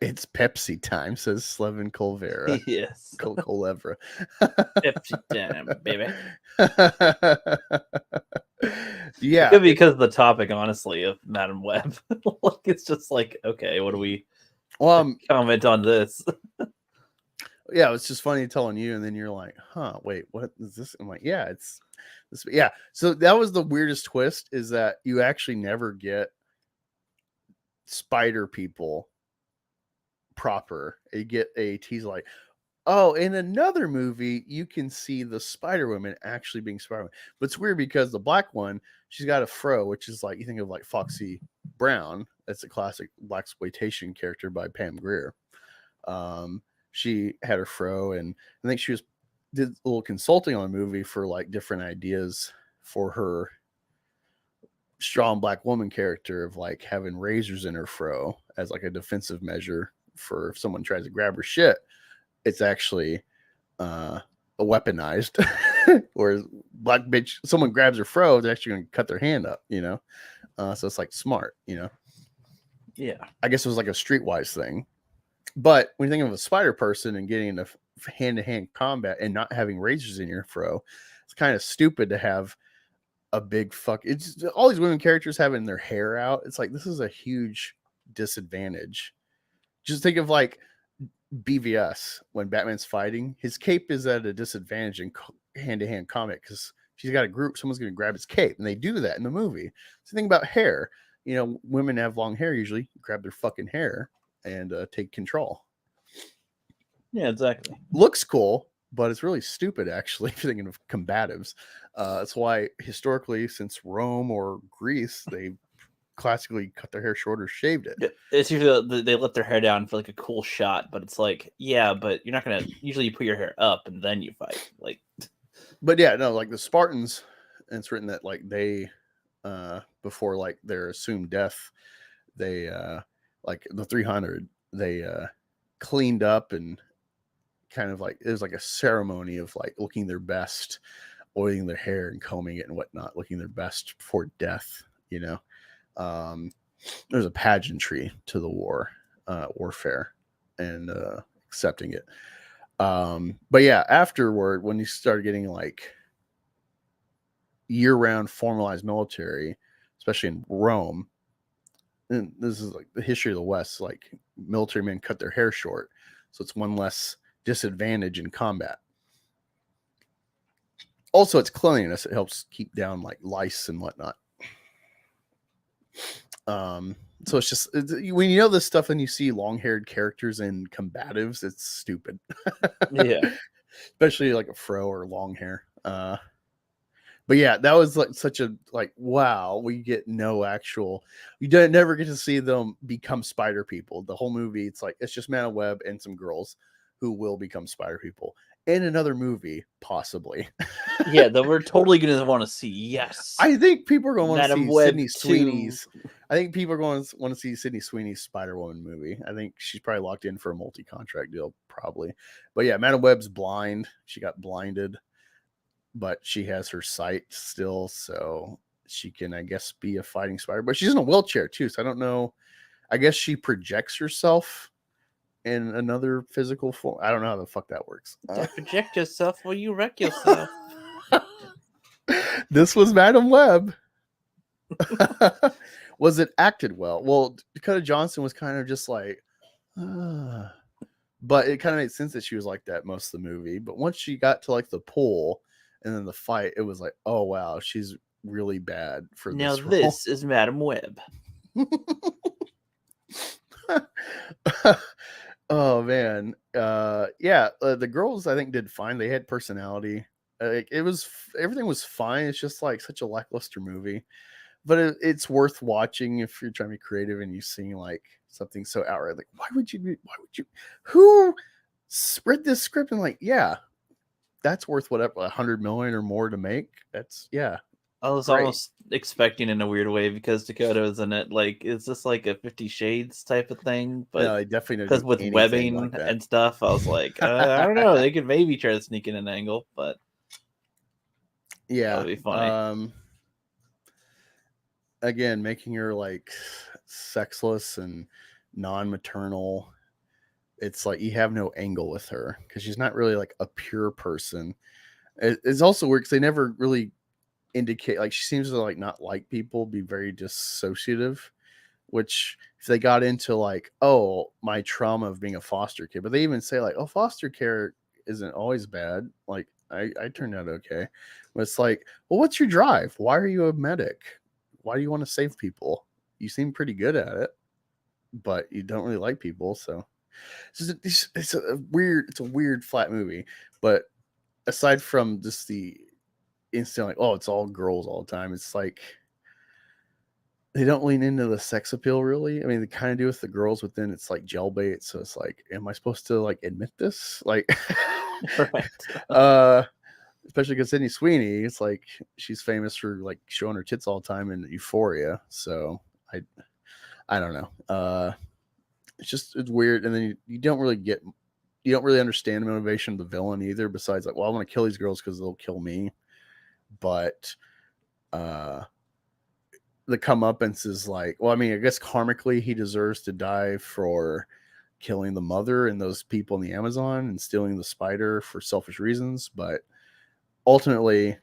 It's Pepsi time, says Slevin Colvera. Yes. Colevra. Pepsi time, baby. Yeah. It could be because of the topic, honestly, of Madam Web. Like it's just like, okay, what do we comment on this? Yeah, it's just funny telling you, and then you're like, huh, wait, what is this? I'm like, yeah, it's this. Yeah. So that was the weirdest twist, is that you actually never get spider people proper. You get a tease like, oh, in another movie you can see the Spider Woman actually being Spider Woman. But it's weird because the black one, she's got a fro, which is like, you think of like Foxy Brown. That's a classic blaxploitation character by Pam Grier. She had her fro, and I think she did a little consulting on a movie for like different ideas for her strong black woman character of like having razors in her fro as like a defensive measure for if someone tries to grab her shit. It's actually a weaponized, whereas black bitch, someone grabs her fro, they're actually going to cut their hand up, so it's like smart, Yeah, I guess it was like a streetwise thing. But when you think of a spider person and getting into hand-to-hand combat and not having razors in your fro, it's kind of stupid to have a big it's all these women characters having their hair out. It's like, this is a huge disadvantage. Just think of like BVS when Batman's fighting, his cape is at a disadvantage in hand-to-hand combat because she's got a group, someone's going to grab his cape, and they do that in the movie. So think about hair. You know, women have long hair usually, grab their fucking hair and take control. Yeah, exactly. Looks cool, but it's really stupid actually if you're thinking of combatives. That's why historically, since Rome or Greece, they classically cut their hair short or shaved it. It's usually they let their hair down for like a cool shot, but it's like, yeah, but you're not gonna usually you put your hair up and then you fight. Like, but yeah, no, like the Spartans, and it's written that like they before like their assumed death, they like the 300, they cleaned up and kind of like it was like a ceremony of like looking their best, oiling their hair and combing it and whatnot, looking their best before death, you know. There's a pageantry to the warfare and accepting it. But yeah, afterward, when you start getting like year-round formalized military, especially in Rome, and this is like the history of the West, like military men cut their hair short, so it's one less disadvantage in combat. Also, it's cleanliness. It helps keep down like lice and whatnot. So it's just when you know this stuff and you see long-haired characters in combatives, it's stupid. yeah, especially like a fro or long hair. But yeah, that was like such a like wow. We get no actual. You don't never get to see them become spider people. The whole movie, it's like it's just Man of Web and some girls who will become spider people in another movie, possibly. yeah, that we're totally gonna want to see. Yes, I think people are going to want to Madam see Web Sydney 2. Sweeney's. I think people are going to want to see Sydney Sweeney's Spider-Woman movie. I think she's probably locked in for a multi-contract deal, probably. But yeah, Madam Web's blind. She got blinded, but she has her sight still, so she can, I guess, be a fighting spider. But she's in a wheelchair too, so I don't know. I guess she projects herself in another physical form. I don't know how the fuck that works. Don't project yourself or you wreck yourself. This was Madam Web. Was it acted well? Well, Dakota Johnson was kind of just like, but it kind of made sense that she was like that most of the movie. But once she got to like the pool and then the fight, it was like, oh wow, she's really bad for now this role. This is Madam Web. Oh man, yeah, the girls I think did fine. They had personality. Everything was fine. It's just like such a lackluster movie. But it's worth watching if you're trying to be creative and you see like something so outright like why would you who read this script and like yeah, that's worth whatever 100 million or more to make. That's yeah. I was Great. almost expecting in a weird way because Dakota was in it. Like, is this like a 50 Shades type of thing? But no, I definitely because with webbing like and stuff, I was like, I don't know. They could maybe try to sneak in an angle, but yeah, that would be funny. Again, making her like sexless and non-maternal, it's like you have no angle with her because she's not really like a pure person. It's also weird because they never really indicate, like she seems to like not like people, be very dissociative, which if they got into like, oh, my trauma of being a foster kid, but they even say like, oh, foster care isn't always bad, like I turned out okay, but it's like, well, what's your drive? Why are you a medic? Why do you want to save people? You seem pretty good at it, but you don't really like people. So it's a weird flat movie. But aside from just the instant like, oh, it's all girls all the time, it's like they don't lean into the sex appeal really. I mean, they kind of do with the girls, but then it's like gel bait. So it's like, am I supposed to like admit this? Like, Right. Especially because Sydney Sweeney, it's like she's famous for like showing her tits all the time in Euphoria. So I don't know. It's weird. And then you don't really understand the motivation of the villain either, besides like, well, I want to kill these girls because they'll kill me. But the comeuppance is like, well, I mean, I guess karmically he deserves to die for killing the mother and those people in the Amazon and stealing the spider for selfish reasons, but ultimately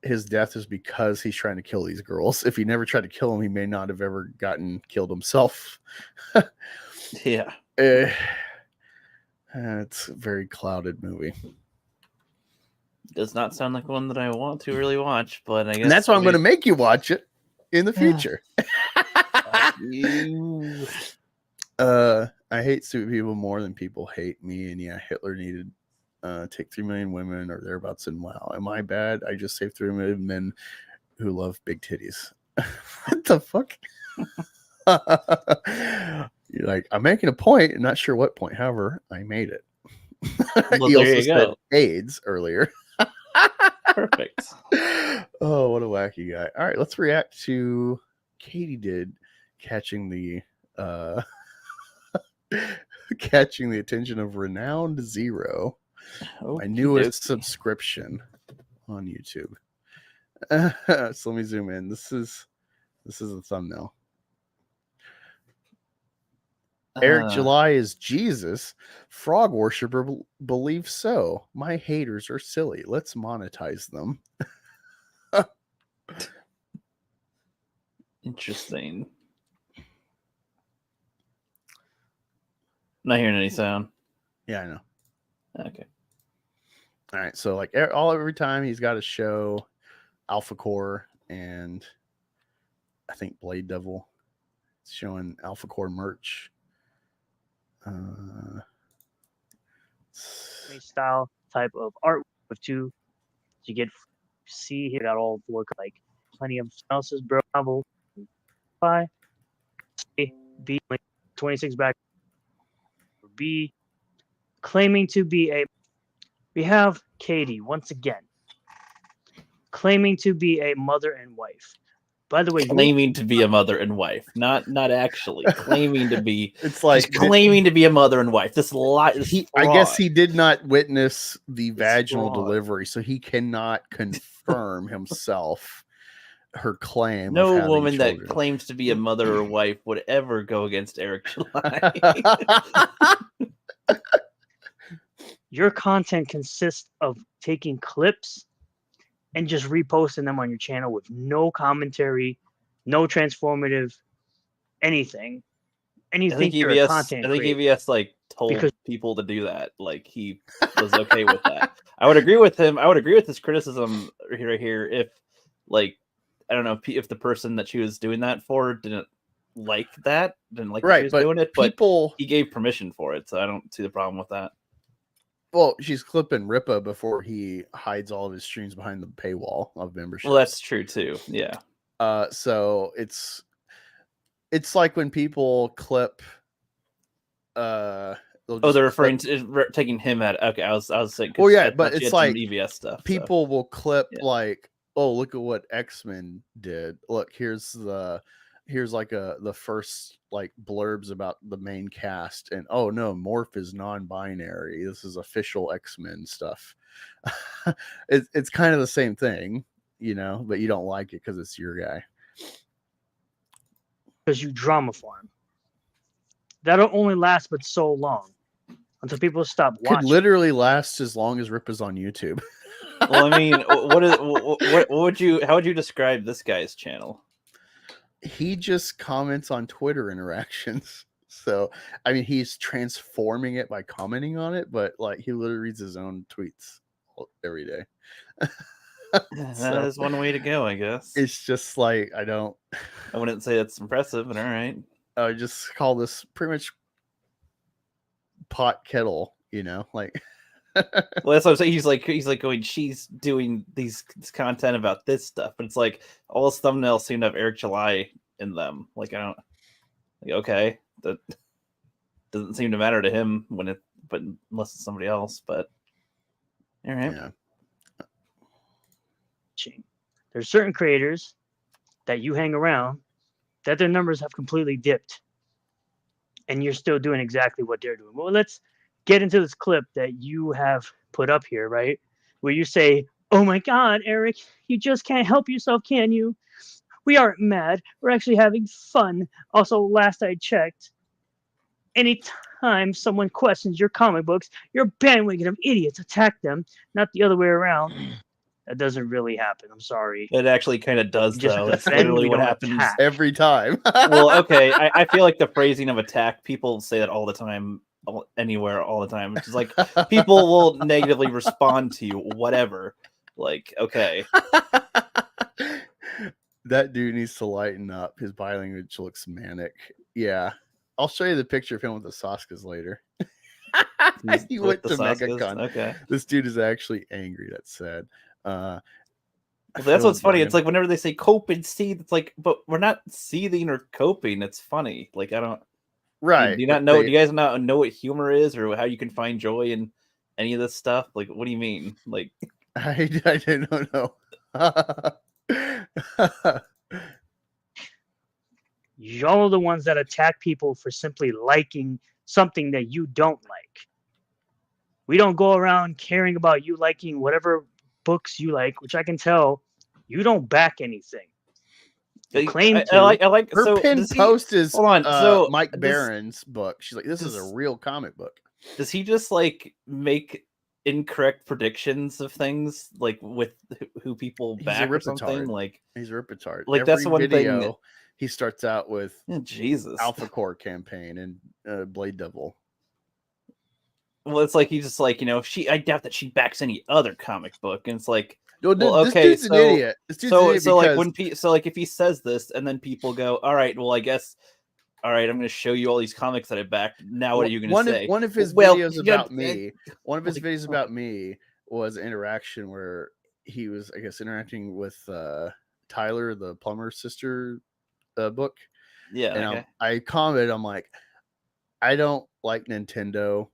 his death is because he's trying to kill these girls. If he never tried to kill them, he may not have ever gotten killed himself. Yeah. It's a very clouded movie. Does not sound like one that I want to really watch, but I guess. And that's why I'm going to make you watch it in the future. I hate stupid people more than people hate me. And yeah, Hitler needed take 3 million women or thereabouts. And wow, am I bad? I just saved 3 million men who love big titties. What the fuck? You're like, I'm making a point. I'm not sure what point. However, I made it. Well, He there also you said go. AIDS earlier. Perfect. Oh, what a wacky guy. All right, let's react to Katie did catching the catching the attention of Renowned Zero, my newest subscription on YouTube. So let me zoom in. This is the thumbnail. Eric July is Jesus. Frog worshiper believes so. My haters are silly. Let's monetize them. Interesting. Not hearing any sound. Yeah, I know. Okay. All right. So like every time he's got a show, Alpha Core and I think Blade Devil showing Alpha Core merch. Style type of art with two. You get see here got all the look like plenty of else's bro novel. By B 26 back. B claiming to be a. We have Katie once again claiming to be a mother and wife. By the way, claiming to be a mother and wife, not actually claiming to be. It's like claiming to be a mother and wife. This lie. I guess he did not witness the vaginal delivery, so he cannot confirm himself her claim. No woman that claims to be a mother or wife would ever go against Eric July. Your content consists of taking clips and just reposting them on your channel with no commentary, no transformative, anything. I think EVS like told people to do that. Like he was okay with that. I would agree with him. I would agree with his criticism right here. If like, I don't know if the person that she was doing that for didn't like that, didn't like that she was doing it, but he gave permission for it. So I don't see the problem with that. Well, she's clipping Ripa before he hides all of his streams behind the paywall of membership. Well, that's true too. Yeah. So it's like when people clip. They're referring to taking him at. Okay, I was saying. Well, yeah, but it's like EVS stuff. People will clip like, oh, look at what X-Men did. Look, here's like the first like blurbs about the main cast, and oh no, Morph is non-binary. This is official X-Men stuff. It's kind of the same thing, you know, but you don't like it because it's your guy. Because you drama farm. That'll only last but so long until people stop watching. Could literally last as long as Rip is on YouTube. Well, I mean, how would you describe this guy's channel? He just comments on Twitter interactions. So, I mean, he's transforming it by commenting on it, but like he literally reads his own tweets every day. That is one way to go, I guess. It's just like, I wouldn't say that's impressive, but all right. I just call this pretty much pot kettle, you know, like. Well, that's what I'm saying. He's like going, she's doing this content about this stuff, but it's like all his thumbnails seem to have Eric July in them. Like, okay, that doesn't seem to matter to him but unless it's somebody else, but all right. Yeah. There's certain creators that you hang around that their numbers have completely dipped and you're still doing exactly what they're doing. Well, let's get into this clip that you have put up here, right? Where you say, oh my God, Eric, you just can't help yourself, can you? We aren't mad. We're actually having fun. Also, last I checked, anytime someone questions your comic books, your bandwagon of idiots attack them, not the other way around. That doesn't really happen. I'm sorry. It actually kind of does, Just though. That's defend, literally we what don't happens. attack. Every time. Well, okay. I feel like the phrasing of attack, people say that all the time, anywhere, all the time. Which is like, people will negatively respond to you, whatever. Like, okay. That dude needs to lighten up. His body language looks manic. Yeah. I'll show you the picture of him with the Saskas later. He With went the to Saskas? MegaCon. Okay. This dude is actually angry. That's sad. Well, that's what's funny. It's like whenever they say cope and seethe, it's like, but we're not seething or coping. It's funny. Like, I don't. right. Do you not know? Do you guys not know what humor is, or how you can find joy in any of this stuff? Like, what do you mean? Like, I don't know. Y'all are the ones that attack people for simply liking something that you don't like. We don't go around caring about you liking whatever books you like, which I can tell you don't back anything. You claim to. I like Her so pinned post is hold on, so Mike Barron's book. She's like, this is a does- real comic book. Does he just like make incorrect predictions of things, like with who people He's a back or something? ripetard. Like, He's a ripetard. Like, that's the one thing that- he starts out with Jesus. Alpha Core campaign and Blade Devil. Well, it's like he's just like, I doubt that she backs any other comic book, and it's like, No, well, this okay, dude's an idiot. This dude's an idiot so like because- when if he says this, and then people go, all right, well, I guess, all right, I'm going to show you all these comics that I backed. Now, what are you going to say? One of his Well, videos yeah, about me. One of his like, videos about me was an interaction where he was, I guess, interacting with Tyler, the plumber sister book. Yeah, And okay. I commented, I'm like, I don't like Nintendo,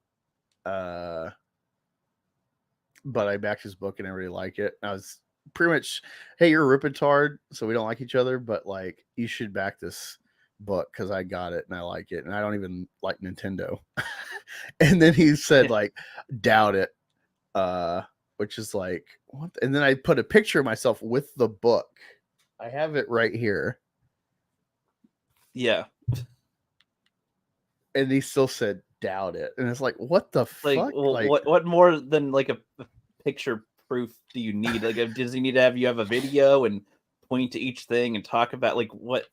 but I backed his book and I really like it. I was pretty much, hey, you're a ripetard, so we don't like each other, but like, you should back this book because I got it and I like it, and I don't even like Nintendo. And then he said, like, doubt it, which is like, what? And then I put a picture of myself with the book. I have it right here. Yeah. And he still said doubt it, and it's like, what the Like, fuck? well, Like, what more than like a picture proof do you need? Like, does he need to have you have a video and point to each thing and talk about like what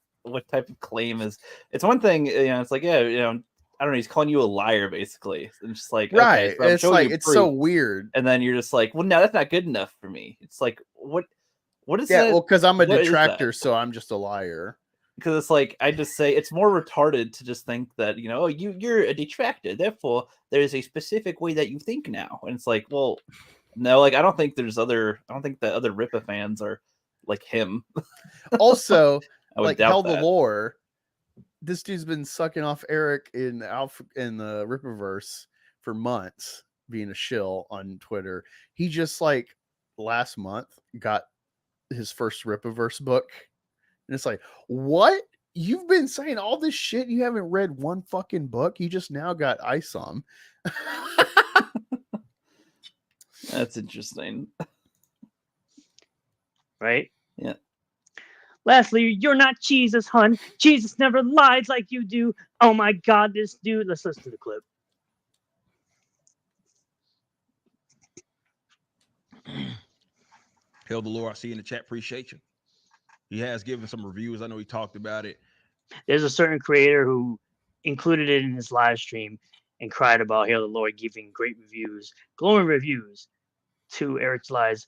type of claim is? It's one thing, it's like, yeah, I don't know, he's calling you a liar basically. It's just like, right? Okay, so I'm it's showing like, you it's proof, so weird. and then you're just like, well, no, that's not good enough for me. It's like, what is Yeah, that? well, because I'm a what is that? detractor, so I'm just a liar. Because it's like, I just say it's more retarded to just think that, oh, you're a detractor, therefore there's a specific way that you think now. And it's like, well, no, like, I don't think that other Rippa fans are like him. Also, I would like, doubt Hell that. the Lore, this dude's been sucking off Eric in the Rippaverse for months, being a shill on Twitter. He just, like, last month got his first Rippaverse book. And it's like, what? You've been saying all this shit. You haven't read one fucking book. You just now got ice on. That's interesting. Right? Yeah. Lastly, you're not Jesus, hun. Jesus never lies like you do. Oh my God, this dude. Let's listen to the clip. Hell the Lord, I see in the chat. Appreciate you. He has given some reviews. I know he talked about it. There's a certain creator who included it in his live stream and cried about Hail the Lord giving great reviews, glowing reviews to Eric's Lies.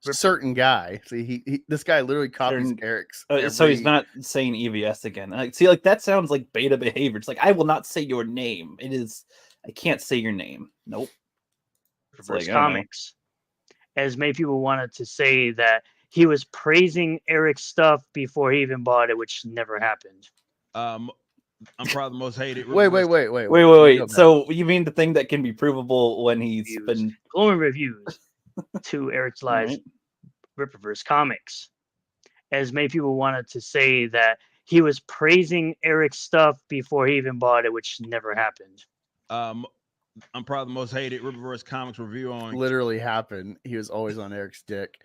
Certain guy. See, this guy literally copies Certain- Eric's. So he's not saying EVS again. See, like, that sounds like beta behavior. It's like, I will not say your name. I can't say your name. Nope. It's Reverse like, I don't know. Comics. As many people wanted to say that he was praising Eric's stuff before he even bought it, which never happened. I'm probably the most hated. Wait. Wait. So you mean the thing that can be provable when he's been glowing reviews to Eric's Lies, Right. Rippaverse Comics. As many people wanted to say that he was praising Eric's stuff before he even bought it, which never happened. I'm probably the most hated Rippaverse Comics review on. Literally happened. He was always on Eric's dick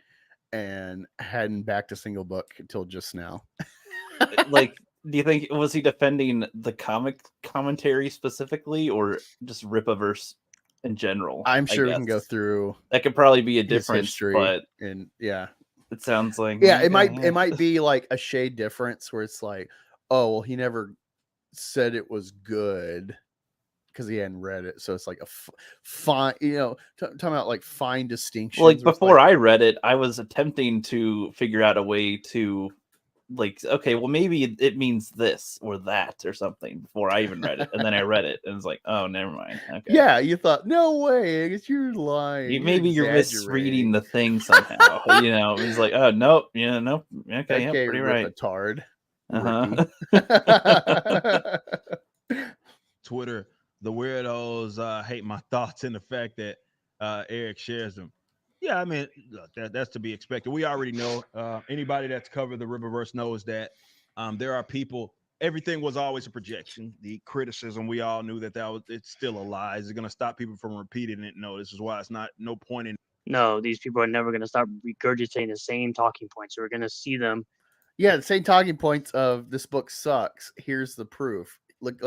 and hadn't backed a single book until just now. Like, do you think, was he defending the comic commentary specifically, or just Rippaverse in general. I'm I sure we can go guess. through That could probably be a his difference, history, but and yeah, it sounds like it okay, might yeah. it might be like a shade difference where it's like, oh well, he never said it was good because he hadn't read it, so it's like a fine, talking about like fine distinctions. Well, like where it's before like, I read it, I was attempting to figure out a way to like, okay, well maybe it means this or that or something before I even read it, and then I read it and it's like, oh, never mind. Okay, yeah, you thought, no way, I guess you're lying. maybe you're misreading exaggerating. the thing somehow. It's like, oh nope, yeah, nope, okay, yeah, pretty right. Ripatard. Twitter, the weirdos hate my thoughts and the fact that Eric shares them. Yeah, I mean, look, that's to be expected. We already know. Anybody that's covered the Riververse knows that there are people. Everything was always a projection. The criticism, we all knew that it's still a lie. Is it going to stop people from repeating it? No, this is why it's not no point in. No, these people are never going to stop regurgitating the same talking points. So we're going to see them. Yeah, the same talking points of this book sucks. Here's the proof. Look,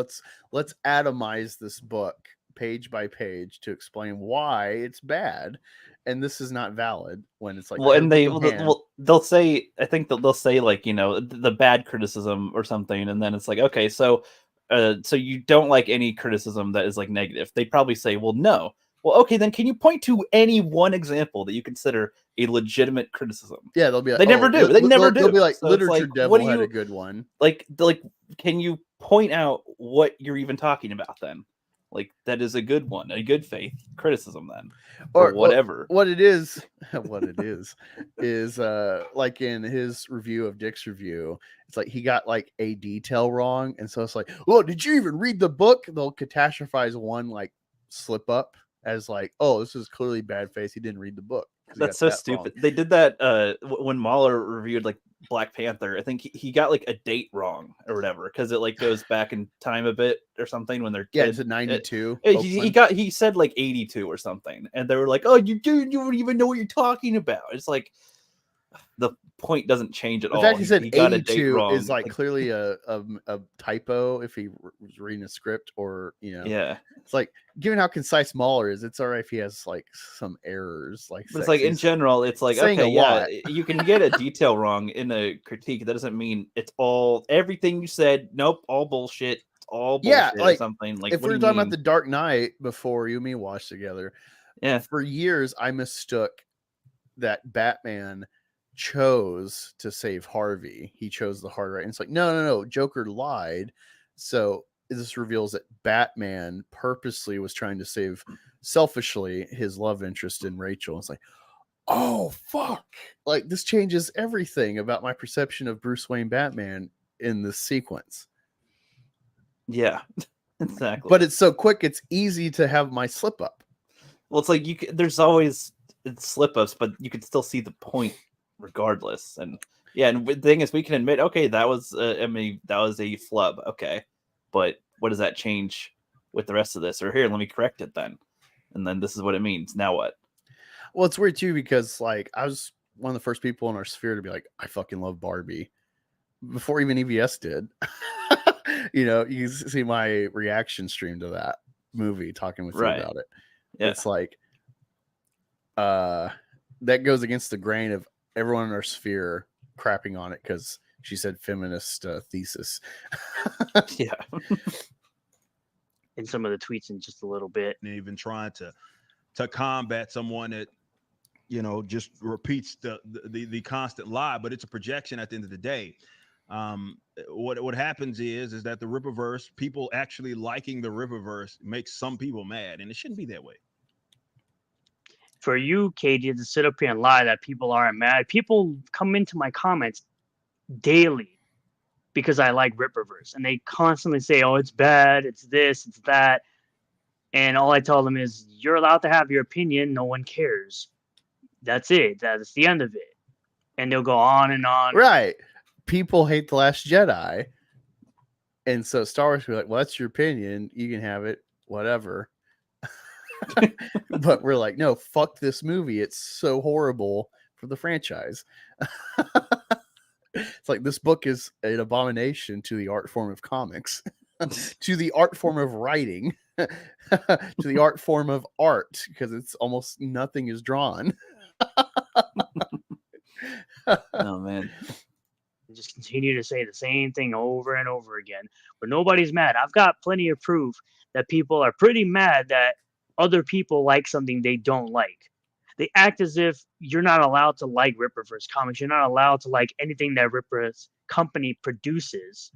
let's atomize this book page by page to explain why it's bad, and this is not valid when it's like, well, and they'll say, I think they'll say like, the bad criticism or something, and then it's like, okay, so you don't like any criticism that is like negative. They probably say, well, no. Well, okay, then can you point to any one example that you consider a legitimate criticism? Yeah, they'll be like, they never do. They never do. They'll be like, so Literature like, Devil had a good one. Like, can you point out what you're even talking about then? Like, that is a good one, a good faith criticism then, or whatever. What it is is like in his review of Dick's review, it's like he got like a detail wrong, and so it's like, oh, did you even read the book? They'll catastrophize one like slip up as like, oh, this is clearly bad faith. He didn't read the book. That's so stupid. Wrong. They did that when Mahler reviewed like Black Panther. I think he got like a date wrong or whatever because it like goes back in time a bit or something when they're it's a 92. He said like 82 or something, and they were like, oh, you don't even know what you're talking about. It's like the point doesn't change at all. The fact he said got 82 is like clearly a typo if he was reading a script or yeah. It's like, given how concise Mahler is, it's all right if he has like some errors. Like, but it's like in general, it's like, okay, yeah, you can get a detail wrong in a critique. That doesn't mean it's all everything you said. Nope, all bullshit. All bullshit like or something. Like, if we were talking about The Dark Knight before you and me watched together, yeah, for years I mistook that Batman chose to save Harvey. He chose the hard right. And it's like, no, Joker lied. So this reveals that Batman purposely was trying to save selfishly his love interest in Rachel. It's like, oh fuck, like this changes everything about my perception of Bruce Wayne Batman in this sequence. Yeah, exactly. But it's so quick, it's easy to have my slip up. Well, it's like there's always slip ups, but you can still see the point regardless. And yeah, and the thing is, we can admit, okay, that was that was a flub, okay, but what does that change with the rest of this? Or here, let me correct it then, and then this is what it means. Now what? Well, it's weird too because like I was one of the first people in our sphere to be like, I fucking love Barbie before even EVS did. You see my reaction stream to that movie, talking with you about it. Yeah. It's like that goes against the grain of everyone in our sphere crapping on it because she said feminist thesis. Yeah. In some of the tweets in just a little bit. And even trying to combat someone that, just repeats the constant lie, but it's a projection at the end of the day. What happens is that the Riververse, people actually liking the Riververse makes some people mad, and it shouldn't be that way. For you, KD, to sit up here and lie that people aren't mad. People come into my comments daily because I like Ripperverse, and they constantly say, oh, it's bad, it's this, it's that. And all I tell them is, you're allowed to have your opinion, no one cares. That's it. That's the end of it. And they'll go on and on. Right. People hate The Last Jedi. And so Star Wars will be like, well, that's your opinion. You can have it, whatever. But we're like, no, fuck this movie. It's so horrible for the franchise. It's like, this book is an abomination to the art form of comics, to the art form of writing. to the art form of art, because it's almost nothing is drawn. Oh man. And just continue to say the same thing over and over again. But nobody's mad. I've got plenty of proof that people are pretty mad that other people like something they don't like. They act as if you're not allowed to like Rippaverse comics. You're not allowed to like anything that Rippa's company produces,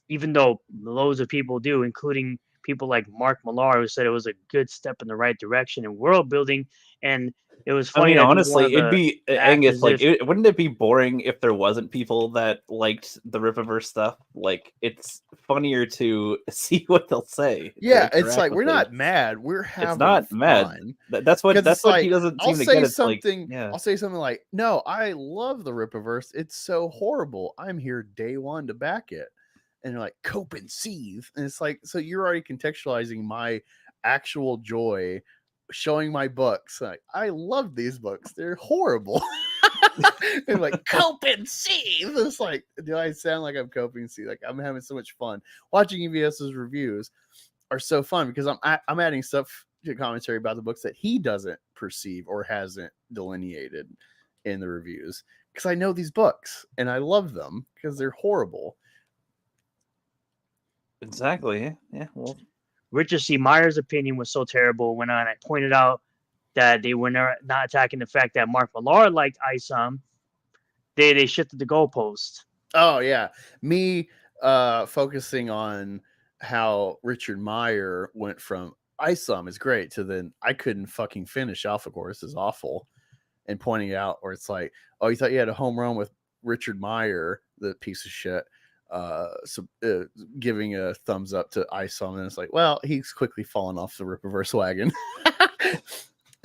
even though loads of people do, including people like Mark Millar, who said it was a good step in the right direction in world building. And it was I funny mean, that honestly, he wanted it'd to be act Angus. as Like, if wouldn't it be boring if there wasn't people that liked the Rippaverse stuff? Like, it's funnier to see what they'll say. to Yeah, it's interact like with we're them. not mad, we're having It's not mad. fun. That's what 'Cause that's it's what like, he doesn't I'll seem to say get. It's like, something. yeah, I'll say something like, "No, I love the Rippaverse. It's so horrible. I'm here day one to back it." And you're like, "Cope and seethe." And it's like, so you're already contextualizing my actual joy, showing my books. Like, I love these books. They're horrible. And like, cope and seethe. It's like, do I sound like I'm coping and seethe? Like, I'm having so much fun watching EVS's reviews. Are so fun because I'm adding stuff to commentary about the books that he doesn't perceive or hasn't delineated in the reviews, because I know these books and I love them because they're horrible. exactly. Yeah. Well, Richard C. Meyer's opinion was so terrible when I pointed out that they were not attacking the fact that Mark Millar liked ISOM. They shifted the goalpost. Oh yeah, me focusing on how Richard Meyer went from ISOM is great to then I couldn't fucking finish Alpha Course is awful, and pointing out where it's like, oh, you thought you had a home run with Richard Meyer, the piece of shit, giving a thumbs up to ISOM, and it's like, well, he's quickly fallen off the Rippaverse wagon.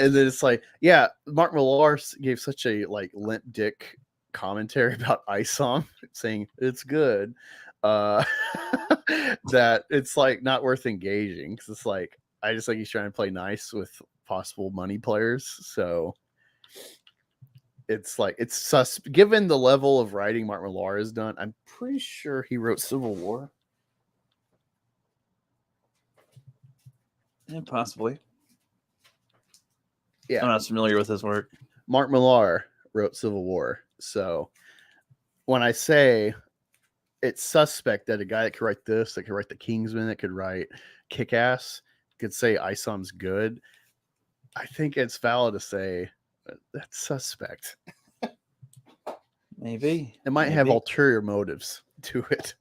And then it's like, yeah, Mark Millar gave such a like limp dick commentary about ISOM, saying it's good, that it's like not worth engaging, because it's like, I just like he's trying to play nice with possible money players. So it's like, it's given the level of writing Mark Millar has done. I'm pretty sure he wrote Civil War. yeah, possibly. Yeah, I'm not familiar with his work. Mark Millar wrote Civil War. So when I say it's suspect that a guy that could write this, that could write The Kingsman, that could write Kick-Ass, could say ISOM's good, I think it's valid to say that's suspect. Maybe It might have ulterior motives to it.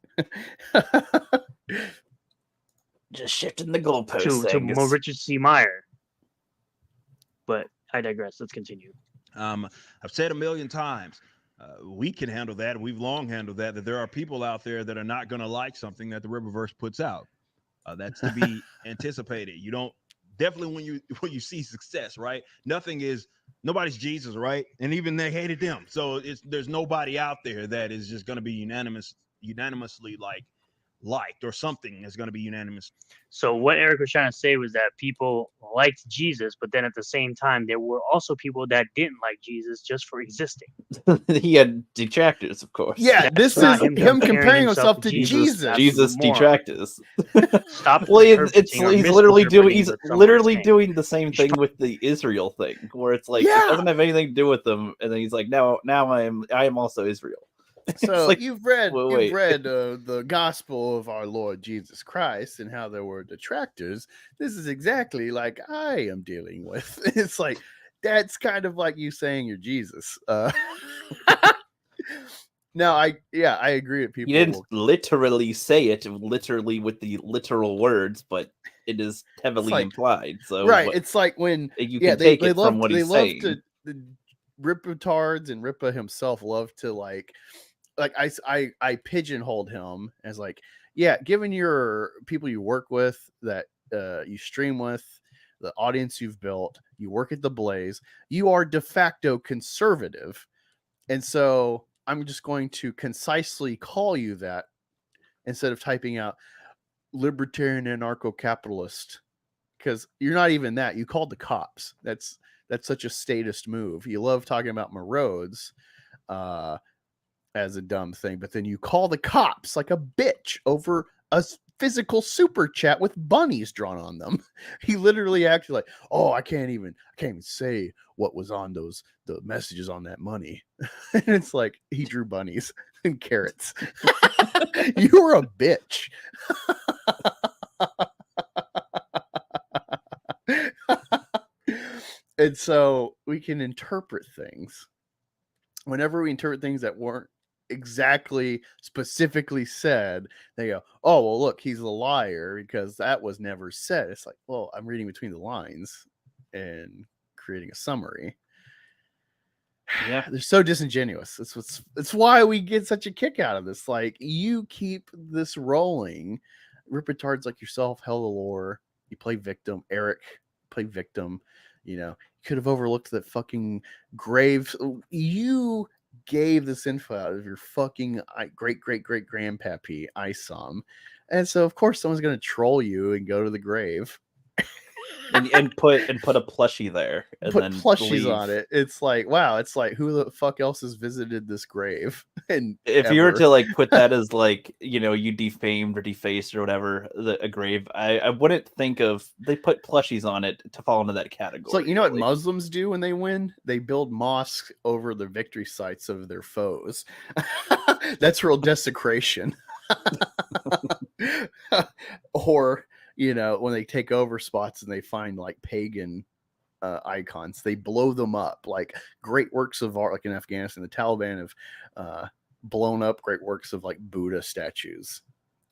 just shifting the goalposts. to more Richard C. Meyer. But I digress. Let's continue. I've said a million times, we can handle that. We've long handled that there are people out there that are not going to like something that the Rippaverse puts out. That's to be anticipated. You don't, definitely when you see success, right? Nobody's Jesus, right? And even they hated them. So there's nobody out there that is just going to be unanimously liked, or something is going to be unanimous. So what Eric was trying to say was that people liked Jesus, but then at the same time, there were also people that didn't like Jesus just for existing. He had detractors, of course. Yeah, That's this not is him comparing himself to Jesus. Jesus. Jesus Moron. detractors. Stop. Well, interpreting or he's literally doing misinterpreting what someone's literally saying. doing the same thing with the Israel thing, where it's like Yeah. it doesn't have anything to do with them, and then he's like, now I am also Israel. So like, you've read wait. the gospel of our Lord Jesus Christ and how there were detractors. This is exactly like I am dealing with. It's like, that's kind of like you saying you're Jesus. No, I agree with people. He didn't literally say it literally with the literal words, but it is heavily like, implied. So right, it's like when you can take it from what they he's love saying. to the Rippatards, and Rippa himself love to like I pigeonholed him as like, yeah, given your people you work with, that you stream with, the audience you've built, you work at the Blaze, you are de facto conservative, and so I'm just going to concisely call you that instead of typing out libertarian anarcho-capitalist, because you're not even that. You called the cops. That's such a statist move. You love talking about marauds as a dumb thing, but then you call the cops like a bitch over a physical super chat with bunnies drawn on them. He literally actually like, oh, I can't even say what was on the messages on that money. And it's like he drew bunnies and carrots. You're a bitch. And so we can interpret things. Whenever we interpret things that weren't exactly specifically said, they go, oh, well, look, he's a liar because that was never said. It's like, well, I'm reading between the lines and creating a summary. Yeah. They're so disingenuous. It's why we get such a kick out of this. Like, you keep this rolling. Ripitards like yourself, Hell the Lore, you play victim. Eric, play victim. You know, you could have overlooked that fucking grave. You gave this info out of your fucking great grandpappy Isom. And so of course someone's gonna troll you and go to the grave. and put a plushie there and put then plushies leave. on it. It's like, wow, it's like, who the fuck else has visited this grave? And if you were to like put that as like, you know, you defamed or defaced or whatever a grave, I wouldn't think of, they put plushies on it to fall into that category. It's like, you know what Muslims do when they win? They build mosques over the victory sites of their foes. That's real desecration. Or, you know, when they take over spots and they find like pagan icons, they blow them up. Like great works of art, like in Afghanistan, the Taliban have blown up great works of like Buddha statues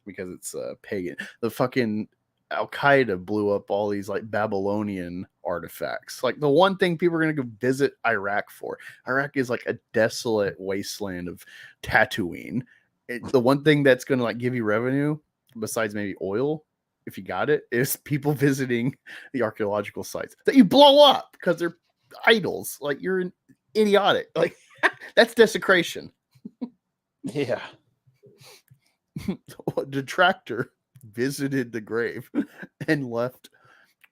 because it's pagan. The fucking Al-Qaeda blew up all these like Babylonian artifacts. Like the one thing people are going to go visit Iraq for. Iraq is like a desolate wasteland of Tatooine. The one thing that's going to like give you revenue besides maybe oil, if you got it, is people visiting the archaeological sites that you blow up because they're idols. Like, you're idiotic. Like, that's desecration. Yeah. A detractor visited the grave and left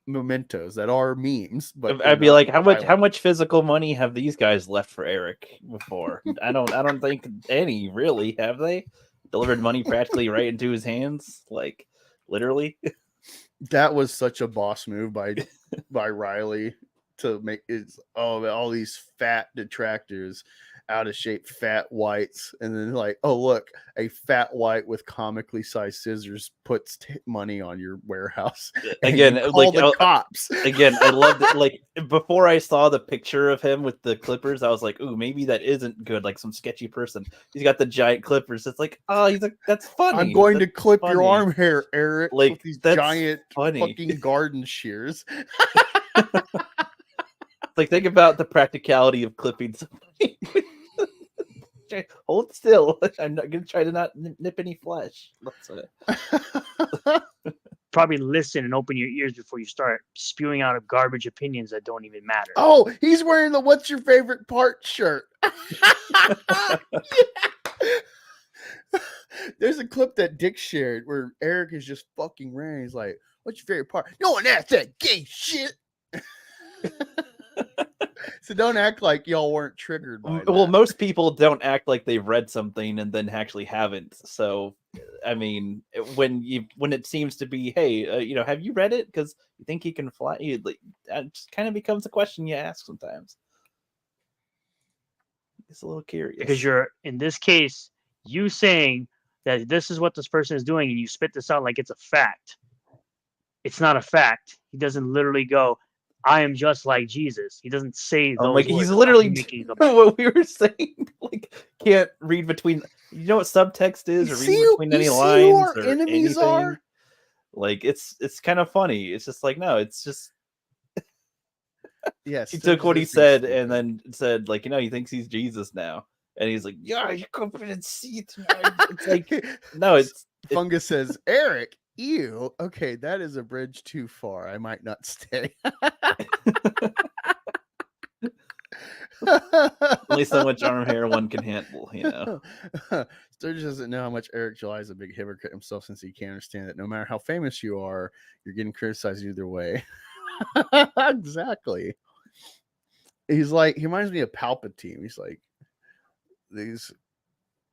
mementos that are memes. But I'd be like, how much physical money have these guys left for Eric before? I don't think any, really, have they? Delivered money practically right into his hands, like literally. That was such a boss move by Riley to make it all these fat detractors, out of shape fat whites, and then like, oh look, a fat white with comically sized scissors puts money on your warehouse. Again, like the cops. Again, I loved it. Like before I saw the picture of him with the clippers, I was like, ooh, maybe that isn't good. Like some sketchy person. He's got the giant clippers. It's like, oh, he's like, that's funny. I'm going that's to clip funny. your arm hair, Eric. Like with these that's giant funny. fucking garden shears. Like, think about the practicality of clipping somebody. Hold still. I'm not gonna try to not nip any flesh. Probably listen and open your ears before you start spewing out of garbage opinions that don't even matter. Oh, he's wearing the "What's your favorite part" shirt. There's a clip that Dick shared where Eric is just fucking wearing. He's like, "What's your favorite part?" No one asked that gay shit. So don't act like y'all weren't triggered by that. Well, most people don't act like they've read something and then actually haven't. So, I mean, when it seems to be, hey, you know, have you read it? Because you think he can fly. Like, that just kind of becomes a question you ask sometimes. It's a little curious because you're, in this case, you saying that this is what this person is doing, and you spit this out like it's a fact. It's not a fact. He doesn't literally go, I am just like Jesus. He doesn't say those like words. he's literally making them. what we were saying. Like, can't read between. You know what subtext is, or read between any lines. Who our or enemies anything. are? Like it's kind of funny. It's just like, no, it's just. Yes, he took what he said and then said, like, you know, he thinks he's Jesus now, and he's like, yeah, you come in and see it tonight. It's like, no, it's Fungus says, Eric. Ew. Okay, that is a bridge too far. I might not stay. Only so much arm hair one can handle, you know. Sturgis doesn't know how much Eric July is a big hypocrite himself, since he can't understand that no matter how famous you are, you're getting criticized either way. Exactly. He's like, he reminds me of Palpatine. He's like, these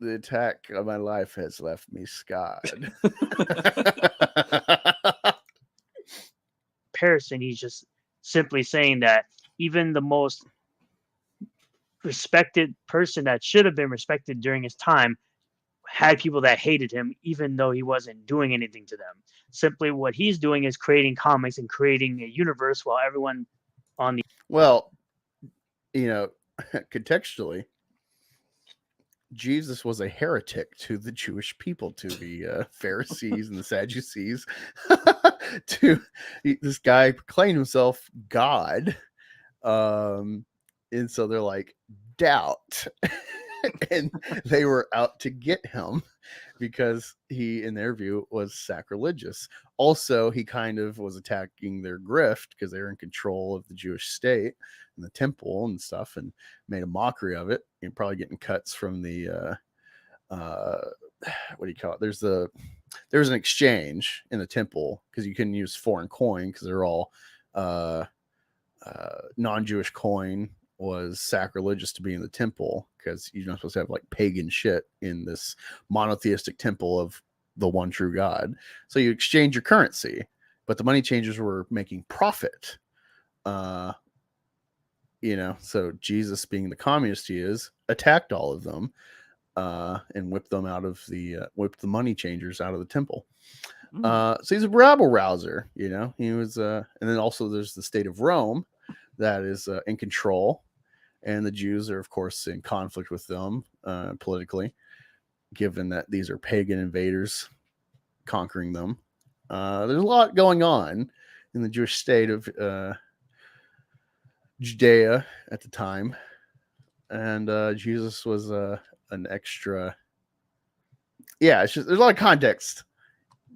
The attack of my life has left me scarred. Comparison, he's just simply saying that even the most respected person that should have been respected during his time had people that hated him, even though he wasn't doing anything to them. Simply what he's doing is creating comics and creating a universe while everyone on the Well, contextually, Jesus was a heretic to the Jewish people, to the Pharisees and the Sadducees. This guy proclaimed himself God, and so they're like, doubt, and they were out to get him because he, in their view, was sacrilegious. Also, he kind of was attacking their grift because they were in control of the Jewish state and the temple and stuff, and made a mockery of it. You're probably getting cuts from the what do you call it? There's an exchange in the temple because you couldn't use foreign coin because they're all non-Jewish coin was sacrilegious to be in the temple because you're not supposed to have like pagan shit in this monotheistic temple of the one true God. So you exchange your currency, but the money changers were making profit. So Jesus, being the communist he is, attacked all of them and whipped them out of whipped the money changers out of the temple. So he's a rabble rouser, he was, and then also there's the state of Rome that is in control, and the Jews are of course in conflict with them politically, given that these are pagan invaders conquering them. There's a lot going on in the Jewish state of Judea at the time, and Jesus was an extra. It's just there's a lot of context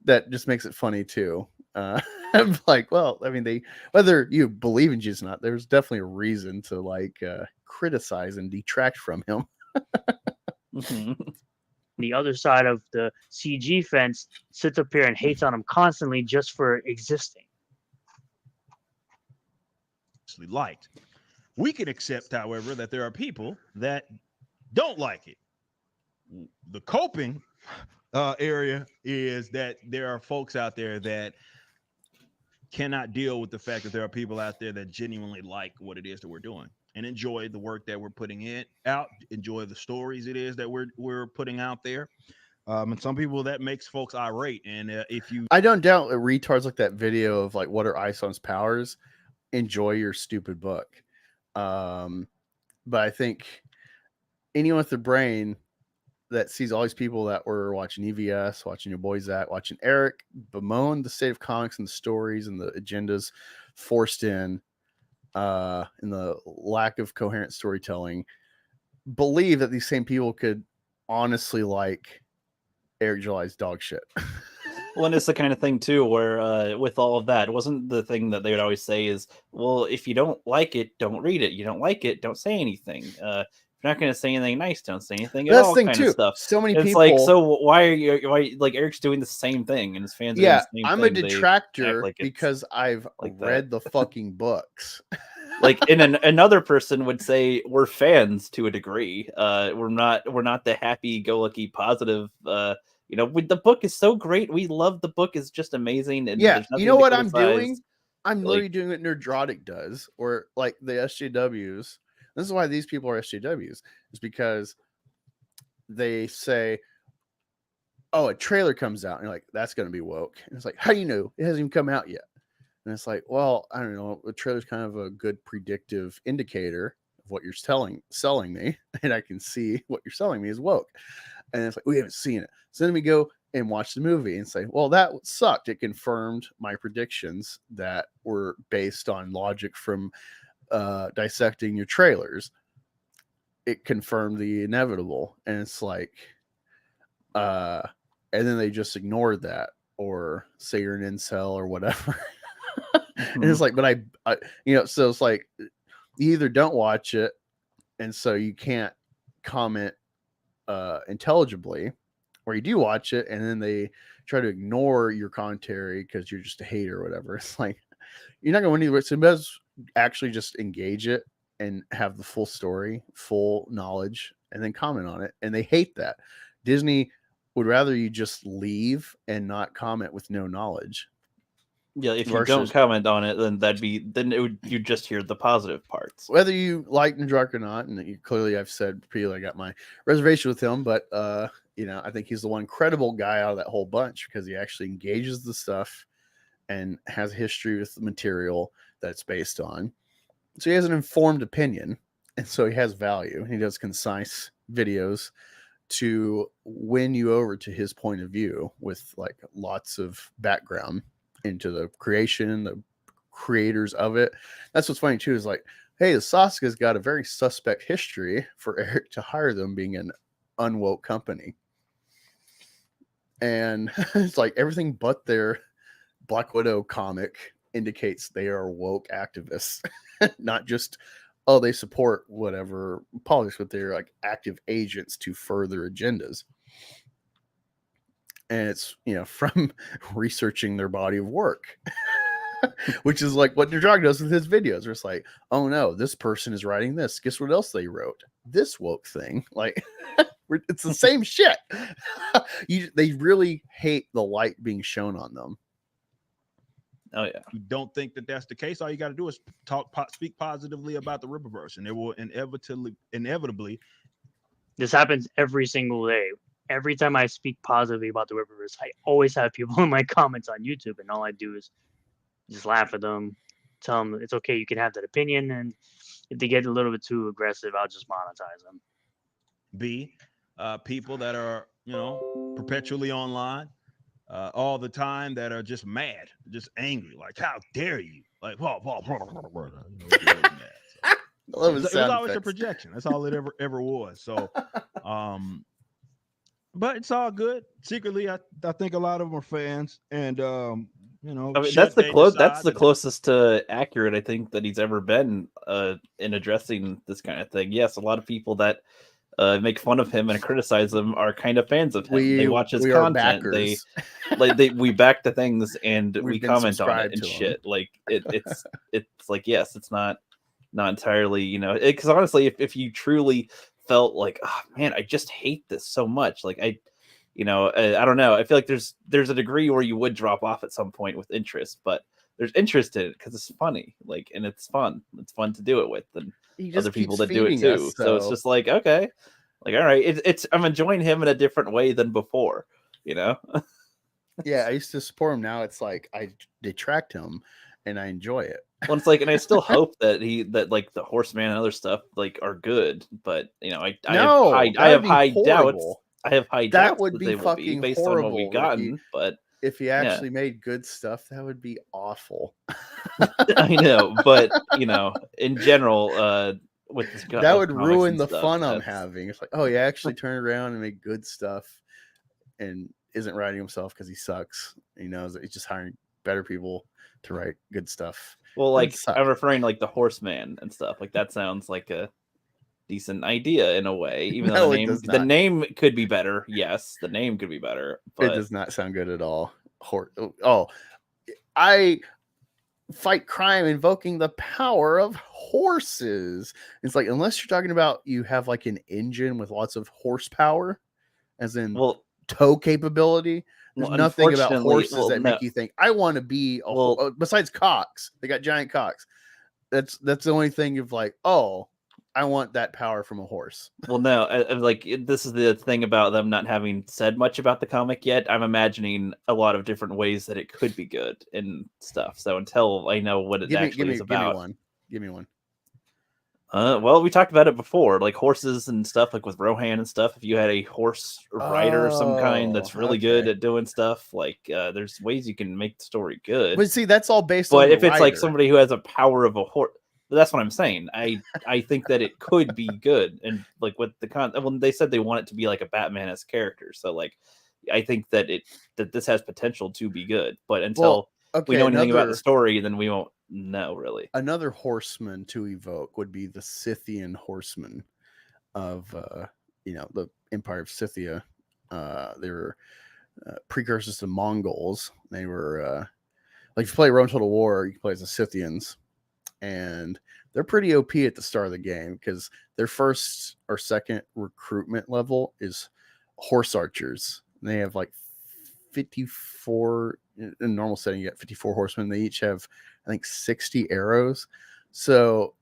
that just makes it funny too. I'm like, well, I mean, whether you believe in Jesus or not, there's definitely a reason to like criticize and detract from him. The other side of the CG fence sits up here and hates on him constantly just for existing. Liked. We can accept, however, that there are people that don't like it. The coping area is that there are folks out there that cannot deal with the fact that there are people out there that genuinely like what it is that we're doing and enjoy the work that we're putting out, enjoy the stories it is that we're putting out there. And some people that makes folks irate. And I don't doubt retards like that video of like, what are Ison's powers? Enjoy your stupid book. But I think anyone with a brain that sees all these people that were watching EVS, watching your boy Zach, watching Eric bemoan the state of comics and the stories and the agendas forced in the lack of coherent storytelling, believe that these same people could honestly like Eric July's dog shit. Well, and it's the kind of thing too where with all of that, wasn't the thing that they would always say is, well, if you don't like it, don't read it. You don't like it, don't say anything. If you're not going to say anything nice, don't say anything at all. Kind of stuff. So many it's people. Like, so why like Eric's doing the same thing and his fans are doing the same I'm thing. a detractor because I've read the fucking books. Like, another person would say we're fans to a degree. We're not the happy-go-lucky positive. The book is so great. We love the book. It's just amazing. And you know what I'm doing? I'm literally doing what Nerdrotic does, or like the SJWs. This is why these people are SJWs, is because they say, oh, a trailer comes out, and you're like, that's going to be woke. And it's like, how do you know? It hasn't even come out yet. And it's like, well, I don't know. The trailer's kind of a good predictive indicator of what you're selling me, and I can see what you're selling me is woke. And it's like, we haven't seen it. So then we go and watch the movie and say, well, that sucked. It confirmed my predictions that were based on logic from dissecting your trailers. It confirmed the inevitable. And it's like, and then they just ignored that or say you're an incel or whatever. And it's like, but I so it's like, you either don't watch it, and so you can't comment intelligibly, or you do watch it and then they try to ignore your commentary because you're just a hater or whatever. It's like, you're not going anywhere. So best actually just engage it and have the full story, full knowledge, and then comment on it. And they hate that. Disney would rather you just leave and not comment with no knowledge. Yeah, if you don't comment on it, you'd just hear the positive parts. Whether you like Nadruk or not, and clearly I've said repeatedly I got my reservation with him, but I think he's the one credible guy out of that whole bunch because he actually engages the stuff and has history with the material that it's based on. So he has an informed opinion, and so he has value. He does concise videos to win you over to his point of view with like lots of background into the creation, the creators of it. That's what's funny too, is like, hey, the Sasuke's got a very suspect history for Eric to hire them being an unwoke company. And it's like everything but their Black Widow comic indicates they are woke activists, not just, oh, they support whatever politics, but they're like active agents to further agendas. And it's, from researching their body of work, which is like what Nadruk does with his videos. Where it's like, oh no, this person is writing this. Guess what else they wrote? This woke thing. Like, it's the same shit. They really hate the light being shown on them. Oh yeah. You don't think that that's the case? All you got to do is speak positively about the Riververse, and it will inevitably. This happens every single day. Every time I speak positively about the Riververse, I always have people in my comments on YouTube, and all I do is just laugh at them, tell them it's okay, you can have that opinion, and if they get a little bit too aggressive, I'll just monetize them. People that are, perpetually online, all the time, that are just mad, just angry, like, how dare you? Like, it was always a projection. That's all it ever was. So, but it's all good. Secretly, I think a lot of them are fans, and that's the closest to accurate I think that he's ever been in addressing this kind of thing. Yes, a lot of people that make fun of him and criticize him are kind of fans of him. They watch his content. We back the things and we comment on it and shit. Like it's like, yes, it's not entirely, because honestly, if you truly felt like, oh man, I just hate this so much, like I don't know, I feel like there's a degree where you would drop off at some point with interest, but there's interest in it because it's funny, like, and it's fun to do it with, and other people that do it too. So it's just like, okay, like, all right, it's I'm enjoying him in a different way than before, Yeah, I used to support him. Now it's like I detract him and I enjoy it. Well, it's like, and I still hope that like the Horseman and other stuff like are good, but I have high doubts. I have high doubts that would be they fucking will be based horrible on what we've gotten. But if he actually made good stuff, that would be awful. I know, but in general, with this, that would ruin the fun I'm having. It's like, oh, he actually turned around and made good stuff, and isn't writing himself because he sucks. He knows that he's just hiring better people to write good stuff. Well, like, I'm referring to like the Horseman and stuff. Like, that sounds like a decent idea in a way, even though the name could be better. Yes, the name could be better, but it does not sound good at all. I fight crime invoking the power of horses. It's like, unless you're talking about you have like an engine with lots of horsepower, as in tow capability. There's nothing about horses that make you think I want to be besides cocks. They got giant cocks. That's the only thing of like, oh, I want that power from a horse. Well, no, like, this is the thing about them not having said much about the comic yet. I'm imagining a lot of different ways that it could be good and stuff. So until I know what it actually is about, give me one. Well, we talked about it before, like horses and stuff, like with Rohan and stuff. If you had a horse rider of some kind that's really good at doing stuff, like there's ways you can make the story good. But see, that's all based on. But if it's like somebody who has a power of a horse, that's what I'm saying. I think that it could be good, and like with the when they said they want it to be like a Batman-esque character, so like I think that this has potential to be good. But until we know anything about the story, then we won't know really. Another horseman to evoke would be the Scythian horsemen of the Empire of Scythia. They were precursors to Mongols. They were like, if you play Rome Total War, you can play as the Scythians, and they're pretty OP at the start of the game because their first or second recruitment level is horse archers. And they have like 54 in a normal setting. You get 54 horsemen. They each have, I think, 60 arrows. So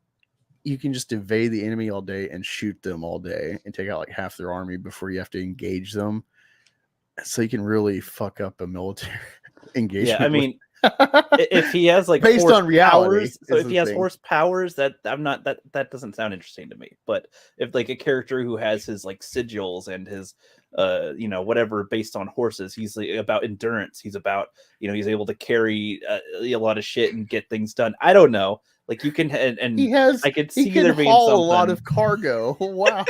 you can just evade the enemy all day and shoot them all day and take out like half their army before you have to engage them. So you can really fuck up a military engagement. Yeah, I mean, if he has like based horse on reality, powers, so is if he the has thing. horse powers, that doesn't sound interesting to me. But if like a character who has his like sigils and his whatever based on horses, he's like, about endurance. He's about he's able to carry a lot of shit and get things done. I don't know. Like you can and He has. I could He see can there being haul something. a lot of cargo. Wow.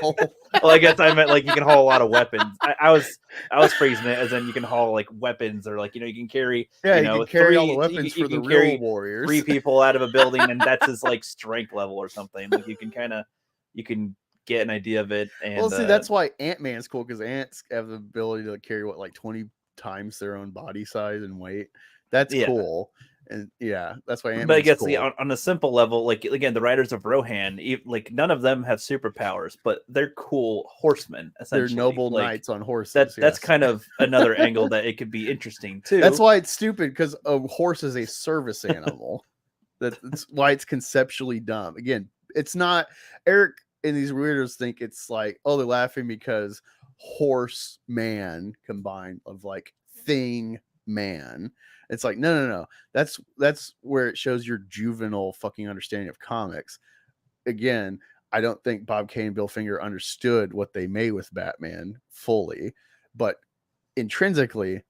Well, I guess I meant like you can haul a lot of weapons. I was phrasing it as in you can haul like weapons or like you can carry Yeah, you can carry all the three- weapons you for the can real carry warriors. 3 people out of a building and that's his like strength level or something. Like you can get an idea of it. And Well, see, that's why Ant-Man's cool because ants have the ability to carry like 20 times their own body size and weight. That's cool. And yeah, that's why Ant-Man's but I guess cool. on a simple level, like again, the Riders of Rohan, like none of them have superpowers, but they're cool horsemen. They're Essentially, noble like, knights on horses. That's yes. kind of another angle that it could be interesting too. That's why it's stupid because a horse is a service animal. That's why it's conceptually dumb. Again, it's not. Eric and these weirdos think it's like, oh, they're laughing because horse man combined of like thing man. It's like no. That's where it shows your juvenile fucking understanding of comics. Again, I don't think Bob Kane and Bill Finger understood what they made with Batman fully, but intrinsically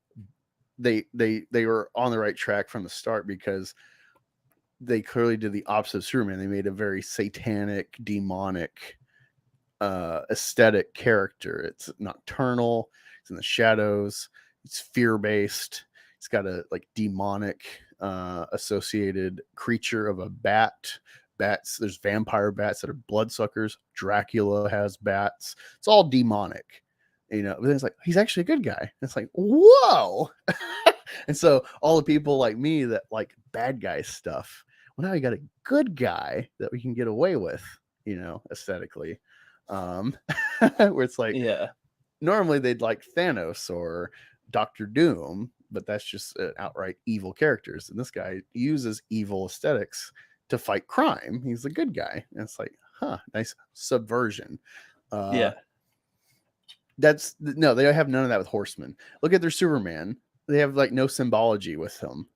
they were on the right track from the start because they clearly did the opposite of Superman. They made a very satanic, demonic, aesthetic character. It's nocturnal. It's in the shadows. It's fear-based. It's got a like demonic associated creature of a bat. Bats. There's vampire bats that are bloodsuckers. Dracula has bats. It's all demonic. But then it's like he's actually a good guy. It's like whoa. And so all the people like me that like bad guy stuff, well, now you got a good guy that we can get away with, aesthetically. Where it's like, normally they'd like Thanos or Doctor Doom, but that's just outright evil characters. And this guy uses evil aesthetics to fight crime. He's a good guy. And it's like, nice subversion. That's no, they have none of that with Horsemen. Look at their Superman. They have like no symbology with him.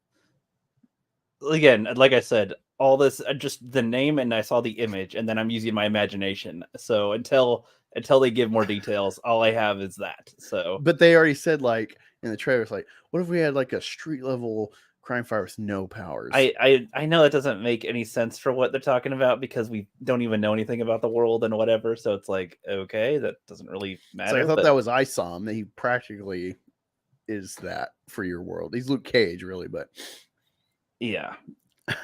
Again, like I said, all this just the name and I saw the image and then I'm using my imagination. So until they give more details, all I have is that. So but they already said like in the trailer, it's like, what if we had like a street level crime fighter with no powers? I know that doesn't make any sense for what they're talking about because we don't even know anything about the world and whatever. So it's like, okay, that doesn't really matter. So I thought that was Isom, that he practically is that for your world. He's Luke Cage, really, but yeah.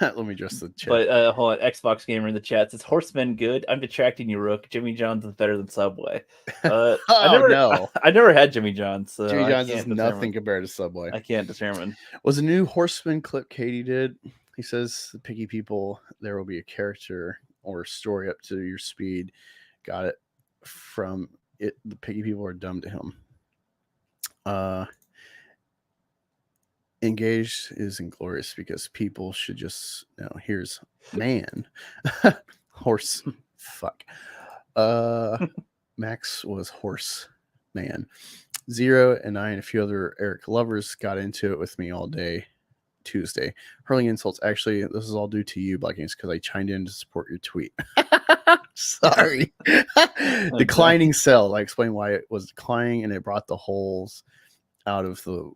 Let me adjust the chat. But hold on, Xbox Gamer in the chat says Horsemen good. I'm detracting you, Rook. Jimmy John's is better than Subway. No. I never had Jimmy John's. So Jimmy John's is nothing compared to Subway. I can't determine. Was a new Horseman clip Katie did. He says, the picky people, there will be a character or a story up to your speed. Got it from it. The picky people are dumb to him. Engaged is inglorious because people should just here's man. Horse fuck. Max was horse man. Zero and I and a few other Eric lovers got into it with me all day Tuesday. Hurling insults. Actually, this is all due to you, Black Games, because I chimed in to support your tweet. Sorry. Declining cell. I explained why it was declining and it brought the holes out of the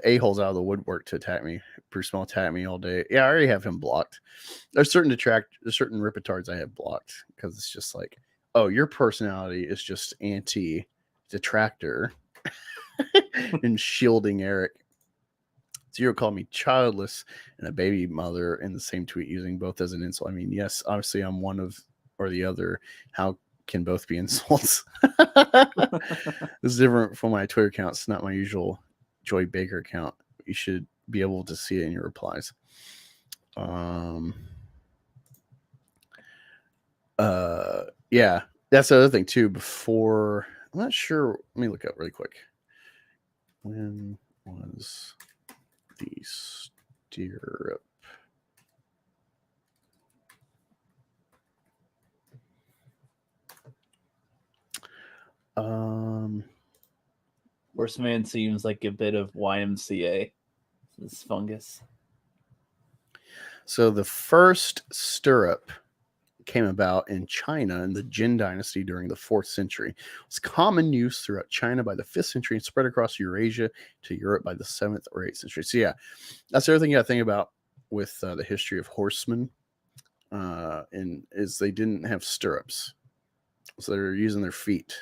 a-holes out of the woodwork to attack me. Bruce Small attacked me all day. Yeah, I already have him blocked. There's certain ripitards I have blocked because it's just like, oh, your personality is just anti-detractor and shielding Eric. Zero called me childless and a baby mother in the same tweet, using both as an insult. I mean, yes, obviously I'm one of or the other. How can both be insults? This is different from my Twitter account. It's not my usual Joy Baker account. You should be able to see it in your replies. Yeah, that's the other thing too. Before, I'm not sure. Let me look up really quick. When was the stirrup? Worst man seems like a bit of YMCA. This fungus. So the first stirrup came about in China in the Jin dynasty during the 4th century. It was common use throughout China by the 5th century and spread across Eurasia to Europe by the 7th or 8th century. So yeah, that's the other thing you got to think about with the history of horsemen, and is they didn't have stirrups, so they're using their feet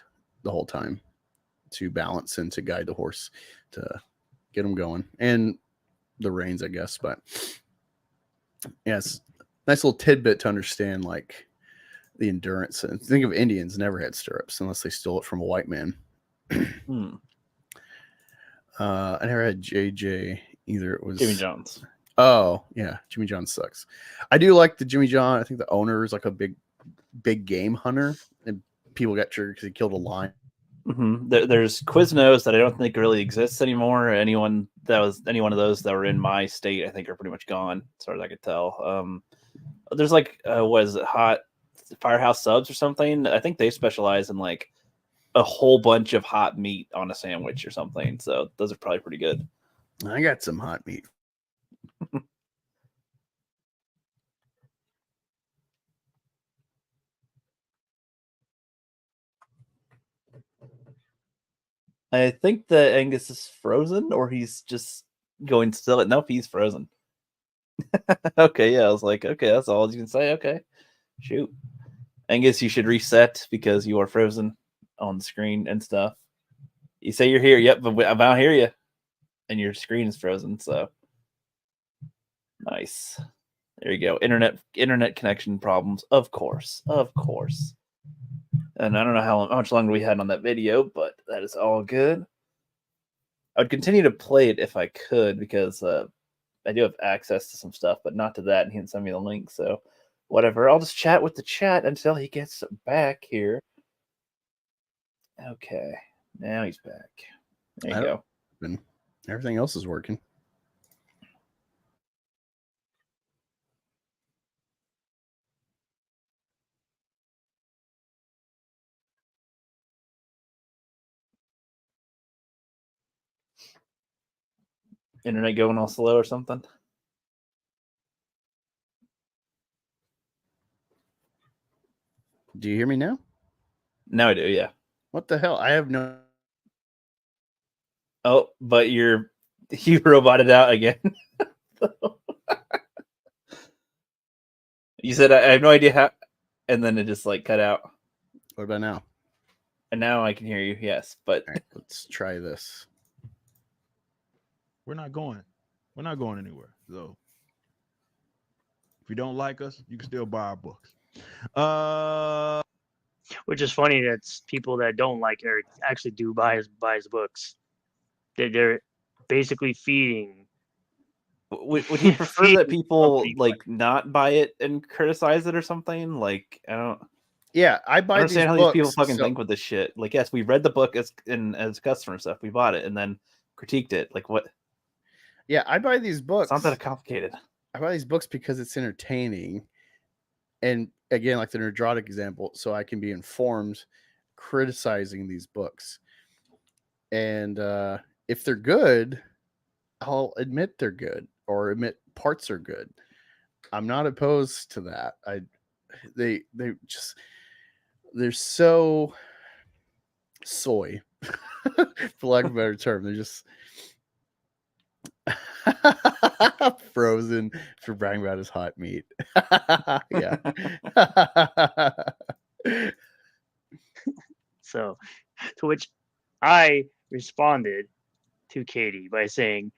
the whole time to balance and to guide the horse to get them going, and the reins, I guess. But yes, nice little tidbit to understand, like the endurance. And think of Indians never had stirrups unless they stole it from a white man. I never had JJ either. It was Jimmy John's. Oh yeah, Jimmy John sucks. I do like the Jimmy John. I think the owner is like a big game hunter, and people got triggered because he killed a lion. There's Quiznos that I don't think really exists anymore. Any one of those that were in my state, I think, are pretty much gone, as far as I could tell. There's like what is it, Hot Firehouse Subs or something? I think they specialize in like a whole bunch of hot meat on a sandwich or something. So those are probably pretty good. I got some hot meat. I think that Angus is frozen, or he's just going still. Nope, he's frozen. Okay, yeah, I was like, okay, that's all you can say. Okay, shoot, Angus, you should reset because you are frozen on the screen and stuff. You say you're here, yep, but I don't hear you, and your screen is frozen. So nice. There you go. Internet connection problems, of course. And I don't know how much longer we had on that video, but that is all good. I would continue to play it if I could, because I do have access to some stuff, but not to that, and he didn't send me the link, so whatever. I'll just chat with the chat until he gets back here. Okay, now he's back. There you go. Everything else is working. Internet going all slow or something? Do you hear me now? Now I do, yeah. What the hell? I have no. Oh, but you roboted out again. You said I have no idea how, and then it just like cut out. What about now? And now I can hear you. Yes, but All right, let's try this. We're not going anywhere. So if you don't like us, you can still buy our books. Which is funny. That's people that don't like Eric actually do buy his books. They're basically feeding. Would you prefer that people like not buy it and criticize it or something? Like, I don't. Yeah, I buy. I understand how these people fucking so... think with this shit. Like, yes, we read the book as customer stuff. We bought it and then critiqued it. Like, what? Yeah, I buy these books. It's not that complicated. I buy these books because it's entertaining, and again, like the Nerdrotic example, so I can be informed, criticizing these books, and if they're good, I'll admit they're good or admit parts are good. I'm not opposed to that. They're so soy, for lack of a better term. They're just frozen for bragging about his hot meat. Yeah. So, to which I responded to Katie by saying,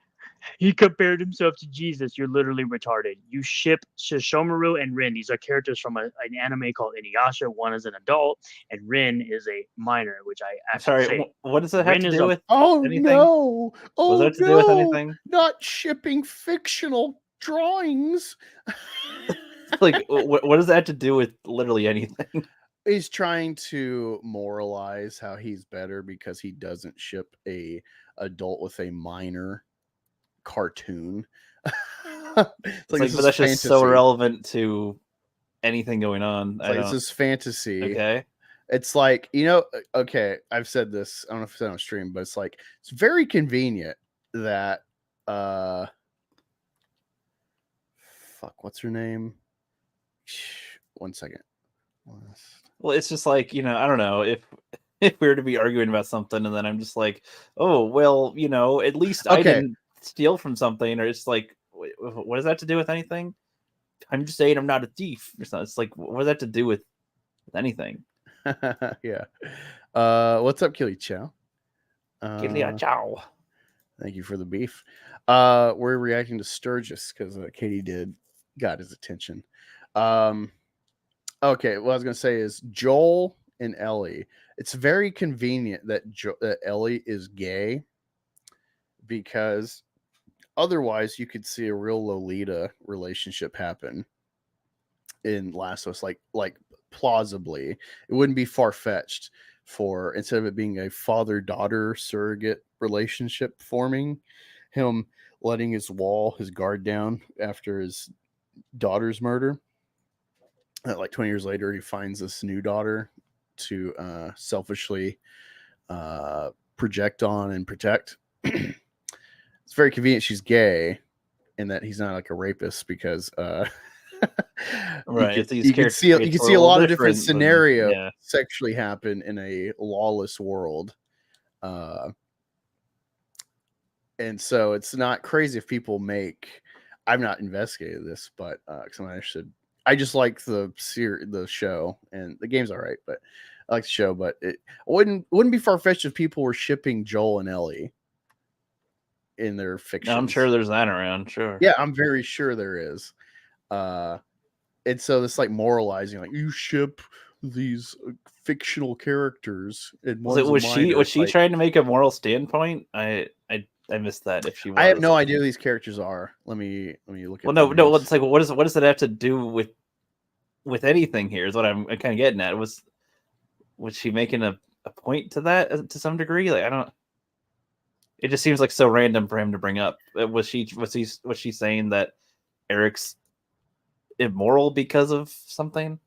he compared himself to Jesus. You're literally retarded. You ship Shishomaru and Rin. These are characters from an anime called Inuyasha. One is an adult, and Rin is a minor, which I actually say. What does that have to do with anything? No! Oh, was that to do with anything? Not shipping fictional drawings. Like, what does that have to do with literally anything? He's trying to moralize how he's better because he doesn't ship a adult with a minor cartoon. It's like, Like, this but is that's just so fantasy. relevant to anything going on. It's like, this is fantasy. Okay. It's like, okay, I've said this, I don't know if I said on stream, but it's like, it's very convenient that what's her name? One second. Well, it's just like, I don't know, if we were to be arguing about something and then I'm just like, oh, well, at least I Okay. didn't steal from something, or it's like, what does that have to do with anything? I'm just saying I'm not a thief or something. It's like, what does that have to do with anything? Yeah. What's up, Killy Chow? Ciao. Thank you for the beef. We're reacting to Sturgis because Katie got his attention. Okay, what I was gonna say is Joel and Ellie. It's very convenient that that Ellie is gay, because otherwise you could see a real Lolita relationship happen in Last of Us, like plausibly. It wouldn't be far-fetched for, instead of it being a father-daughter surrogate relationship forming, him letting his guard down after his daughter's murder. Like 20 years later, he finds this new daughter to selfishly project on and protect. It's very convenient she's gay, and that he's not like a rapist, because Right. you can see a lot of different scenarios Yeah. sexually happen in a lawless world. And so it's not crazy if people make. I've not investigated this, but because I'm interested. I just like the show, and the game's all right, but I like the show. But it wouldn't be far fetched if people were shipping Joel and Ellie in their fiction. I'm sure there's that around. Sure. Yeah, I'm very sure there is. And so this like moralizing, like, you ship these fictional characters, and Was she trying to make a moral standpoint? I missed that. If she was, I have no idea who these characters are. Let me look at. Well, no. It's like, what does it have to do with anything here? Is what I'm kind of getting at. Was she making a point to that to some degree? Like, I don't. It just seems like so random for him to bring up. Was she saying that Eric's immoral because of something?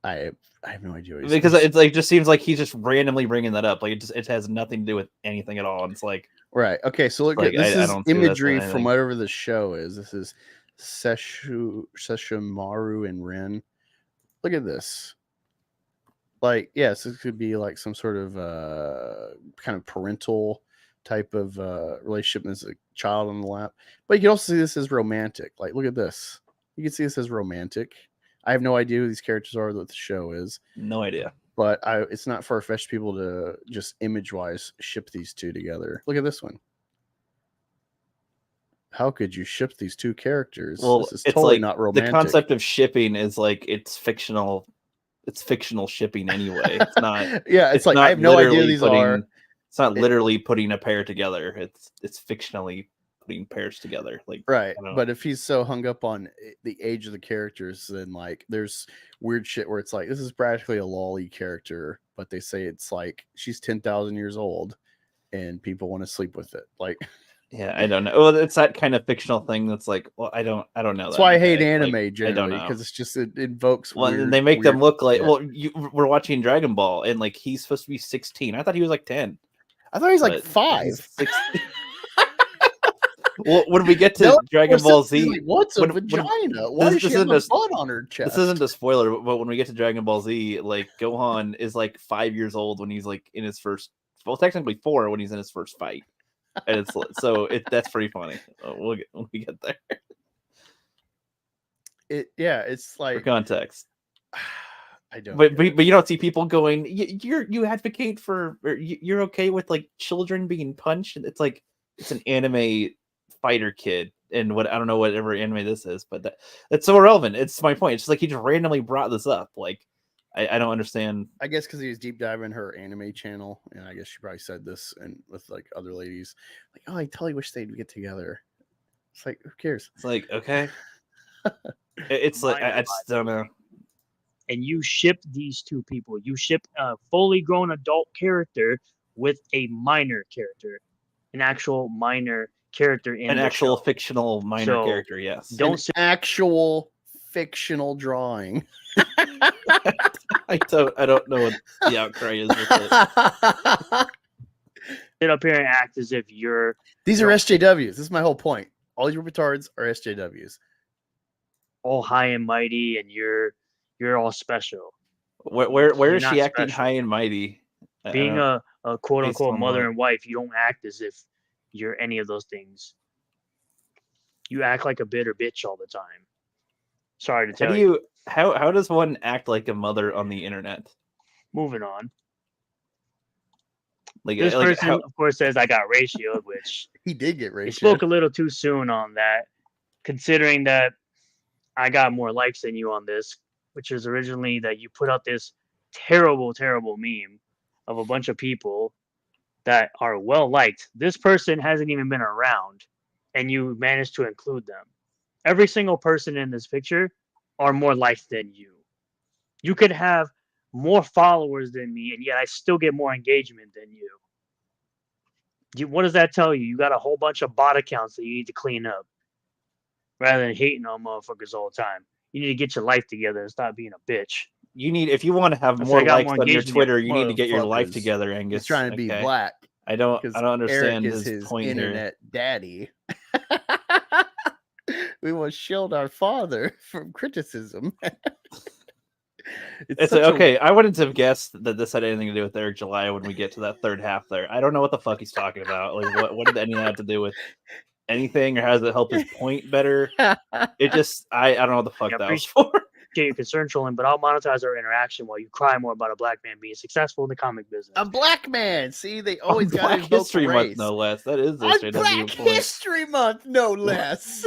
I have no idea. Because it's like, just seems like he's just randomly bringing that up. Like, it has nothing to do with anything at all. And it's like, right. Okay, so look, like, this is imagery from anything. whatever the show is. This is Sesshomaru and Ren. Look at this. Like, yes, this could be like some sort of kind of parental type of relationship as a child on the lap. But you can also see this as romantic. Like, look at this. You can see this as romantic. I have no idea who these characters are that the show is. No idea. But it's not far-fetched people to just image-wise ship these two together. Look at this one. How could you ship these two characters? Well, this is it's totally like, not romantic. the concept of shipping is like, it's fictional. It's fictional shipping anyway. It's not. Yeah, it's like, I have no idea who these are. It's not literally putting a pair together. It's fictionally putting pairs together. Like, right. But if he's so hung up on the age of the characters, then like there's weird shit where it's like, this is practically a lolly character, but they say it's like she's 10,000 years old and people want to sleep with it. Like, yeah, I don't know. Well, it's that kind of fictional thing that's like, well, I don't know. That's why I hate anime like, generally, because it's just, it invokes. Well, weird, they make them look like. shit. Well, we're watching Dragon Ball, and like, he's supposed to be 16. I thought he was like 10. I thought he's like 5. Well, when we get to Dragon Ball Z, like, what's a vagina? Why does she have a butt on her chest? This isn't a spoiler, but when we get to Dragon Ball Z, like, Gohan is like 5 years old when he's like in his first. Well, technically 4 when he's in his first fight, and it's so that's pretty funny. We'll get when we get there. It's like, for context. I don't. But you don't see people going, you advocate for, or you're okay with like children being punched. It's like, it's an anime fighter kid, and what, I don't know whatever anime this is, but that's so irrelevant. It's my point. It's just like, he just randomly brought this up. Like, I don't understand. I guess because he was deep diving her anime channel, and I guess she probably said this and with like other ladies, like, oh, I totally wish they'd get together. It's like, who cares? It's like, okay. It's like minor I just don't know. and you ship these two people. You ship a fully grown adult character with a minor character, an actual minor character in An the actual show. fictional minor So, character, yes. Don't An sit actual fictional drawing. I don't know what the outcry is with it. up here and act as if you're These are No. SJWs. This is my whole point. All these retards are SJWs. all high and mighty and you're all special. Where You're is she not acting special. high and mighty? I Being don't- a quote based unquote on mother what? and wife, you don't act as if you're any of those things. You act like a bitter bitch all the time. Sorry to how tell do you how does one act like a mother on the internet? Moving on. Like This like person, of course, says I got ratioed, which He did get he ratio. spoke a little too soon on that, considering that I got more likes than you on this, which is originally that you put out this terrible, terrible meme of a bunch of people that are well liked. This person hasn't even been around, and you managed to include them. Every single person in this picture are more liked than you. You could have more followers than me, and yet I still get more engagement than you. What does that tell you? You got a whole bunch of bot accounts that you need to clean up rather than hating on motherfuckers all the time. You need to get your life together and stop being a bitch. you need if you want to have I more got likes more on your engagement, Twitter, you need to get your life motherfuckers. together, Angus. He's trying to be okay? black. I don't Because understand Eric is his his point internet daddy. We will shield our father from criticism. It's such a- okay. I wouldn't have guessed that this had anything to do with Eric July when we get to that third half there. I don't know what the fuck he's talking about. Like, what did any of that have to do with anything, or how does it help his point better? It just, I don't know what the fuck Yeah, that was for. Get your concern trolling, but I'll monetize our interaction while you cry more about a black man being successful in the comic business. A black man. See, they always On got Black invoke History race. Month, no less. That is On SJW Black point. History Month, no less.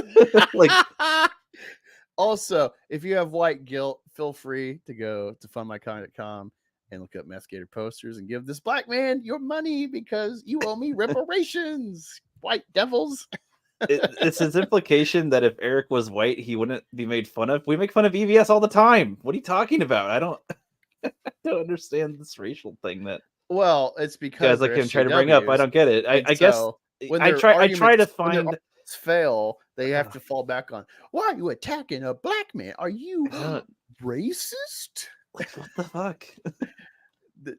Like, Also, if you have white guilt, feel free to go to fundmycomic.com and look up Masticator posters and give this black man your money because you owe me reparations, white devils. it's his implication that if Eric was white, he wouldn't be made fun of. We make fun of EVS all the time. What are you talking about? I don't understand this racial thing that Well, it's because guys like him try to bring up. I don't get it. I guess I try to when their find. arguments fail, they have to fall back on. Why are you attacking a black man? Are you racist? Like, what the fuck?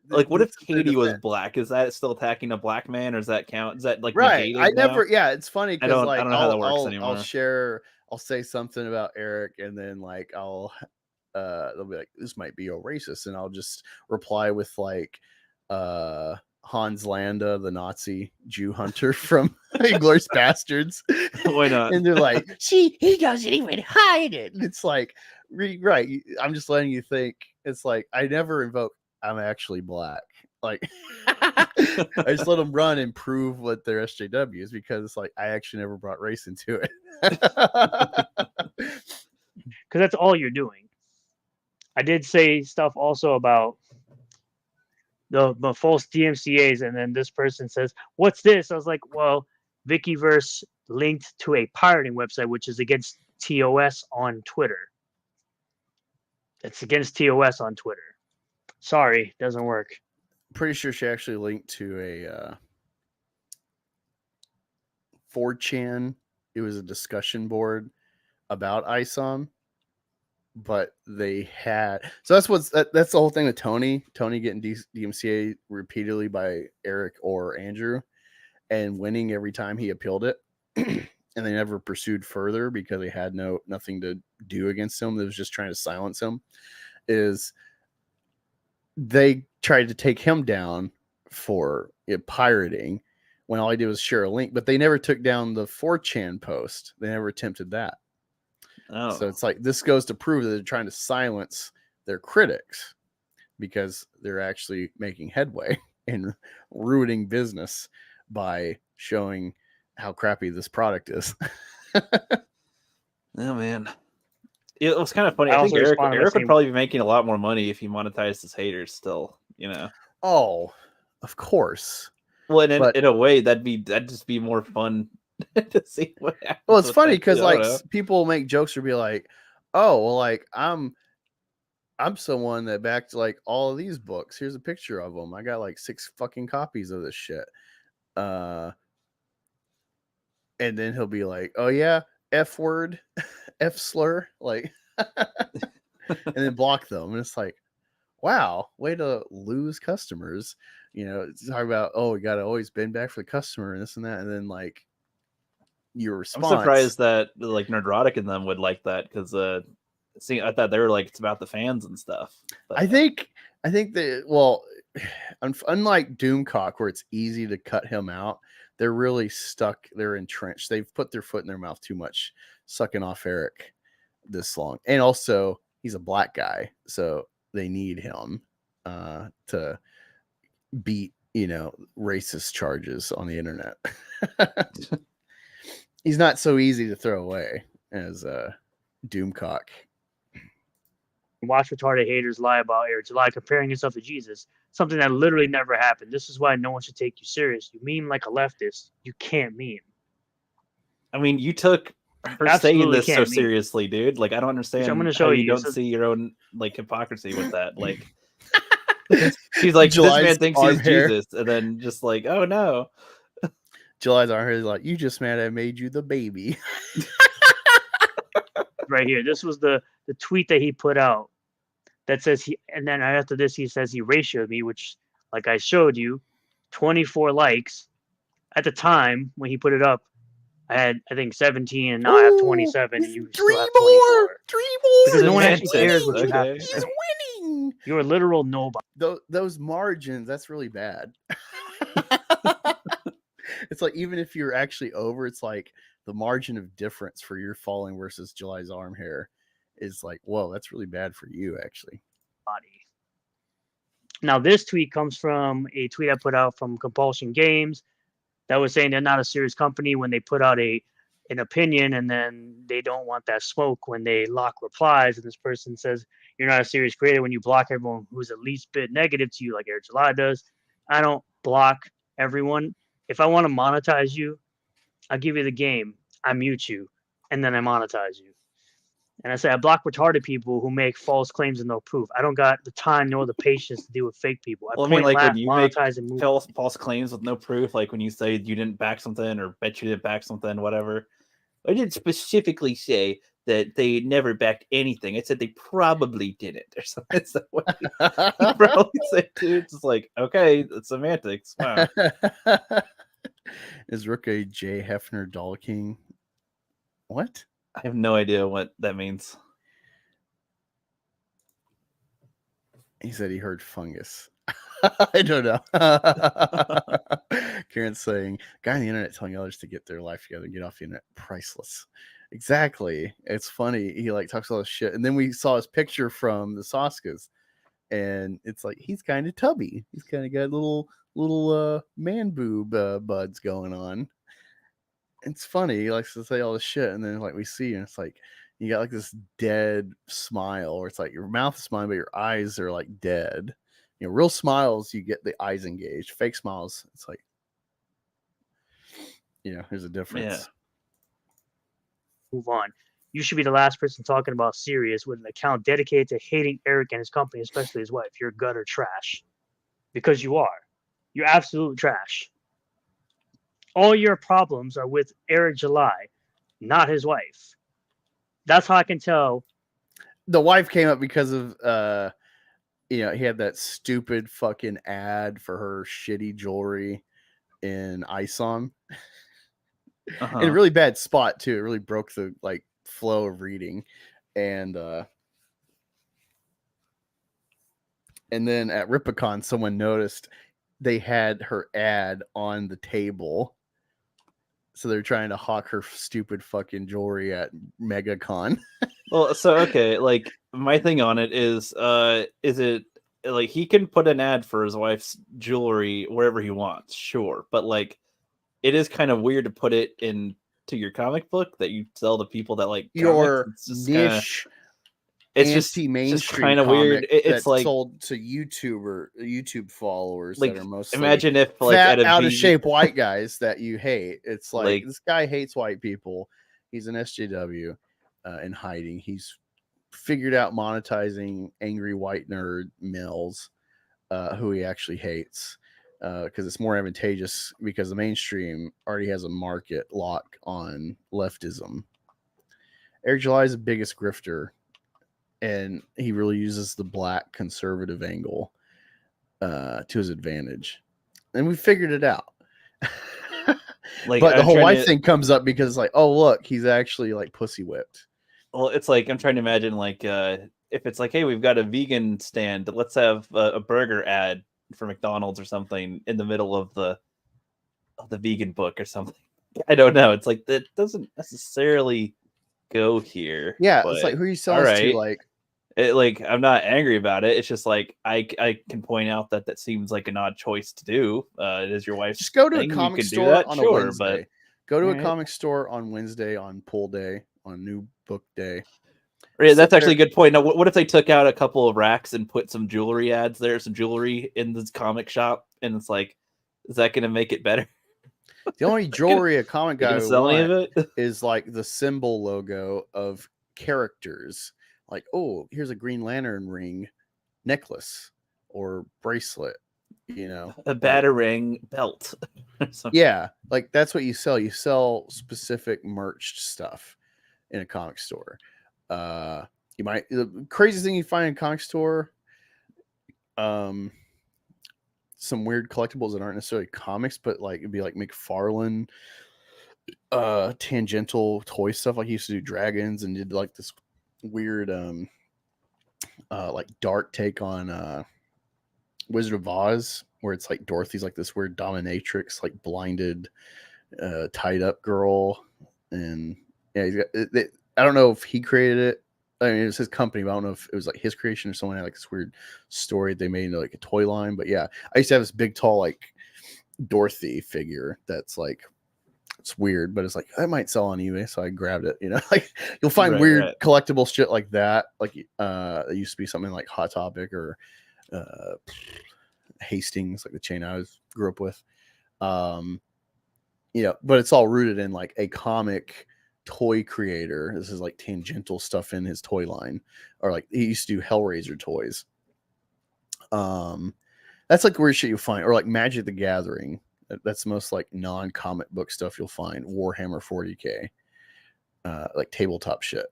Like, what if This is their Katie was defense. black? Is that still attacking a black man, or does that count? Is that like Right? negated I now? never. Yeah, it's funny because I like don't know how that works anymore. I'll say something about Eric, and then like they'll be like, "This might be a racist," and I'll just reply with like, Hans Landa, the Nazi Jew hunter from Inglourious Bastards. Why not? And they're like, "See, he doesn't even hide it." And it's like, right? I'm just letting you think. It's like I never invoke. I'm actually black. Like I just let them run and prove what their SJW is because it's like I actually never brought race into it. Because that's all you're doing. I did say stuff also about the false DMCAs, and then this person says, "What's this?" I was like, "Well, Vickyverse linked to a pirating website, which is against TOS on Twitter. It's against TOS on Twitter. Sorry, doesn't work." Pretty sure she actually linked to a 4chan. It was a discussion board about ISOM, but they had that's the whole thing with Tony getting DMCA repeatedly by Eric or Andrew and winning every time he appealed it. And they never pursued further because they had nothing to do against him. They was just trying to silence him. Is they tried to take him down for pirating when all I did was share a link, but they never took down the 4chan post. They never attempted that. Oh. So it's like this goes to prove that they're trying to silence their critics because they're actually making headway and ruining business by showing how crappy this product is. Oh man. It was kind of funny. I I think also Eric responded by would saying- probably be making a lot more money if he monetized his haters still, you know. Oh, of course. Well, and But- in a way, that'd just be more fun to see what happens. Well, it's with funny that, because too. I like don't know. people make jokes or be like, oh well, like I'm someone that backed like all of these books. Here's a picture of them. I got like 6 fucking copies of this shit. And then he'll be like, "Oh yeah, F word, F slur," like, and then block them. And it's like, wow, way to lose customers. You know, it's talk about, oh, we gotta always bend back for the customer and this and that, and then like your I'm response. surprised that like Nerdrotic and them would like that because see, I thought they were like it's about the fans and stuff. But, I think that, well, unlike Doomcock, where it's easy to cut him out, they're really stuck. They're entrenched. They've put their foot in their mouth too much, sucking off Eric this long. And also, he's a black guy, so they need him to beat, racist charges on the internet. He's not so easy to throw away as Doomcock. Watch retarded haters lie about Eric July comparing himself to Jesus, something that literally never happened. This is why no one should take you serious. You meme like a leftist. You can't meme. I mean, you took her Absolutely saying this so can't meme. seriously, dude. Like, I don't understand. I'm gonna show how you. you don't So- see your own like hypocrisy with that. Like, she's like, July's this man thinks arm he's hair. Jesus, and then just like, oh no. July's on her is like, you just mad I made you the baby. right here. This was the tweet that he put out that says he, and then after this he says he ratioed me, which, like I showed you, 24 likes. At the time when he put it up, I had, I think, 17, and now I have 27, and you still have 24. 3 more. Because no one actually cares what you have Okay. to He's say. winning. You're a literal nobody. Those margins, that's really bad. It's like, even if you're actually over, it's like the margin of difference for your falling versus July's arm hair is like, whoa, that's really bad for you, actually. Now, this tweet comes from a tweet I put out from Compulsion Games that was saying they're not a serious company when they put out an opinion, and then they don't want that smoke when they lock replies. And this person says, you're not a serious creator when you block everyone who's at least bit negative to you, like Eric July does. I don't block everyone. If I want to monetize you, I'll give you the game. I mute you, and then I monetize you. And I say I block retarded people who make false claims with no proof. I don't got the time nor the patience to deal with fake people. Well, I mean, point, like laugh, when you make monetize, and move. false claims with no proof, like when you say you didn't back something or bet you didn't back something, whatever. I didn't specifically say that they never backed anything. I said they probably didn't or something. It's the way you probably say, dude. It's just like, okay, it's semantics. Wow. Is Rook a J. Hefner Doll King? What? I have no idea what that means. He said he heard fungus. I don't know. Karen's saying, guy on the internet telling others to get their life together and get off the internet. Priceless. Exactly. It's funny. He like talks all this shit. And then we saw his picture from the Soskas. And it's like, he's kind of tubby. He's kind of got little man boob buds going on. It's funny. He likes to say all this shit. And then like we see, and it's like, you got like this dead smile, or it's like your mouth is smiling, but your eyes are like dead. You know, real smiles, you get the eyes engaged. Fake smiles, it's like, there's a difference. Yeah. Move on. You should be the last person talking about Sirius with an account dedicated to hating Eric and his company, especially his wife. You're gutter trash. Because you are. You're absolute trash. All your problems are with Eric July, not his wife. That's how I can tell. The wife came up because of he had that stupid fucking ad for her shitty jewelry in ISOM. Uh-huh. In a really bad spot too. It really broke the like flow of reading. And then at Ripicon, someone noticed they had her ad on the table. So they're trying to hawk her stupid fucking jewelry at MegaCon. Well, so okay, like my thing on it is it like he can put an ad for his wife's jewelry wherever he wants, sure, but like it is kind of weird to put it into your comic book that you sell to people that like Your comics. It's just niche, it's just anti-mainstream kind of weird. It's that's like sold to YouTube followers like that are mostly imagine if like fat, at a out of VG shape white guys that you hate. It's like Like- this guy hates white people. He's an SJW in hiding. He's figured out monetizing angry white nerd males who he actually hates because it's more advantageous because the mainstream already has a market lock on leftism. Eric July is the biggest grifter, and he really uses the black conservative angle to his advantage. And we figured it out. Like, but the I'm whole trying wife to- thing comes up because, like, oh, look, he's actually like pussy whipped. Well, it's like I'm trying to imagine, like, if it's like, hey, we've got a vegan stand, let's have a burger ad for McDonald's or something in the middle of the vegan book or something. I don't know. It's like that doesn't necessarily go here. Yeah, but, it's like, who are you selling all this to? right. Like, I'm not angry about it. It's just like I can point out that seems like an odd choice to do. It is your wife's. Just go to a thing. You comic can do store that, on sure, a Wednesday. but Go to a Alright. comic store on Wednesday, on pull day, on new book day. yeah, that's Sit actually a there. good point. Now, what if they took out a couple of racks and put some jewelry ads there, some jewelry in this comic shop, and it's like, is that going to make it better? The only jewelry a comic You guy gonna would sell any of want it? is like the symbol logo of characters. Like, oh, here's a Green Lantern ring necklace or bracelet, you know. A like- batarang belt. yeah, like that's what you sell. You sell specific merched stuff in a comic store. You might the craziest thing you find in a comic store, some weird collectibles that aren't necessarily comics, but like it'd be like McFarlane tangential toy stuff. Like he used to do dragons and did like this weird like dark take on Wizard of Oz, where it's like Dorothy's like this weird dominatrix, like blinded tied up girl. And yeah, he's got I don't know if he created it. I mean, it was his company, but I don't know if it was like his creation or someone had like this weird story they made into like a toy line. But yeah, I used to have this big, tall, like Dorothy figure that's like, it's weird, but it's like, I might sell on eBay. So I grabbed it, you know, like you'll find weird collectible shit like that. Like, it used to be something like Hot Topic or Hastings, like the chain I grew up with. You know, but it's all rooted in like a comic toy creator. This is like tangential stuff in his toy line, or like he used to do Hellraiser toys. That's like weird shit you'll find, or like Magic the Gathering. That's the most like non-comic book stuff you'll find. Warhammer 40K, like tabletop shit.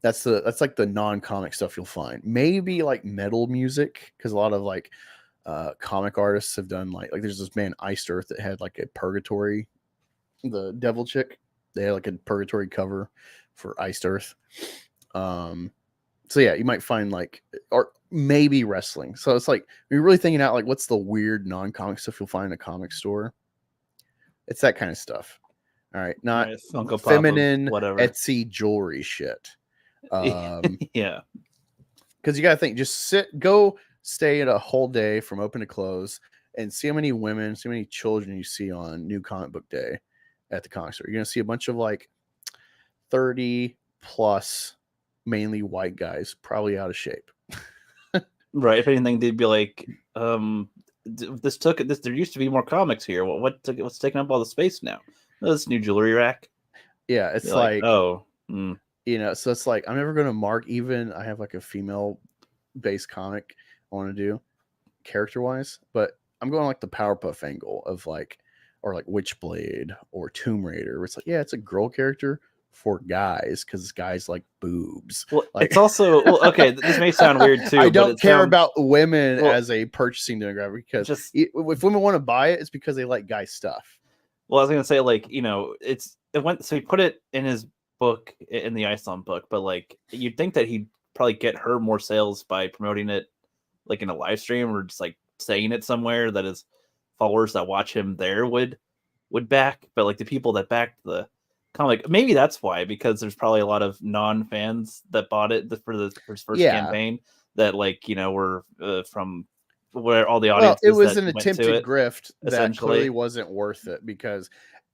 That's like the non-comic stuff you'll find. Maybe like metal music, because a lot of like comic artists have done like there's this band Iced Earth that had like a Purgatory, the devil chick. They had like a Purgatory cover for Iced Earth. So yeah, you might find like, or maybe wrestling. So it's like you're really thinking out like what's the weird non-comic stuff you'll find in a comic store. It's that kind of stuff. All right, not Funko feminine Pop, whatever. Etsy jewelry shit. Yeah, because you gotta think, just go stay at a whole day from open to close and see how many women, see how many children you see on New Comic Book Day at the comic store. You're gonna see a bunch of like 30 plus, mainly white guys, probably out of shape. right. If anything, they'd be like, this. There used to be more comics here. What's taking up all the space now? Oh, this new jewelry rack. Yeah, it's like oh, you know, so it's like I'm never gonna mark. Even I have like a female based comic I want to do character wise, but I'm going like the Powerpuff angle of like, or like Witchblade or Tomb Raider, where it's like, yeah, it's a girl character for guys because guys like boobs. Well, like, it's also okay. This may sound weird too. I don't care sounds, about women as a purchasing demographic, because if women want to buy it, it's because they like guy stuff. Well, I was gonna say, like, you know, it went. So he put it in his book, in the Iceland book, but like you'd think that he'd probably get her more sales by promoting it, like in a live stream or just like saying it somewhere that his followers that watch him there would back. But like the people that backed the comic, maybe that's why, because there's probably a lot of non-fans that bought it for his first campaign that, like, you know, were from where all the audience. Well, it was an attempted grift that clearly wasn't worth it, because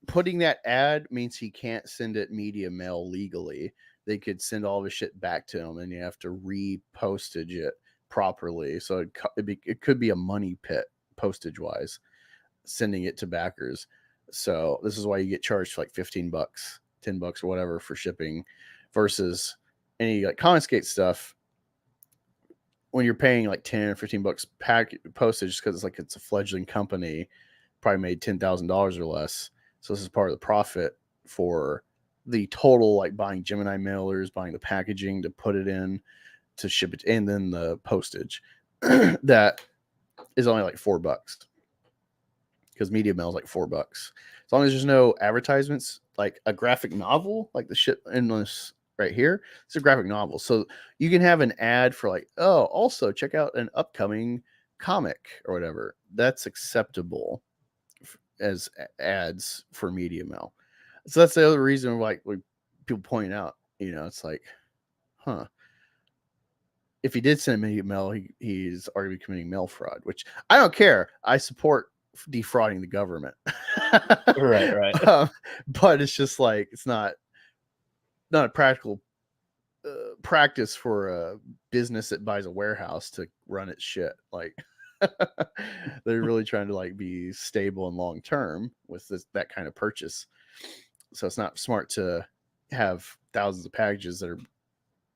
putting that ad means he can't send it media mail legally. They could send all of his shit back to him, and you have to repostage it properly. So it could be a money pit postage wise, sending it to backers. So this is why you get charged like $15, $10 or whatever for shipping, versus any like Comicsgate stuff, when you're paying like $10 or $15 postage, because it's a fledgling company, probably made $10,000 or less. So this is part of the profit for the total, like buying Gemini mailers, buying the packaging to put it in, to ship it, and then the postage. That is only like $4 because media mail is like $4. As long as there's no advertisements, like a graphic novel, like the shit in this right here, it's a graphic novel. So you can have an ad for like, oh, also check out an upcoming comic or whatever. That's acceptable as ads for media mail. So that's the other reason, like people point out, it's like, huh. If he did send media mail, he's already committing mail fraud, which I don't care. I support defrauding the government. Right. But it's just like, it's not a practical practice for a business that buys a warehouse to run its shit. Like, they're really trying to like be stable and long term with that kind of purchase. So it's not smart to have thousands of packages that are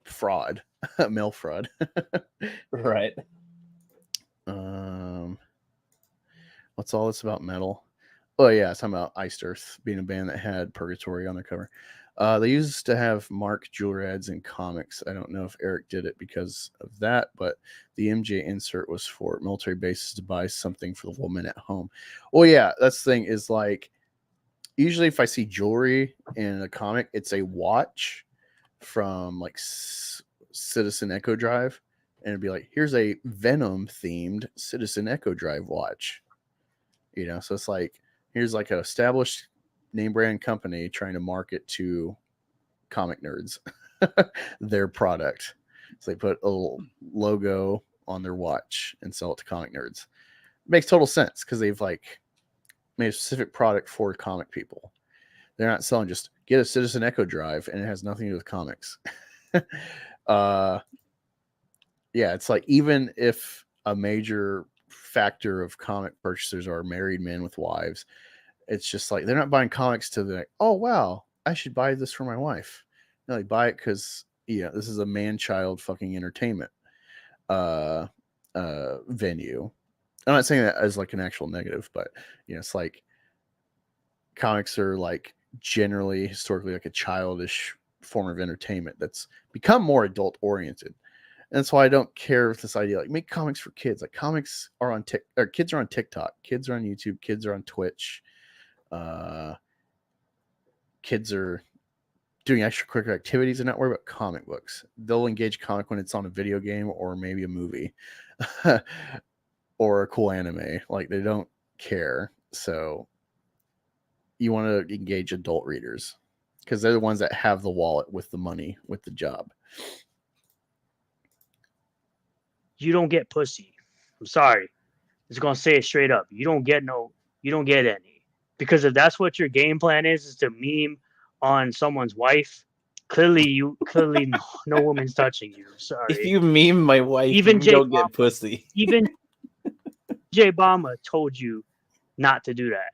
fraud, mail fraud. Right. What's all this about metal? Oh yeah, it's talking about Iced Earth being a band that had Purgatory on their cover. They used to have Mark jewelry ads in comics. I don't know if Eric did it because of that, but the MJ insert was for military bases to buy something for the woman at home. Well, yeah, that's the thing is like, usually if I see jewelry in a comic, it's a watch from like Citizen Echo Drive, and it'd be like, here's a Venom themed Citizen Echo Drive watch. So it's like, here's like an established name brand company trying to market to comic nerds their product. So they put a little logo on their watch and sell it to comic nerds. It makes total sense because they've like made a specific product for comic people. They're not selling just get a Citizen Echo Drive and it has nothing to do with comics. Yeah, it's like, even if a major factor of comic purchasers are married men with wives, it's just like they're not buying comics to the, oh wow, I should buy this for my wife. No, they buy it because this is a man-child fucking entertainment venue. I'm not saying that as like an actual negative, but it's like comics are like generally historically like a childish form of entertainment that's become more adult oriented. And that's why I don't care with this idea, like make comics for kids. Like comics are on kids are on TikTok, kids are on YouTube, kids are on Twitch. Kids are doing extracurricular activities and not worry about comic books. They'll engage comic when it's on a video game or maybe a movie or a cool anime. Like they don't care. So you want to engage adult readers because they're the ones that have the wallet with the money, with the job. You don't get pussy. I'm sorry. I'm just gonna say it straight up. You don't get any. Because if that's what your game plan is to meme on someone's wife, clearly no woman's touching you. Sorry. If you meme my wife, even you don't get pussy. Even Jay Obama told you not to do that.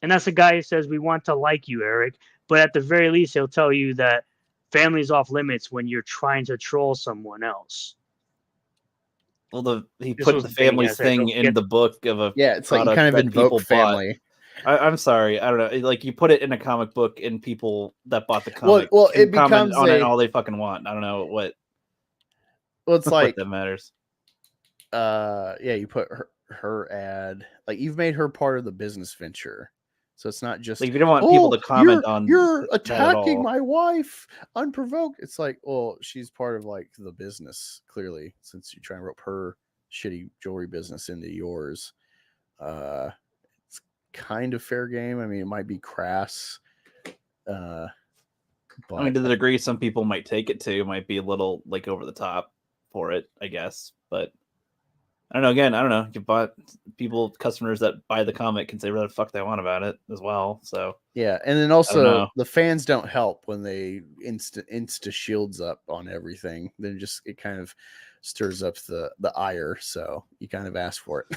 And that's a guy who says we want to like you, Eric. But at the very least, he'll tell you that family's off limits when you're trying to troll someone else. Well, he put the family thing in the book of a it's like you kind of invoke family. I'm sorry, I don't know. Like you put it in a comic book, and people that bought the comic, well it becomes on it all they fucking want. I don't know what. Well, it's like that matters. Yeah, you put her ad, like you've made her part of the business venture. So it's not just like you don't want people to comment on you're attacking my wife unprovoked. It's like, well, she's part of like the business, clearly, since you're trying to rope her shitty jewelry business into yours. It's kind of fair game. I mean, it might be crass. But I mean, to the degree some people might take it to, might be a little like over the top for it, I guess. But I don't know. Again, I don't know. You bought customers that buy the comic can say whatever the fuck they want about it as well. So yeah, and then also the fans don't help when they insta shields up on everything. Then it kind of stirs up the ire. So you kind of ask for it.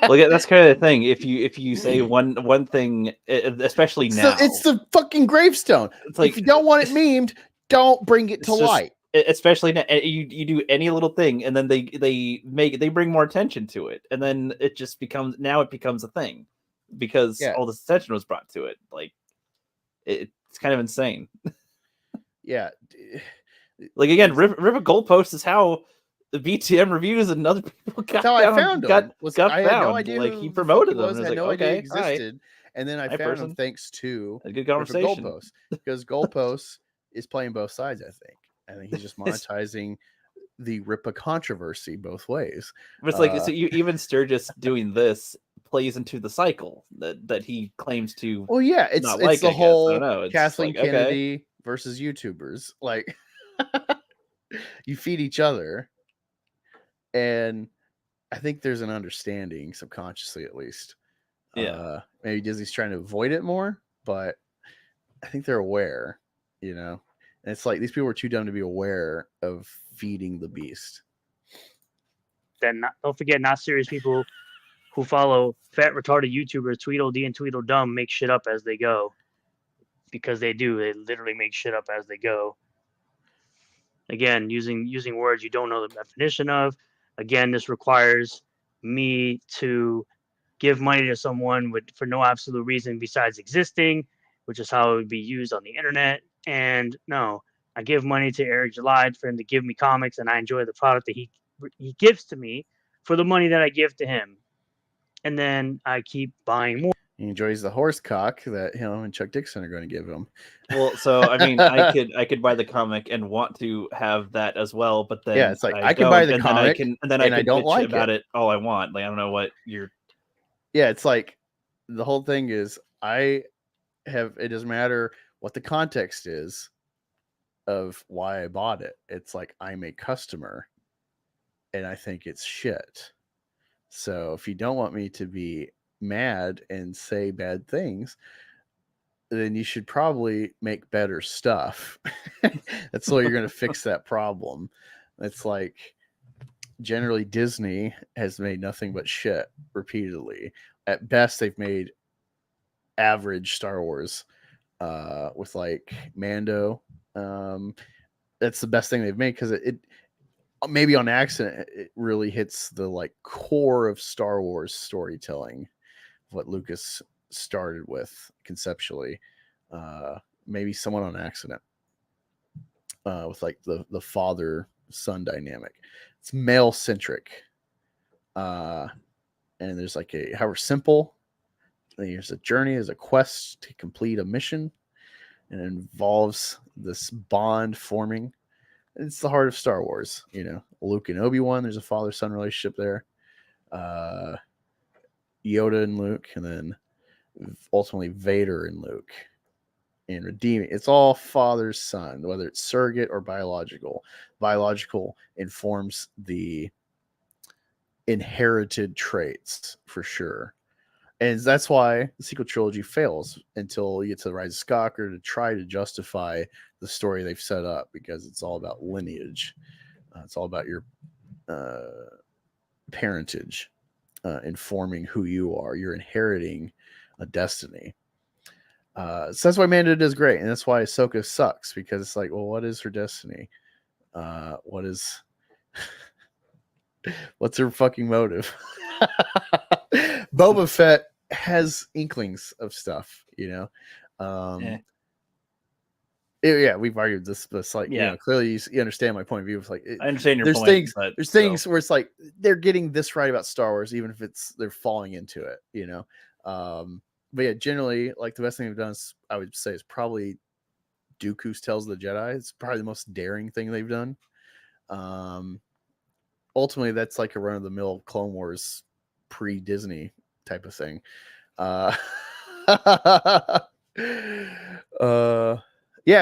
Well, yeah, that's kind of the thing. If you say one thing, especially now, it's the fucking gravestone. It's like, if you don't want it memed, don't bring it It's to just- light. Especially you do any little thing, and then they bring more attention to it, and then it just becomes a thing because Yeah. all this attention was brought to it. Like it's kind of insane. Yeah. Like again, rip a goalpost is how the BTM reviews and other people got That's how I down, found him. got I had no found. idea Like who he the fuck promoted he them. was. And Had was no like, idea he okay, all right. existed, and then I Hi, found him person. thanks to A good Ripper conversation. Goalpost, because Goalpost is playing both sides. I think he's just monetizing the Ripper controversy both ways. But it's like so you even Sturgis doing this plays into the cycle that he claims to. Well, yeah, it's not it's like, the I guess. I whole don't know. It's Kathleen like, okay. Kennedy versus YouTubers. Like, you feed each other, and I think there's an understanding, subconsciously at least. Yeah. Maybe Disney's trying to avoid it more, but I think they're aware, you know. And it's like these people are too dumb to be aware of feeding the beast. Then don't forget, not serious people who follow fat retarded YouTubers, Tweedledee and Tweedledum, make shit up as they go. Because they do. They literally make shit up as they go. Again, using words you don't know the definition of. Again, this requires me to give money to someone for no absolute reason besides existing, which is how it would be used on the internet. And no, I give money to Eric July for him to give me comics, and I enjoy the product that he gives to me for the money that I give to him. And then I keep buying more. He enjoys the horse cock that him and Chuck Dixon are going to give him. Well, so I mean, I could buy the comic and want to have that as well, but then Yeah, it's like I can buy the comic, and then I can don't bitch like about it. all I want. Like I don't know what you're. Yeah, it's like the whole thing is it doesn't matter what the context is of why I bought it. It's like I'm a customer and I think it's shit. So if you don't want me to be mad and say bad things, then you should probably make better stuff. That's the way you're going to fix that problem. It's like generally Disney has made nothing but shit repeatedly. At best, they've made average Star Wars with like Mando. That's the best thing they've made because it maybe on accident it really hits the like core of Star Wars storytelling, what Lucas started with conceptually. Maybe somewhat on accident with like the father son dynamic. It's male centric, and there's like however simple. There's a journey, there's a quest to complete a mission, and it involves this bond forming. It's the heart of Star Wars, you know. Luke and Obi-Wan, there's a father-son relationship there. Yoda and Luke, and then ultimately Vader and Luke. And redeeming, it's all father-son, whether it's surrogate or biological. Biological informs the inherited traits for sure. And that's why the sequel trilogy fails until you get to the Rise of Skywalker to try to justify the story they've set up, because it's all about lineage. It's all about your parentage informing who you are. You're inheriting a destiny. So that's why Mando does great, and that's why Ahsoka sucks, because it's like, well, what is her destiny? What's her fucking motive? Boba Fett has inklings of stuff, you know. Yeah, we've argued this, but it's like, you know, clearly you understand my point of view. It's like I understand your there's point. things, But there's things where it's like they're getting this right about Star Wars, even if they're falling into it, you know. But yeah, generally, like the best thing they've done is, I would say, is probably Dooku's Tales of the Jedi. It's probably the most daring thing they've done. Ultimately, that's like a run-of-the-mill Clone Wars pre-Disney type of thing. Yeah,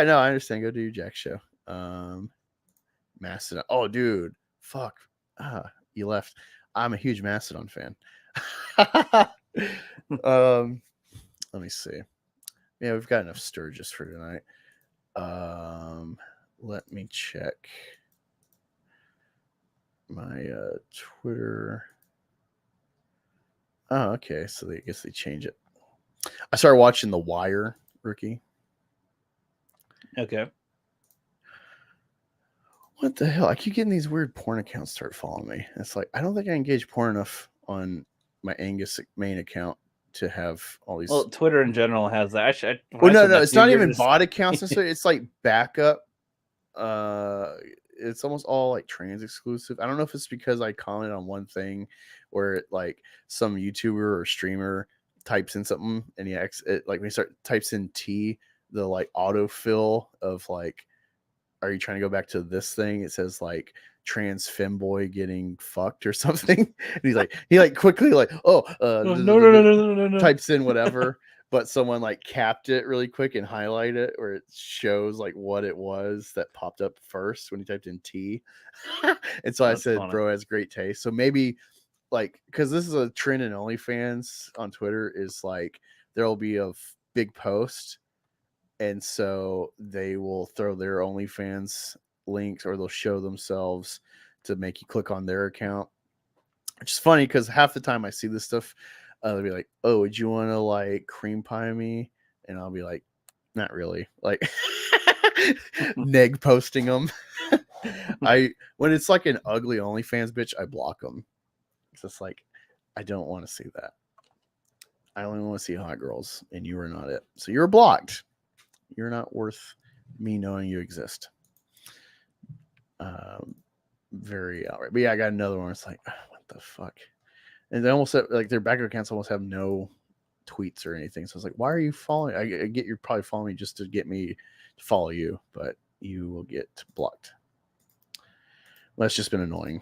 no, I understand. Go do your Jack show. Mastodon. Oh, dude, fuck. You left. I'm a huge Mastodon fan. Let me see. Yeah, we've got enough Sturgis for tonight. Let me check my Twitter. Oh, okay. So I guess they change it. I started watching The Wire, Rookie. okay. What the hell? I keep getting these weird porn accounts start following me. It's like I don't think I engage porn enough on my Angus main account to have all these. Well, Twitter in general has that. Well, no, it's not even bot accounts necessarily. It's like backup. It's almost all like trans exclusive. I don't know if it's because I comment on one thing, where it, like some YouTuber or streamer types in something, and it like when he types in T, the like autofill of like, are you trying to go back to this thing? It says like trans femboy getting fucked or something. And he's like, he quickly like, no. Types in whatever, but someone like capped it really quick and highlight it where it shows like what it was that popped up first when he typed in T. And so I said, funny. bro has great taste. So maybe like, because this is a trend in OnlyFans on Twitter, is like there'll be a big post. And so they will throw their OnlyFans links, or they'll show themselves to make you click on their account. Which is funny because half the time I see this stuff, they'll be like, "Oh, would you want to like cream pie me?" And I'll be like, "Not really." Like, neg posting them. When it's like an ugly OnlyFans bitch, I block them. It's just like, I don't want to see that. I only want to see hot girls, and you are not it. So you're blocked. You're not worth me knowing you exist. Very outright. But yeah, I got another one. It's like, what the fuck? And they almost have, like, their backup accounts almost have no tweets or anything. So it's like, why are you following? I get you're probably following me just to get me to follow you, but you will get blocked. Well, that's just been annoying.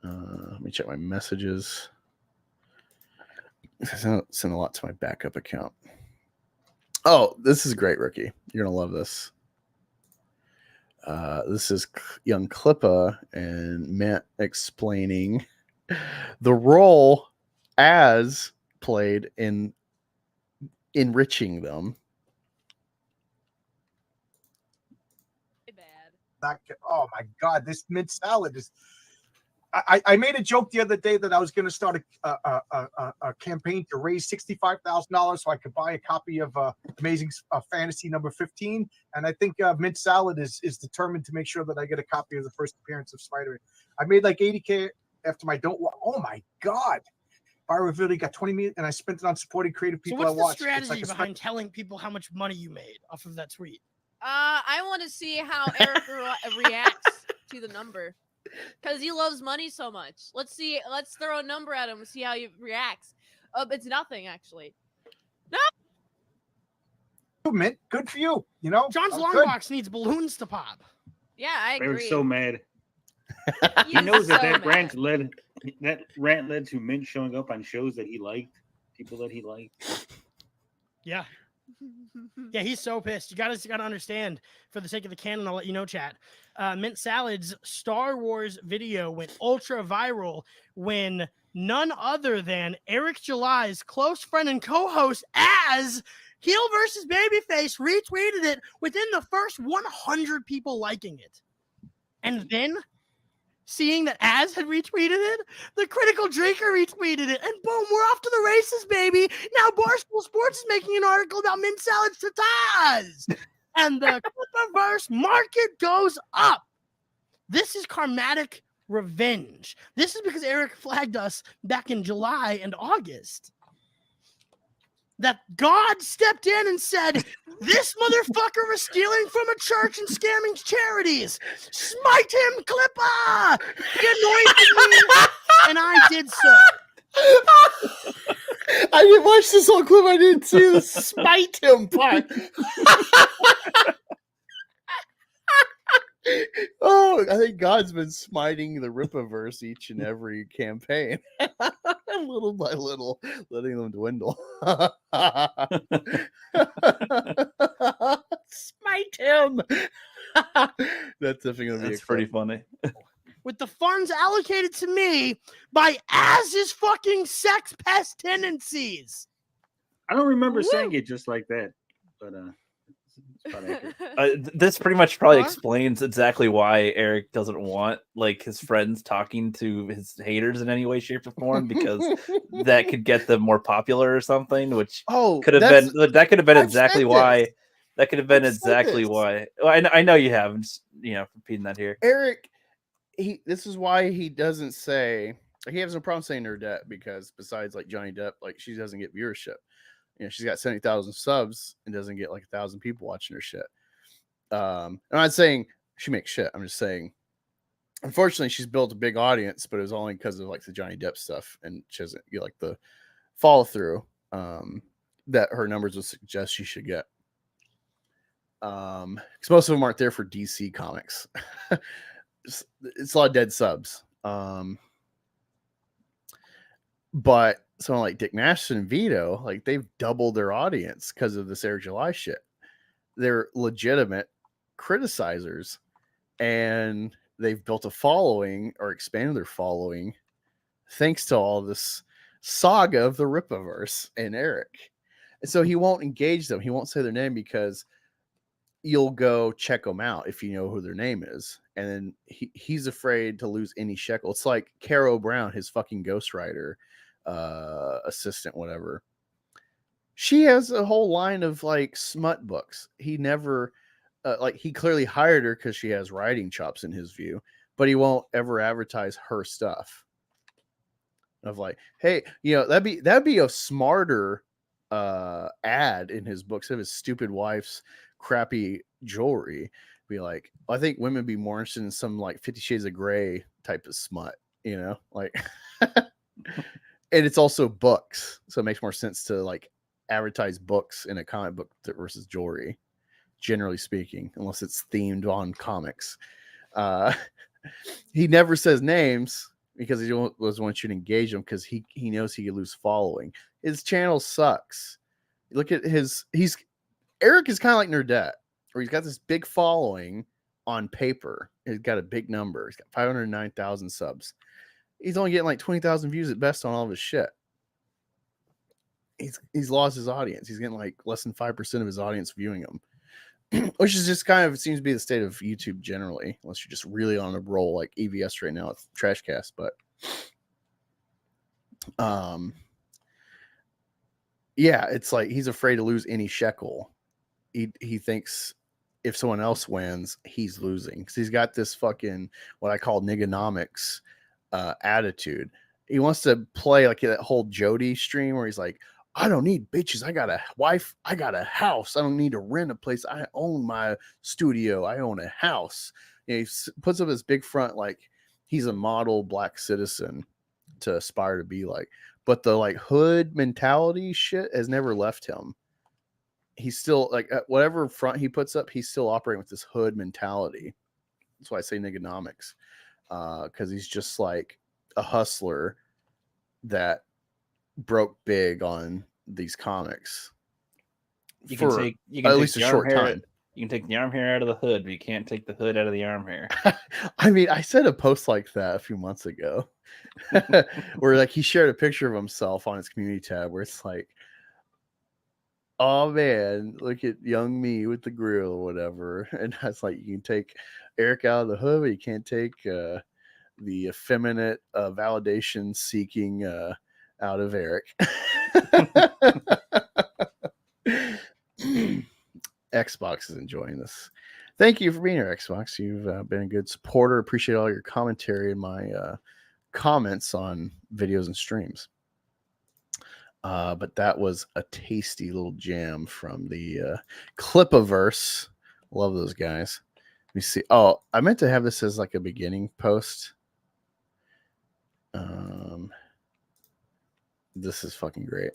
Let me check my messages. I send a lot to my backup account. Oh, this is great, Ricky. You're gonna love this. This is young Klippa and Matt explaining the role as played in enriching them. Oh my God, this mint salad is. I made a joke the other day that I was going to start a campaign to raise $65,000 so I could buy a copy of Amazing Fantasy number 15. And I think Mint Salad is determined to make sure that I get a copy of the first appearance of Spider-Man. I made like $80K after my Oh my God. Byron really got 20 million, and I spent it on supporting creative people. So what's I watch. the strategy behind telling people how much money you made off of that tweet? I want to see how Eric reacts to the number. Because he loves money so much. Let's see. Let's throw a number at him and see how he reacts. It's nothing, actually. No. Mint, good for you. You know, John's Longbox needs balloons to pop. Yeah, I agree. They were so mad. He He knows that so that mad. rant led to Mint showing up on shows that he liked, people that he liked. Yeah. Yeah, he's so pissed. You gotta understand, for the sake of the canon, I'll let you know, chat. Mint Salad's Star Wars video went ultra viral when none other than Eric July's close friend and co-host as Heel versus Babyface retweeted it within the first 100 people liking it. And then, seeing that Az had retweeted it, the Critical Drinker retweeted it, and boom, we're off to the races, baby. Now Barstool Sports is making an article about Mint Salad's tatas. And the Clipperverse market goes up. This is karmatic revenge. This is because Eric flagged us back in July and August that God stepped in and said, this motherfucker was stealing from a church and scamming charities. Smite him, Clipper! He anointed me, and I did so. I didn't watch this whole clip. I didn't see the smite him part. Oh, I think God's been smiting the Rippaverse each and every campaign, little by little, letting them dwindle. Smite him. That's definitely gonna be. That's pretty funny. With the funds allocated to me by Az's fucking sex pest tendencies. I don't remember saying it just like that, but it's about accurate. This pretty much probably explains exactly why Eric doesn't want like his friends talking to his haters in any way, shape, or form, because that could get them more popular or something. Which could have been exactly why. That could have been Let's say exactly this. why. Well, I know you have. I'm just, repeating that here. Eric, this is why he doesn't say, he has no problem saying Nerdette, because besides like Johnny Depp, like she doesn't get viewership. She's got 70,000 subs and doesn't get like 1,000 people watching her shit. I'm not saying she makes shit. I'm just saying, unfortunately, she's built a big audience, but it was only because of like the Johnny Depp stuff, and she doesn't get like the follow through that her numbers would suggest she should get. Because most of them aren't there for DC comics. It's a lot of dead subs. But someone like Dick Masterson and Vito, like they've doubled their audience because of this Eric July shit. They're legitimate criticizers, and they've built a following or expanded their following thanks to all this saga of the Rippaverse and Eric. And so he won't engage them. He won't say their name because you'll go check them out if you know who their name is. And then he's afraid to lose any shekel. It's like Caro Brown, his fucking ghostwriter, assistant, whatever. She has a whole line of like smut books. He never, he clearly hired her because she has writing chops in his view, but he won't ever advertise her stuff. Of like, hey, that'd be a smarter ad in his books of his stupid wife's crappy jewelry. Be like, I think women be more interested in some like 50 Shades of Grey type of smut, like, and it's also books, so it makes more sense to like advertise books in a comic book versus jewelry, generally speaking, unless it's themed on comics. He never says names because he doesn't want you to engage him, because he knows he could lose following. His channel sucks. Look at Eric is kind of like Nerdette, where he's got this big following on paper. He's got a big number. He's got 509,000 subs. He's only getting like 20,000 views at best on all of his shit. He's lost his audience. He's getting like less than 5% of his audience viewing him, which is just kind of seems to be the state of YouTube generally, unless you're just really on a roll like EVS right now with Trashcast. But yeah, it's like he's afraid to lose any shekel. He thinks if someone else wins, he's losing, because he's got this fucking what I call niggonomics attitude. He wants to play like that whole Jody stream where he's like, I don't need bitches. I got a wife. I got a house. I don't need to rent a place. I own my studio. I own a house. He puts up this big front like he's a model black citizen to aspire to be like. But the like hood mentality shit has never left him. He's still like at whatever front he puts up, he's still operating with this hood mentality. That's why I say niggonomics, because he's just like a hustler that broke big on these comics. You can take at least a short time. You can take the arm hair out of the hood, but you can't take the hood out of the arm hair. I mean, I said a post like that a few months ago where like he shared a picture of himself on his community tab where it's like, oh man, look at young me with the grill or whatever. And that's like, you can take Eric out of the hood, but you can't take the effeminate validation seeking out of Eric. Xbox is enjoying this. Thank you for being here, Xbox. You've been a good supporter. Appreciate all your commentary and my comments on videos and streams. But that was a tasty little jam from the Clipaverse. Love those guys. Let me see. Oh, I meant to have this as like a beginning post. This is fucking great.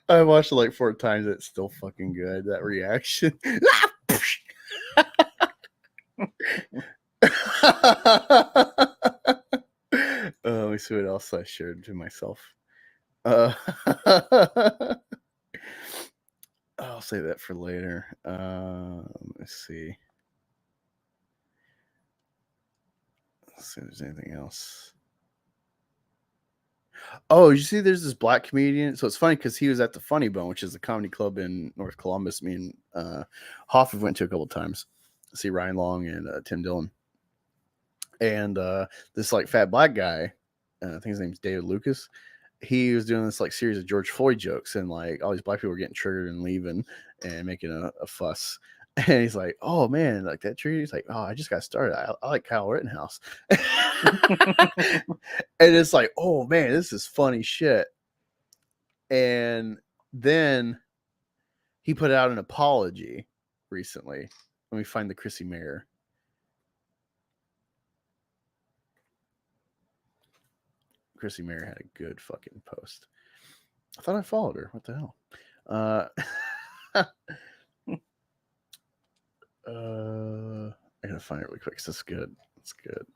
I watched it like 4 times. It's still fucking good. That reaction. Let me see what else I shared to myself. Oh I'll say that for later. Let's see. Let's see if there's anything else. Oh, you see, there's this black comedian. So it's funny because he was at the Funny Bone, which is a comedy club in North Columbus. Me and Hoff have went to a couple of times. See Ryan Long and Tim Dillon. And this like fat black guy, I think his name's David Lucas. He was doing this like series of George Floyd jokes, and like all these black people were getting triggered and leaving and making a fuss. And he's like, "Oh man, like that tree." He's like, "Oh, I just got started. I like Kyle Rittenhouse." And it's like, "Oh man, this is funny shit." And then he put out an apology recently. Let me find the Chrissy Mayer. Chrissy Mayer had a good fucking post. I thought I followed her. What the hell? I gotta find it really quick because it's good. It's good.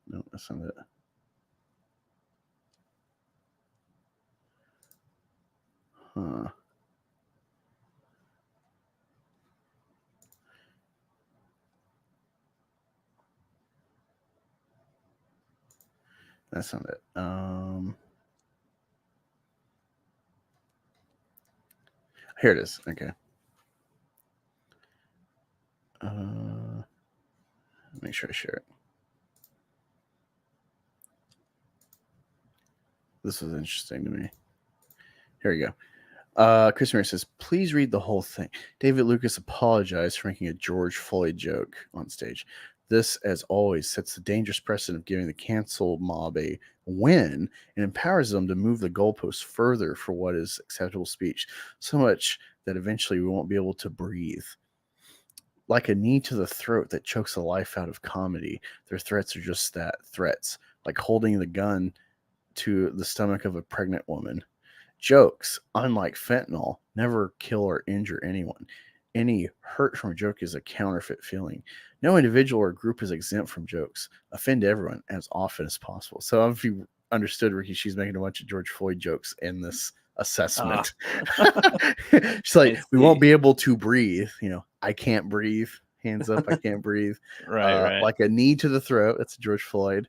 No, that's not it. Huh. That's not it. Here it is. Okay. Make sure I share it. This was interesting to me. Here we go. Chris Mayer says, please read the whole thing. David Lucas apologized for making a George Floyd joke on stage. This, as always, sets the dangerous precedent of giving the cancel mob a win and empowers them to move the goalposts further for what is acceptable speech, so much that eventually we won't be able to breathe. Like a knee to the throat that chokes the life out of comedy, their threats are just that, threats, like holding the gun to the stomach of a pregnant woman. Jokes, unlike fentanyl, never kill or injure anyone. Any hurt from a joke is a counterfeit feeling. No individual or group is exempt from jokes. Offend everyone as often as possible. So if you understood, Ricky, she's making a bunch of George Floyd jokes in this assessment. She's like, we won't be able to breathe. You know, I can't breathe. Hands up, I can't breathe. Right. Like a knee to the throat. That's George Floyd.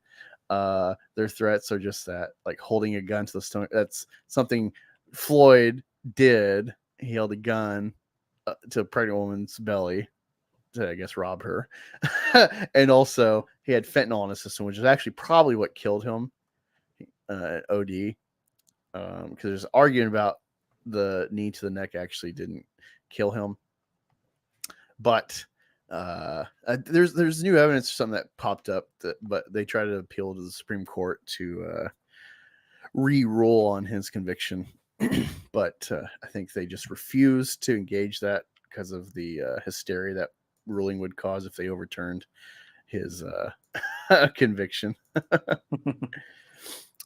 Their threats are just that, like holding a gun to the stomach. That's something Floyd did. He held a gun to a pregnant woman's belly to, I guess, rob her. And also he had fentanyl in his system, which is actually probably what killed him. OD. Because there's arguing about the knee to the neck actually didn't kill him. But there's new evidence or something that popped up, but they tried to appeal to the Supreme Court to re-rule on his conviction. But I think they just refused to engage that because of the hysteria that ruling would cause if they overturned his conviction.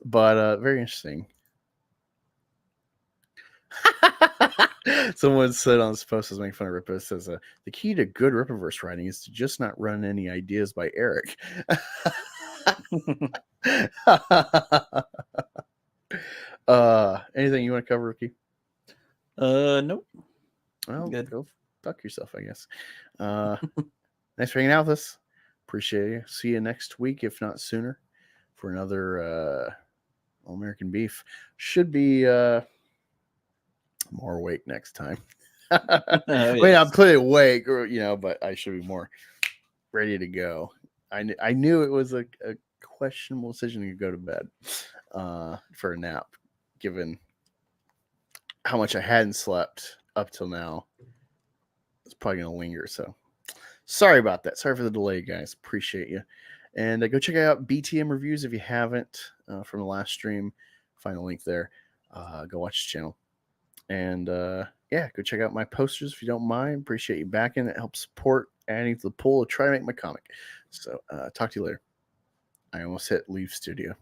But very interesting. Someone said on this post, I was making fun of Rippa, says the key to good Rippaverse writing is to just not run any ideas by Eric. Anything you want to cover, Ricky? Nope. Well, good. Go fuck yourself, I guess. Thanks for hanging out with us. Appreciate you. See you next week, if not sooner, for another All American Beef. Should be more awake next time. I mean, I'm clearly awake, but I should be more ready to go. I knew it was a questionable decision to go to bed for a nap, given how much I hadn't slept up till now. It's probably going to linger, so sorry about that. Sorry for the delay, guys. Appreciate you. And go check out BTM reviews if you haven't from the last stream. Find the link there. Go watch the channel. And yeah, go check out my posters if you don't mind. Appreciate you backing. It helps support adding to the pool to try to make my comic. So talk to you later. I almost hit leave studio.